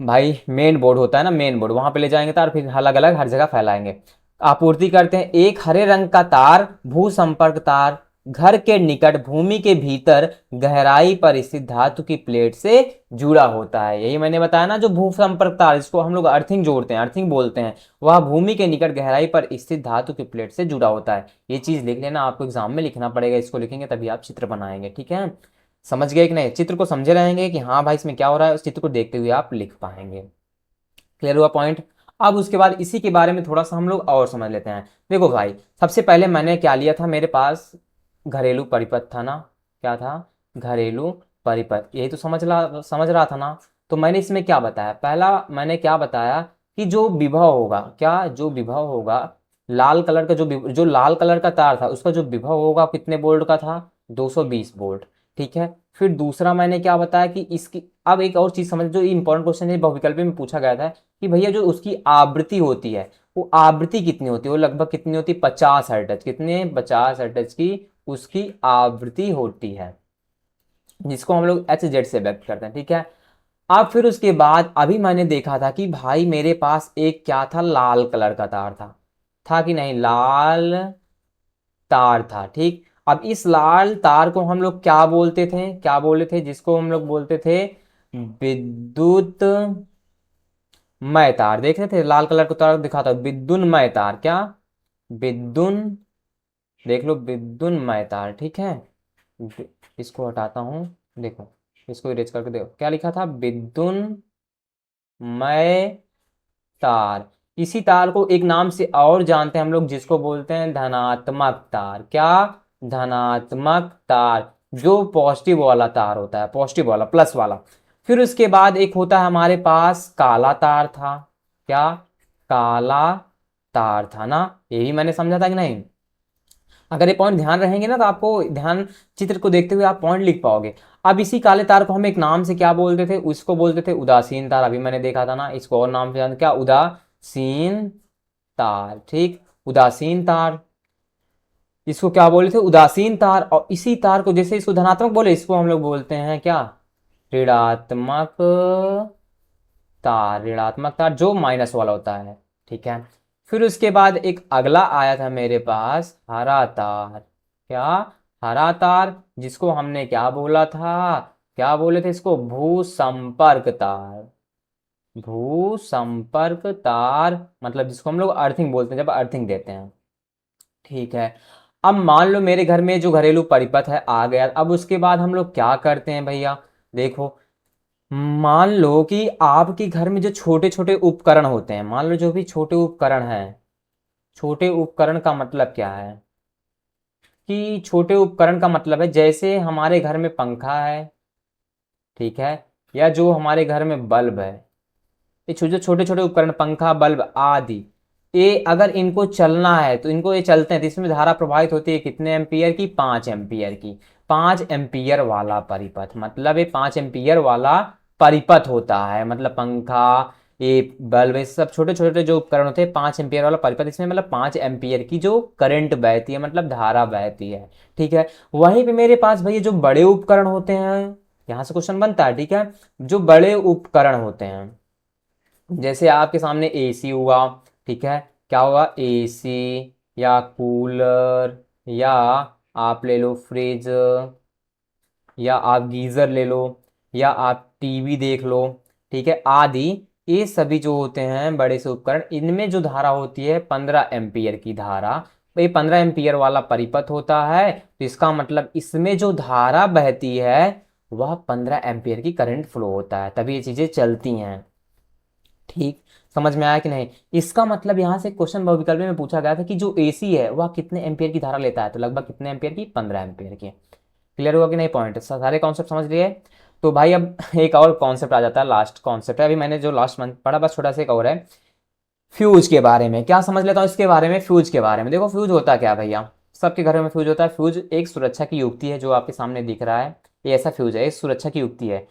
भाई मेन बोर्ड होता है ना, मेन बोर्ड, वहां पे ले जाएंगे तार, फिर अलग अलग हर जगह फैलाएंगे। आपूर्ति करते हैं। एक हरे रंग का तार भू संपर्क तार घर के निकट भूमि के भीतर गहराई पर स्थित धातु की प्लेट से जुड़ा होता है। यही मैंने बताया ना, जो भू संपर्क तार, जिसको हम लोग अर्थिंग जोड़ते हैं, अर्थिंग बोलते हैं, वह भूमि के निकट गहराई पर स्थित धातु की प्लेट से जुड़ा होता है। ये चीज लिख लेना, आपको एग्जाम में लिखना पड़ेगा, इसको लिखेंगे तभी आप चित्र बनाएंगे। ठीक है, समझ गए कि नहीं? चित्र को समझे रहेंगे कि हाँ भाई इसमें क्या हो रहा है, उस चित्र को देखते हुए आप लिख पाएंगे। क्लियर हुआ पॉइंट? अब उसके बाद इसी के बारे में थोड़ा सा हम लोग और समझ लेते हैं। देखो भाई, सबसे पहले मैंने क्या लिया था, मेरे पास घरेलू परिपथ था ना, क्या था, घरेलू परिपथ, यही तो समझ रहा था ना। तो मैंने इसमें क्या बताया, पहला मैंने क्या बताया कि जो विभव होगा, क्या जो विभव होगा, लाल कलर का जो लाल कलर का तार था, उसका जो विभव होगा कितने वोल्ट का था, 220 वोल्ट। ठीक है, फिर दूसरा मैंने क्या बताया कि इसकी, अब एक और चीज समझ, जो इंपॉर्टेंट क्वेश्चन है बहुविकल्पी में पूछा गया था कि भैया जो उसकी आवृत्ति होती है, वो आवृत्ति कितनी होती है, वो लगभग कितनी होती है, 50 हर्ट्ज। कितने, 50 हर्ट्ज की उसकी आवृत्ति होती है, जिसको हम लोग एच जेड से व्यक्त करते हैं। ठीक है, अब फिर उसके बाद अभी मैंने देखा था कि भाई मेरे पास एक क्या था, लाल कलर का तार था कि नहीं, लाल तार था। ठीक, अब इस लाल तार को हम लोग क्या बोलते थे, क्या बोले थे, जिसको हम लोग बोलते थे विद्युत मय तार। देख रहे थे, लाल कलर का तार दिखा था, विद्युन्मय तार, क्या, विद्युन, देख लो, विद्युन्मय तार। ठीक है, इसको हटाता हूं, देखो, इसको इरेज करके देखो, क्या लिखा था, विद्युन्मय तार। इसी तार को एक नाम से और जानते हैं हम लोग, जिसको बोलते हैं धनात्मक तार। क्या, धनात्मक तार, जो पॉजिटिव वाला तार होता है, पॉजिटिव वाला, प्लस वाला। फिर उसके बाद एक होता है हमारे पास काला तार था। क्या, काला तार था ना, ये भी मैंने समझा था कि नहीं? अगर ये पॉइंट ध्यान रहेंगे ना, तो आपको ध्यान, चित्र को देखते हुए आप पॉइंट लिख पाओगे। अब इसी काले तार को हम एक नाम से क्या बोलते थे, उसको बोलते थे उदासीन तार। अभी मैंने देखा था ना, इसको और नाम से जानते, क्या, उदासीन तार। ठीक, उदासीन तार, इसको क्या बोले थे, उदासीन तार। और इसी तार को, जैसे इसको धनात्मक बोले, इसको हम लोग बोलते हैं क्या, ऋणात्मक तार। ऋणात्मक तार जो माइनस वाला होता है। ठीक है, फिर उसके बाद एक अगला आया था मेरे पास, हरा तार। क्या, हरा तार, जिसको हमने क्या बोला था, क्या बोले थे इसको, भू संपर्क तार। भू संपर्क तार, मतलब जिसको हम लोग अर्थिंग बोलते हैं, जब अर्थिंग देते हैं। ठीक है, अब मान लो मेरे घर में जो घरेलू परिपथ है आ गया, अब उसके बाद हम लोग क्या करते हैं भैया, देखो, मान लो कि आपके घर में जो छोटे छोटे उपकरण होते हैं, मान लो जो भी छोटे उपकरण हैं, छोटे उपकरण का मतलब क्या है, कि छोटे उपकरण का मतलब है जैसे हमारे घर में पंखा है, ठीक है, या जो हमारे घर में बल्ब है, ये छोटे छोटे छोटे उपकरण, पंखा, बल्ब आदि, ये अगर इनको चलना है तो इनको, ये चलते हैं तो इसमें धारा प्रवाहित होती है कितने एम्पियर की, 5 एम्पियर की। 5 एम्पियर वाला परिपथ, मतलब ये 5 एम्पियर वाला परिपथ होता है, मतलब पंखा, ये बल्ब, ये सब छोटे छोटे जो उपकरण होते हैं, 5 एम्पियर वाला परिपथ, इसमें मतलब 5 एम्पियर की जो करंट बहती है, मतलब धारा बहती है। ठीक है, वहीं पे मेरे पास भैया जो बड़े उपकरण होते हैं, यहां से क्वेश्चन बनता है। ठीक है, जो बड़े उपकरण होते हैं, जैसे आपके सामने एसी हुआ, ठीक है, क्या हुआ, एसी, या कूलर, या आप ले लो फ्रिज, या आप गीजर ले लो, या आप टीवी देख लो, ठीक है, आदि, ये सभी जो होते हैं बड़े से उपकरण, इनमें जो धारा होती है 15 एम्पियर की धारा। ये 15 एम्पियर वाला परिपथ होता है, तो इसका मतलब इसमें जो धारा बहती है वह 15 एम्पियर की करंट फ्लो होता है, तभी ये चीजें चलती हैं। ठीक, समझ में आया कि नहीं? इसका मतलब यहाँ से क्वेश्चन बहुविकल्प में पूछा गया था कि जो एसी है वह कितने एम्पियर की धारा लेता है, तो लगभग कितने एम्पियर की, 15 एम्पियर की। क्लियर हुआ कि नहीं पॉइंट, सारे कॉन्सेप्ट समझ लिए? तो भाई अब एक और कॉन्सेप्ट आ जाता है, लास्ट कॉन्सेप्ट है, अभी मैंने जो लास्ट मंथ पढ़ा, बस छोटा सा एक और है, फ्यूज के बारे में। क्या समझ लेता हूँ इसके बारे में, फ्यूज के बारे में। देखो फ्यूज होता क्या भैया, सबके घरों में फ्यूज होता है। फ्यूज एक सुरक्षा की युक्ति है, जो आपके सामने दिख रहा है, ये ऐसा फ्यूज है, एक सुरक्षा की युक्ति है,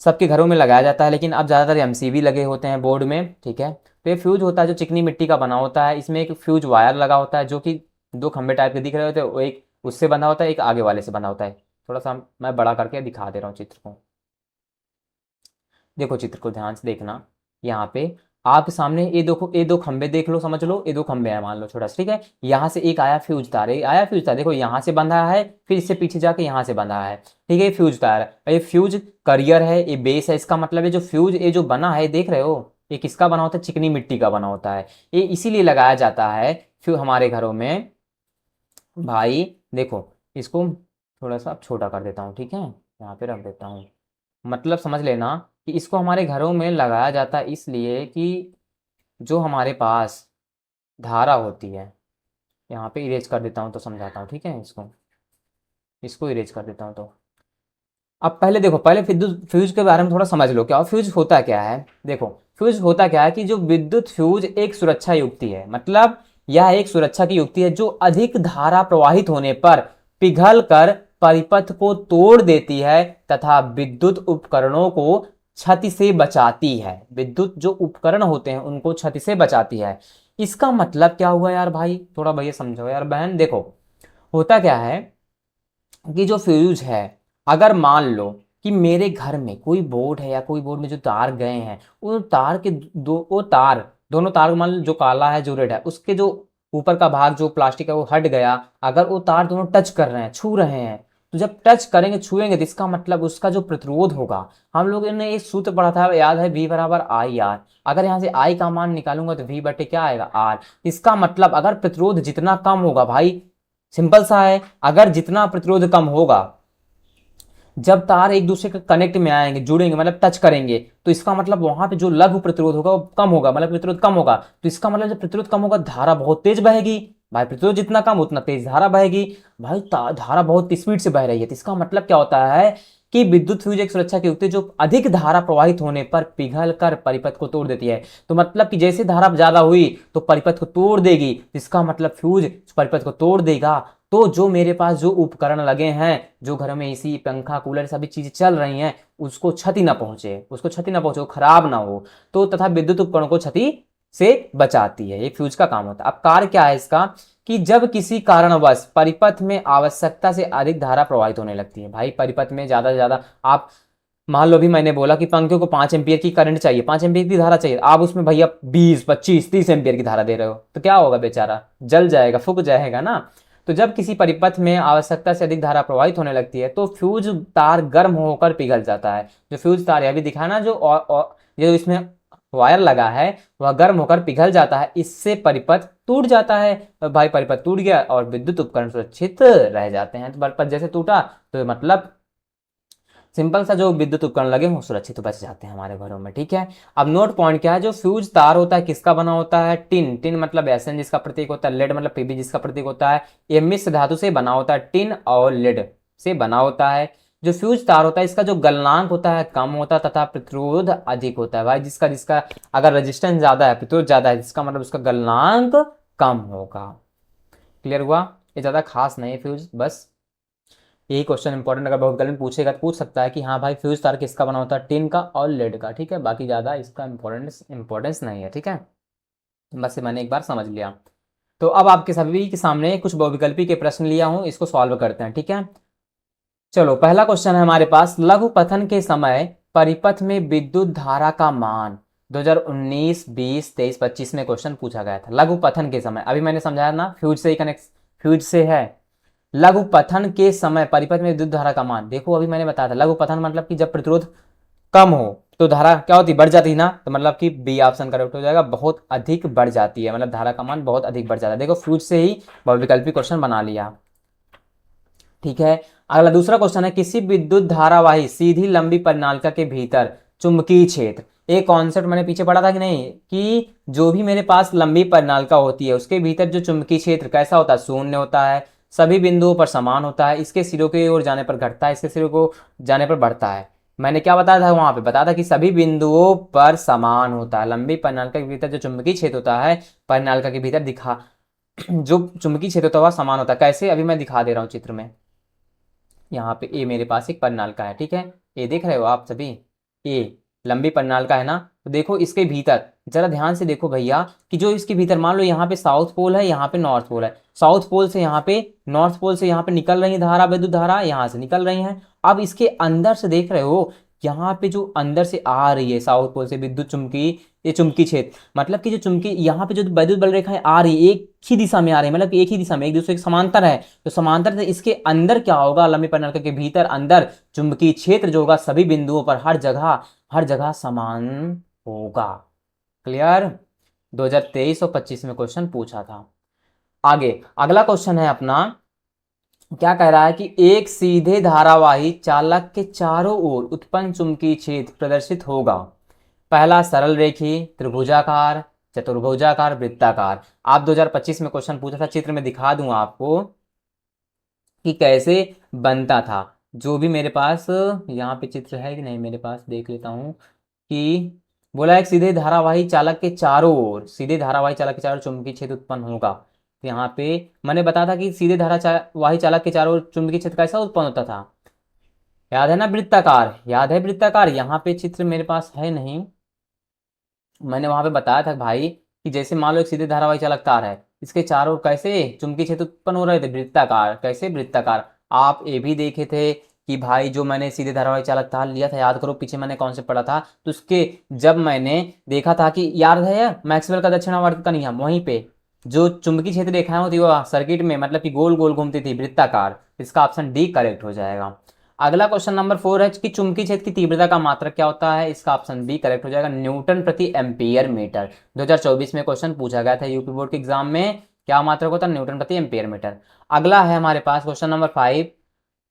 सबके घरों में लगाया जाता है, लेकिन अब ज़्यादातर एमसीबी लगे होते हैं बोर्ड में। ठीक है, तो ये फ्यूज होता है जो चिकनी मिट्टी का बना होता है, इसमें एक फ्यूज वायर लगा होता है, जो कि दो खंबे टाइप के दिख रहे होते हैं, वो एक उससे बंधा होता है, एक आगे वाले से बंधा होता है। थोड़ा सा मैं बड़ा करके दिखा दे रहा हूँ चित्र को। देखो चित्र को ध्यान से देखना। यहाँ पे आपके सामने ये देखो, ये दो खंबे देख लो, समझ लो, ये दो खंबे हैं मान लो छोटा सा, ठीक है। यहाँ से एक आया फ्यूज तार, ये आया फ्यूज तार, देखो यहाँ से बंधा है, फिर इससे पीछे जाके यहाँ से बंधा है, ठीक है। ये फ्यूज तार है, ये फ्यूज करियर है, ये बेस है। इसका मतलब है जो फ्यूज ये जो बना है, देख रहे हो, ये किसका बना होता है? चिकनी मिट्टी का बना होता है। ये इसीलिए लगाया जाता है फ्यूज हमारे घरों में। भाई देखो, इसको थोड़ा सा छोटा कर देता हूँ, ठीक है, यहाँ पे रख देता हूँ। मतलब समझ लेना कि इसको हमारे घरों में लगाया जाता है इसलिए कि जो हमारे पास धारा होती है, यहाँ पे इरेज कर देता हूँ तो समझाता हूँ, ठीक है। इसको इसको इरेज कर देता हूँ तो अब पहले देखो, पहले विद्युत फ्यूज के बारे में थोड़ा समझ लो, क्या फ्यूज होता क्या है। देखो फ्यूज होता क्या है कि जो विद्युत फ्यूज एक सुरक्षा युक्ति है, मतलब यह एक सुरक्षा की युक्ति है जो अधिक धारा प्रवाहित होने पर पिघल कर परिपथ को तोड़ देती है तथा विद्युत उपकरणों को क्षति से बचाती है। विद्युत जो उपकरण होते हैं उनको क्षति से बचाती है। इसका मतलब क्या हुआ यार भाई, थोड़ा भैया समझो यार बहन। देखो होता क्या है कि जो फ्यूज है, अगर मान लो कि मेरे घर में कोई बोर्ड है या कोई बोर्ड में जो तार गए हैं, उन तार के वो तार दोनों तार, मान लो जो काला है जो रेड है, उसके जो ऊपर का भाग जो प्लास्टिक है वो हट गया। अगर वो तार दोनों टच कर रहे हैं, छू रहे हैं, तो जब टच करेंगे छुएंगे तो इसका मतलब उसका जो प्रतिरोध होगा, हम लोगों ने एक सूत्र पढ़ा था याद है, V बराबर आई आर। अगर यहाँ से I का मान निकालूंगा तो V बटे क्या आएगा, R। इसका मतलब अगर प्रतिरोध जितना कम होगा भाई, सिंपल सा है, अगर जितना प्रतिरोध कम होगा, जब तार एक दूसरे के कनेक्ट में आएंगे, जुड़ेंगे, मतलब टच करेंगे, तो इसका मतलब वहां पे जो लघु प्रतिरोध होगा वो कम होगा, मतलब प्रतिरोध कम होगा। तो इसका मतलब जब प्रतिरोध कम होगा धारा बहुत तेज बहेगी। भाई प्रतिरोध जितना कम उतना तेज धारा बहेगी। भाई धारा बहुत स्पीड से बह रही है, तो इसका मतलब क्या होता है कि विद्युत फ्यूज एक सुरक्षा की युक्ति है जो अधिक धारा प्रवाहित होने पर पिघल कर परिपथ को तोड़ देती है। तो मतलब कि जैसे धारा ज्यादा हुई तो परिपथ को तोड़ देगी, इसका मतलब फ्यूज परिपथ को तोड़ देगा। तो जो मेरे पास जो उपकरण लगे हैं, जो घर में एसी पंखा कूलर सभी चीजें चल रही हैं, उसको क्षति ना पहुंचे, उसको क्षति ना पहुंचे, वो खराब ना हो, तो तथा विद्युत उपकरणों को क्षति से बचाती है। ये फ्यूज का काम होता है। अब कार्य क्या है इसका कि जब किसी कारणवश परिपथ में आवश्यकता से अधिक धारा प्रवाहित होने लगती है, भाई परिपथ में ज्यादा से ज्यादा, आप मान लो भी मैंने बोला कि पंखे को 5 एम्पियर की करंट चाहिए, 5 एम्पियर की धारा चाहिए, आप उसमें भैया 20 25 30 एम्पियर की धारा दे रहे हो, तो क्या होगा, बेचारा जल जाएगा, फूक जाएगा ना। तो जब किसी परिपथ में आवश्यकता से अधिक धारा प्रवाहित होने लगती है तो फ्यूज तार गर्म होकर पिघल जाता है। जो फ्यूज तार है अभी दिखा ना, जो इसमें वायर लगा है वह गर्म होकर पिघल जाता है, इससे परिपथ टूट जाता है। तो भाई परिपथ टूट गया और विद्युत उपकरण सुरक्षित रह जाते हैं। तो परिपथ जैसे टूटा तो मतलब सिंपल सा जो विद्युत उपकरण लगे वो सुरक्षित बच जाते हैं हमारे घरों में, ठीक है। अब नोट पॉइंट क्या है, जो फ्यूज तार होता है किसका बना होता है, टिन, टिन मतलब एसएन जिसका प्रतीक होता है, लेड मतलब पीबी जिसका प्रतीक होता है। ये मिश्र धातु से बना होता है, टिन और लेड से बना होता है। जो फ्यूज तार होता है इसका जो गलनांक होता है कम होता है तथा प्रतिरोध अधिक होता है। भाई जिसका जिसका अगर रेजिस्टेंस ज्यादा है, प्रतिरोध ज्यादा है, जिसका मतलब उसका गलनांक कम होगा। क्लियर हुआ? ये ज्यादा खास नहीं है फ्यूज, बस यही क्वेश्चन इंपॉर्टेंट अगर बहुत में पूछेगा तो पूछ सकता है कि हाँ भाई फ्यूज तार किसका बना होता है, टिन का और लेड का, ठीक है। बाकी ज़्यादा इसका इंपॉर्टेंस नहीं है, ठीक है। बस मैंने एक बार समझ लिया। तो अब आपके सभी के सामने कुछ बहुविकल्पी के प्रश्न लिया हूँ, इसको सॉल्व करते हैं, ठीक है। चलो पहला क्वेश्चन है हमारे पास, लघु पथन के समय परिपथ में विद्युत धारा का मान 2019 20 23 25 में क्वेश्चन पूछा गया था। लघु पथन के समय, अभी मैंने समझाया ना फ्यूज से ही कनेक्ट, फ्यूज से है। लघु पथन के समय परिपथ में विद्युत धारा का मान, देखो अभी मैंने बताया था लघु पथन मतलब कि जब प्रतिरोध कम हो तो धारा क्या होती, बढ़ जाती है ना, तो मतलब कि बी ऑप्शन करेक्ट हो जाएगा, बहुत अधिक बढ़ जाती है, मतलब धारा का मान बहुत अधिक बढ़ जाता है। देखो फ्यूज से ही बहुविकल्पी क्वेश्चन बना लिया, ठीक है। अगला दूसरा क्वेश्चन है, किसी विद्युत धारावाही सीधी लंबी परिनालिका के भीतर चुंबकीय क्षेत्र, एक कॉन्सेप्ट मैंने पीछे पढ़ा था कि नहीं, कि जो भी मेरे पास लंबी परिनालिका होती है उसके भीतर जो चुंबकीय क्षेत्र कैसा होता है, शून्य होता है, सभी बिंदुओं पर समान होता है, इसके सिरों की ओर जाने पर घटता है, इसके सिरों को जाने पर बढ़ता है। मैंने क्या बताया था वहां पे, बताया था कि सभी बिंदुओं पर समान होता है। लंबी परिनालिका के भीतर जो चुंबकीय क्षेत्र होता है, परिनालिका के भीतर दिखा जो चुंबकीय क्षेत्र होता है वह समान होता है। कैसे, अभी मैं दिखा दे रहा हूँ चित्र में। यहाँ पे ए मेरे पास एक परिनालिका है, ठीक है, ये देख रहे हो आप सभी, ए लंबी परिनालिका है ना, तो देखो इसके भीतर जरा ध्यान से देखो भैया कि जो इसके भीतर मान लो यहाँ पे साउथ पोल है, यहाँ पे नॉर्थ पोल है, साउथ पोल से यहाँ पे, नॉर्थ पोल से यहाँ पे निकल रही धारा, विद्युत धारा यहाँ से निकल रही है। अब इसके अंदर से देख रहे हो, यहाँ पे जो अंदर से आ रही है साउथ पोल से विद्युत चुंबकी, ये चुंबकीय क्षेत्र, मतलब कि जो चुंबकी यहाँ पे जो विद्युत बल रेखाएं आ रही है एक ही दिशा में आ रही है, मतलब एक ही दिशा में एक दूसरे के समांतर है, तो समांतर से इसके अंदर क्या होगा, लंबी परिनालिका के भीतर अंदर चुंबकीय क्षेत्र जो होगा सभी बिंदुओं पर हर जगह समान होगा। क्लियर? 2023 और 25 में क्वेश्चन पूछा था। आगे अगला क्वेश्चन है अपना, क्या कह रहा है कि एक सीधे धारावाही चालक के चारों ओर उत्पन्न चुंबकीय क्षेत्र प्रदर्शित होगा। पहला सरल रेखी, त्रिभुजाकार, चतुर्भुजाकार, वृत्ताकार। आप 2025 में क्वेश्चन पूछा था, चित्र में दिखा दूं आपको कि कैसे बनता था। जो भी मेरे पास यहाँ पे चित्र है कि नहीं मेरे पास, देख लेता हूँ कि बोला एक सीधे धारावाही चालक के चारों ओर, सीधे धारावाही चालक के चारों चुंबकीय क्षेत्र उत्पन्न होगा। तो यहाँ पे मैंने बताया था कि सीधे धारावाही चालक के चारों ओर चुंबकीय क्षेत्र कैसा उत्पन्न होता था, याद है ना, वृत्ताकार, याद है वृत्ताकार। यहाँ पे चित्र मेरे पास है नहीं, मैंने वहां पे बताया था भाई कि जैसे मान लो एक सीधे धारावाही चालक तार है, इसके चारों ओर कैसे चुंबकीय क्षेत्र उत्पन्न हो रहे थे, वृत्ताकार। कैसे? वृत्ताकार। आप ये भी देखे थे कि भाई जो मैंने सीधे धारावाही चालक तार लिया था, याद करो पीछे मैंने कौन से पढ़ा था, तो उसके जब मैंने देखा था कि याद है मैक्सवेल का दक्षिणावर्त का नियम, वहीं पे जो चुंबकीय क्षेत्र रेखाएं होती वो सर्किट में मतलब कि गोल गोल घूमती थी, वृत्ताकार। इसका ऑप्शन डी करेक्ट हो जाएगा। अगला क्वेश्चन नंबर 4 है कि चुंबकीय क्षेत्र की तीव्रता का मात्रक क्या होता है, इसका ऑप्शन बी करेक्ट हो जाएगा, न्यूटन प्रति एम्पियर मीटर। 2024 में क्वेश्चन पूछा गया था यूपी बोर्ड के एग्जाम में, क्या मात्रक होता है, न्यूटन प्रति एम्पियर मीटर। अगला है हमारे पास क्वेश्चन नंबर 5,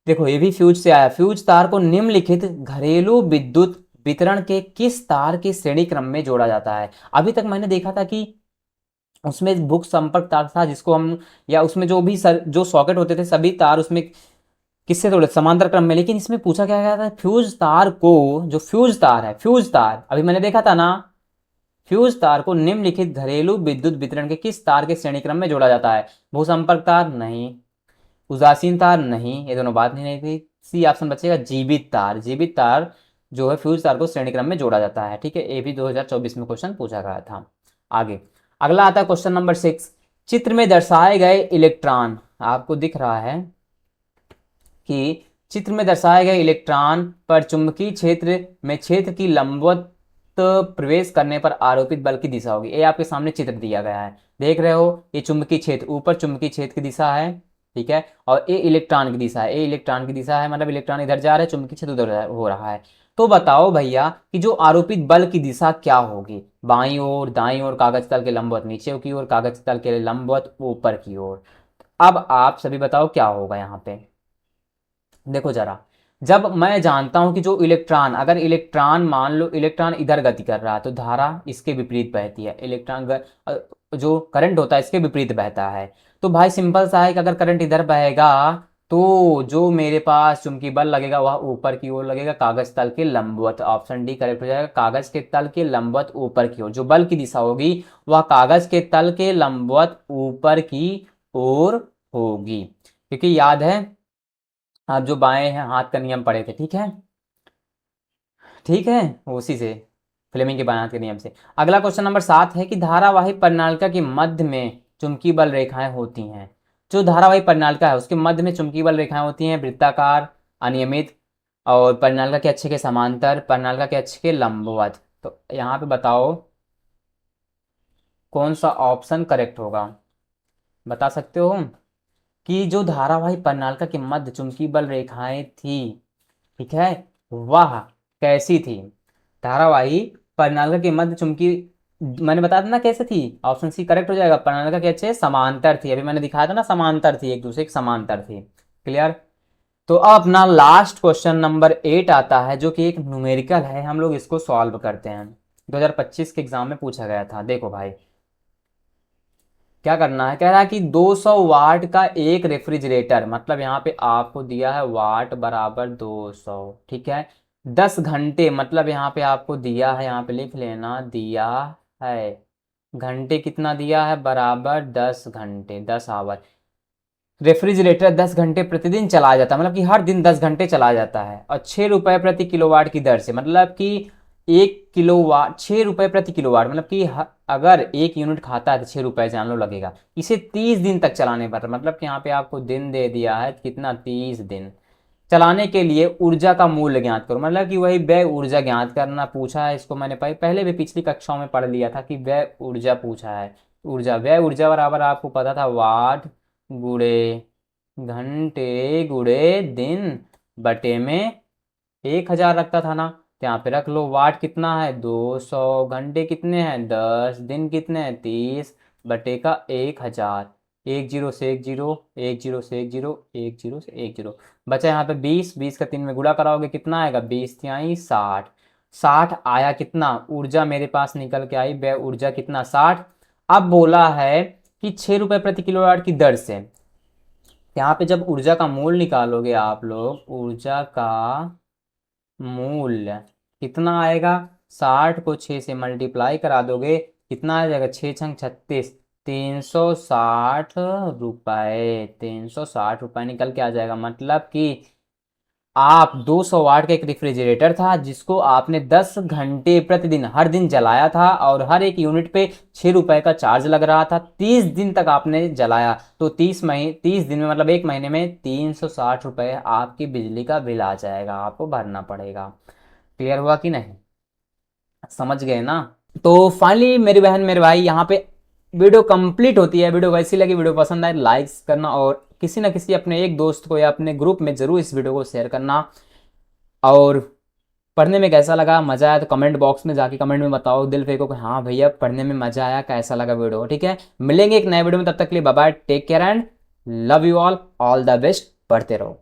देखो ये भी फ्यूज से आया। फ्यूज तार को निम्नलिखित घरेलू विद्युत वितरण के किस तार के श्रेणी क्रम में जोड़ा जाता है। अभी तक मैंने देखा था कि उसमें बुक संपर्क तार था जिसको हम, या उसमें जो भी जो सॉकेट होते थे सभी तार उसमें किससे थोड़े समांतर क्रम में, लेकिन इसमें पूछा क्या गया था फ्यूज तार को, जो फ्यूज तार है, फ्यूज तार अभी मैंने देखा था ना, फ्यूज तार को निम्नलिखित घरेलू विद्युत वितरण के किस तार के श्रेणी क्रम में जोड़ा जाता है। भूसंपर्क तार नहीं, उदासीन तार नहीं, ये दोनों बात नहीं थी। सी ऑप्शन बचेगा जीवित तार। जीवित तार जो है फ्यूज तार को श्रेणी क्रम में जोड़ा जाता है। ठीक है, ये भी 2024 में क्वेश्चन पूछा गया था। आगे अगला आता है क्वेश्चन नंबर 6, चित्र में दर्शाए गए इलेक्ट्रॉन, आपको दिख रहा है कि चित्र में दर्शाए गए इलेक्ट्रॉन पर चुंबकीय क्षेत्र में क्षेत्र की लंबवत प्रवेश करने पर आरोपित बल की दिशा होगी। ये आपके सामने चित्र दिया गया है, देख रहे हो, ये चुंबकीय क्षेत्र, ऊपर चुंबकीय क्षेत्र की दिशा है, ठीक है, और ये इलेक्ट्रॉन की दिशा है, ये इलेक्ट्रॉन की दिशा है, मतलब इलेक्ट्रॉन इधर जा रहे हैं, चुंबकीय क्षेत्र उधर हो रहा है। तो बताओ भैया कि जो आरोपित बल की दिशा क्या होगी, बाईं ओर, दाईं ओर, कागज तल के लंबवत नीचे की ओर, कागज तल के लंबवत ऊपर की ओर। अब आप सभी बताओ क्या होगा यहाँ पे। देखो जरा, जब मैं जानता हूं कि जो इलेक्ट्रॉन, अगर इलेक्ट्रॉन मान लो इलेक्ट्रॉन इधर गति कर रहा है तो धारा इसके विपरीत बहती है, जो करंट होता है इसके विपरीत बहता है। तो भाई सिंपल सा है कि अगर करंट इधर बहेगा तो जो मेरे पास चुंबकीय बल लगेगा वह ऊपर की ओर लगेगा, कागज तल के लंबवत। ऑप्शन डी करेक्ट हो जाएगा, कागज के तल के लंबवत ऊपर की ओर। जो बल की दिशा होगी वह कागज के तल के लंबवत ऊपर की ओर होगी, क्योंकि याद है आप जो बाएं हैं हाथ का नियम पढ़े थे, ठीक है, ठीक है, उसी से, फ्लेमिंग के बाएं हाथ के नियम से। अगला क्वेश्चन नंबर 7 है कि धारावाही परिनालिका के मध्य में चुंबकीय बल रेखाएं होती हैं। जो धारावाही परिनालिका है उसके मध्य में चुंबकीय बल रेखाएं होती हैं, वृत्ताकार, अनियमित, और परिनालिका के अक्ष के समांतर, परिनालिका के अक्ष के लंबवत। तो यहाँ पे बताओ कौन सा ऑप्शन करेक्ट होगा, बता सकते हो कि जो धारावाही परिनालिका के मध्य चुंबकीय बल रेखाएं थी, ठीक है, वह कैसी थी। धारावाही परिनालिका के मध्य चुंबकीय, मैंने बताया था ना कैसे थी, ऑप्शन सी करेक्ट हो जाएगा, परिनालिका के अच्छे समांतर थी, अभी मैंने दिखाया था ना, समांतर थी, एक दूसरे के समांतर थी। क्लियर? तो अब अपना लास्ट क्वेश्चन नंबर 8 आता है जो कि एक न्यूमेरिकल है, हम लोग इसको सॉल्व करते हैं, 2025 के एग्जाम में पूछा गया था। देखो भाई क्या करना है, कह रहा है कि 200 वाट का एक रेफ्रिजरेटर, मतलब यहाँ पे आपको दिया है वाट बराबर 200, ठीक है, 10 घंटे, मतलब यहाँ पे आपको दिया है, यहाँ पे लिख लेना, दिया है घंटे कितना दिया है, बराबर 10 घंटे, 10 आवर। रेफ्रिजरेटर 10 घंटे प्रतिदिन चलाया जाता है, मतलब कि हर दिन 10 घंटे चलाया जाता है, और 6 रुपए प्रति किलोवाट की दर से, मतलब कि 1 किलोवाट 6 रुपए प्रति किलोवाट, मतलब कि अगर 1 यूनिट खाता है तो 6 रुपए जान लो लगेगा। इसे 30 दिन तक चलाने पर, मतलब कि यहाँ पे आपको दिन दे दिया है कितना, 30 दिन चलाने के लिए ऊर्जा का मूल्य ज्ञात करो, मतलब कि वही व्यय ऊर्जा ज्ञात करना पूछा है। इसको मैंने पहले भी पिछली कक्षाओं में पढ़ लिया था कि व्यय ऊर्जा पूछा है। ऊर्जा, व्यय ऊर्जा बराबर आपको पता था वाट गुणे घंटे गुणे दिन बटे में 1000 रखता था ना, तो यहाँ पे रख लो वाट कितना है 200, घंटे कितने हैं 10, दिन कितने हैं 30 बटे का 1000। एक जीरो से एक जीरो, एक जीरो से एक जीरो, एक जीरो से एक जीरो, बचा यहाँ पे 20, 20 का 3 में गुणा कराओगे कितना आएगा 20 तिहाई 60। 60 आया कितना, ऊर्जा मेरे पास निकल के आई व्यय ऊर्जा कितना 60। अब बोला है कि 6 रुपए प्रति किलोवाट की दर से, यहाँ पे जब ऊर्जा का मूल्य निकालोगे आप लोग, ऊर्जा का मूल्य कितना आएगा, 60 को 6 से मल्टीप्लाई करा दोगे कितना आ जाएगा, 6 छंग 36, 360 रुपए, 360 रुपए निकल के आ जाएगा। मतलब कि आप 200 वाट का एक रेफ्रिजरेटर था जिसको आपने 10 घंटे प्रतिदिन हर दिन जलाया था, और हर एक यूनिट पे 6 रुपए का चार्ज लग रहा था, 30 दिन तक आपने जलाया, तो 30 दिन में मतलब एक महीने में 360 रुपए आपकी बिजली का बिल आ जाएगा, आपको भरना पड़ेगा। क्लियर हुआ कि नहीं, समझ गए ना। तो फाइनली मेरी बहन मेरे भाई, यहाँ पे वीडियो कंप्लीट होती है। वीडियो कैसी लगी, वीडियो पसंद आए लाइक्स करना, और किसी ना किसी अपने एक दोस्त को या अपने ग्रुप में जरूर इस वीडियो को शेयर करना। और पढ़ने में कैसा लगा, मजा आया तो कमेंट बॉक्स में जाके कमेंट में बताओ, दिल फेंको कि हाँ भैया पढ़ने में मजा आया, कैसा लगा वीडियो। ठीक है, मिलेंगे एक नए वीडियो में, तब तक के लिए bye bye, take care and love you all the best, पढ़ते रहो।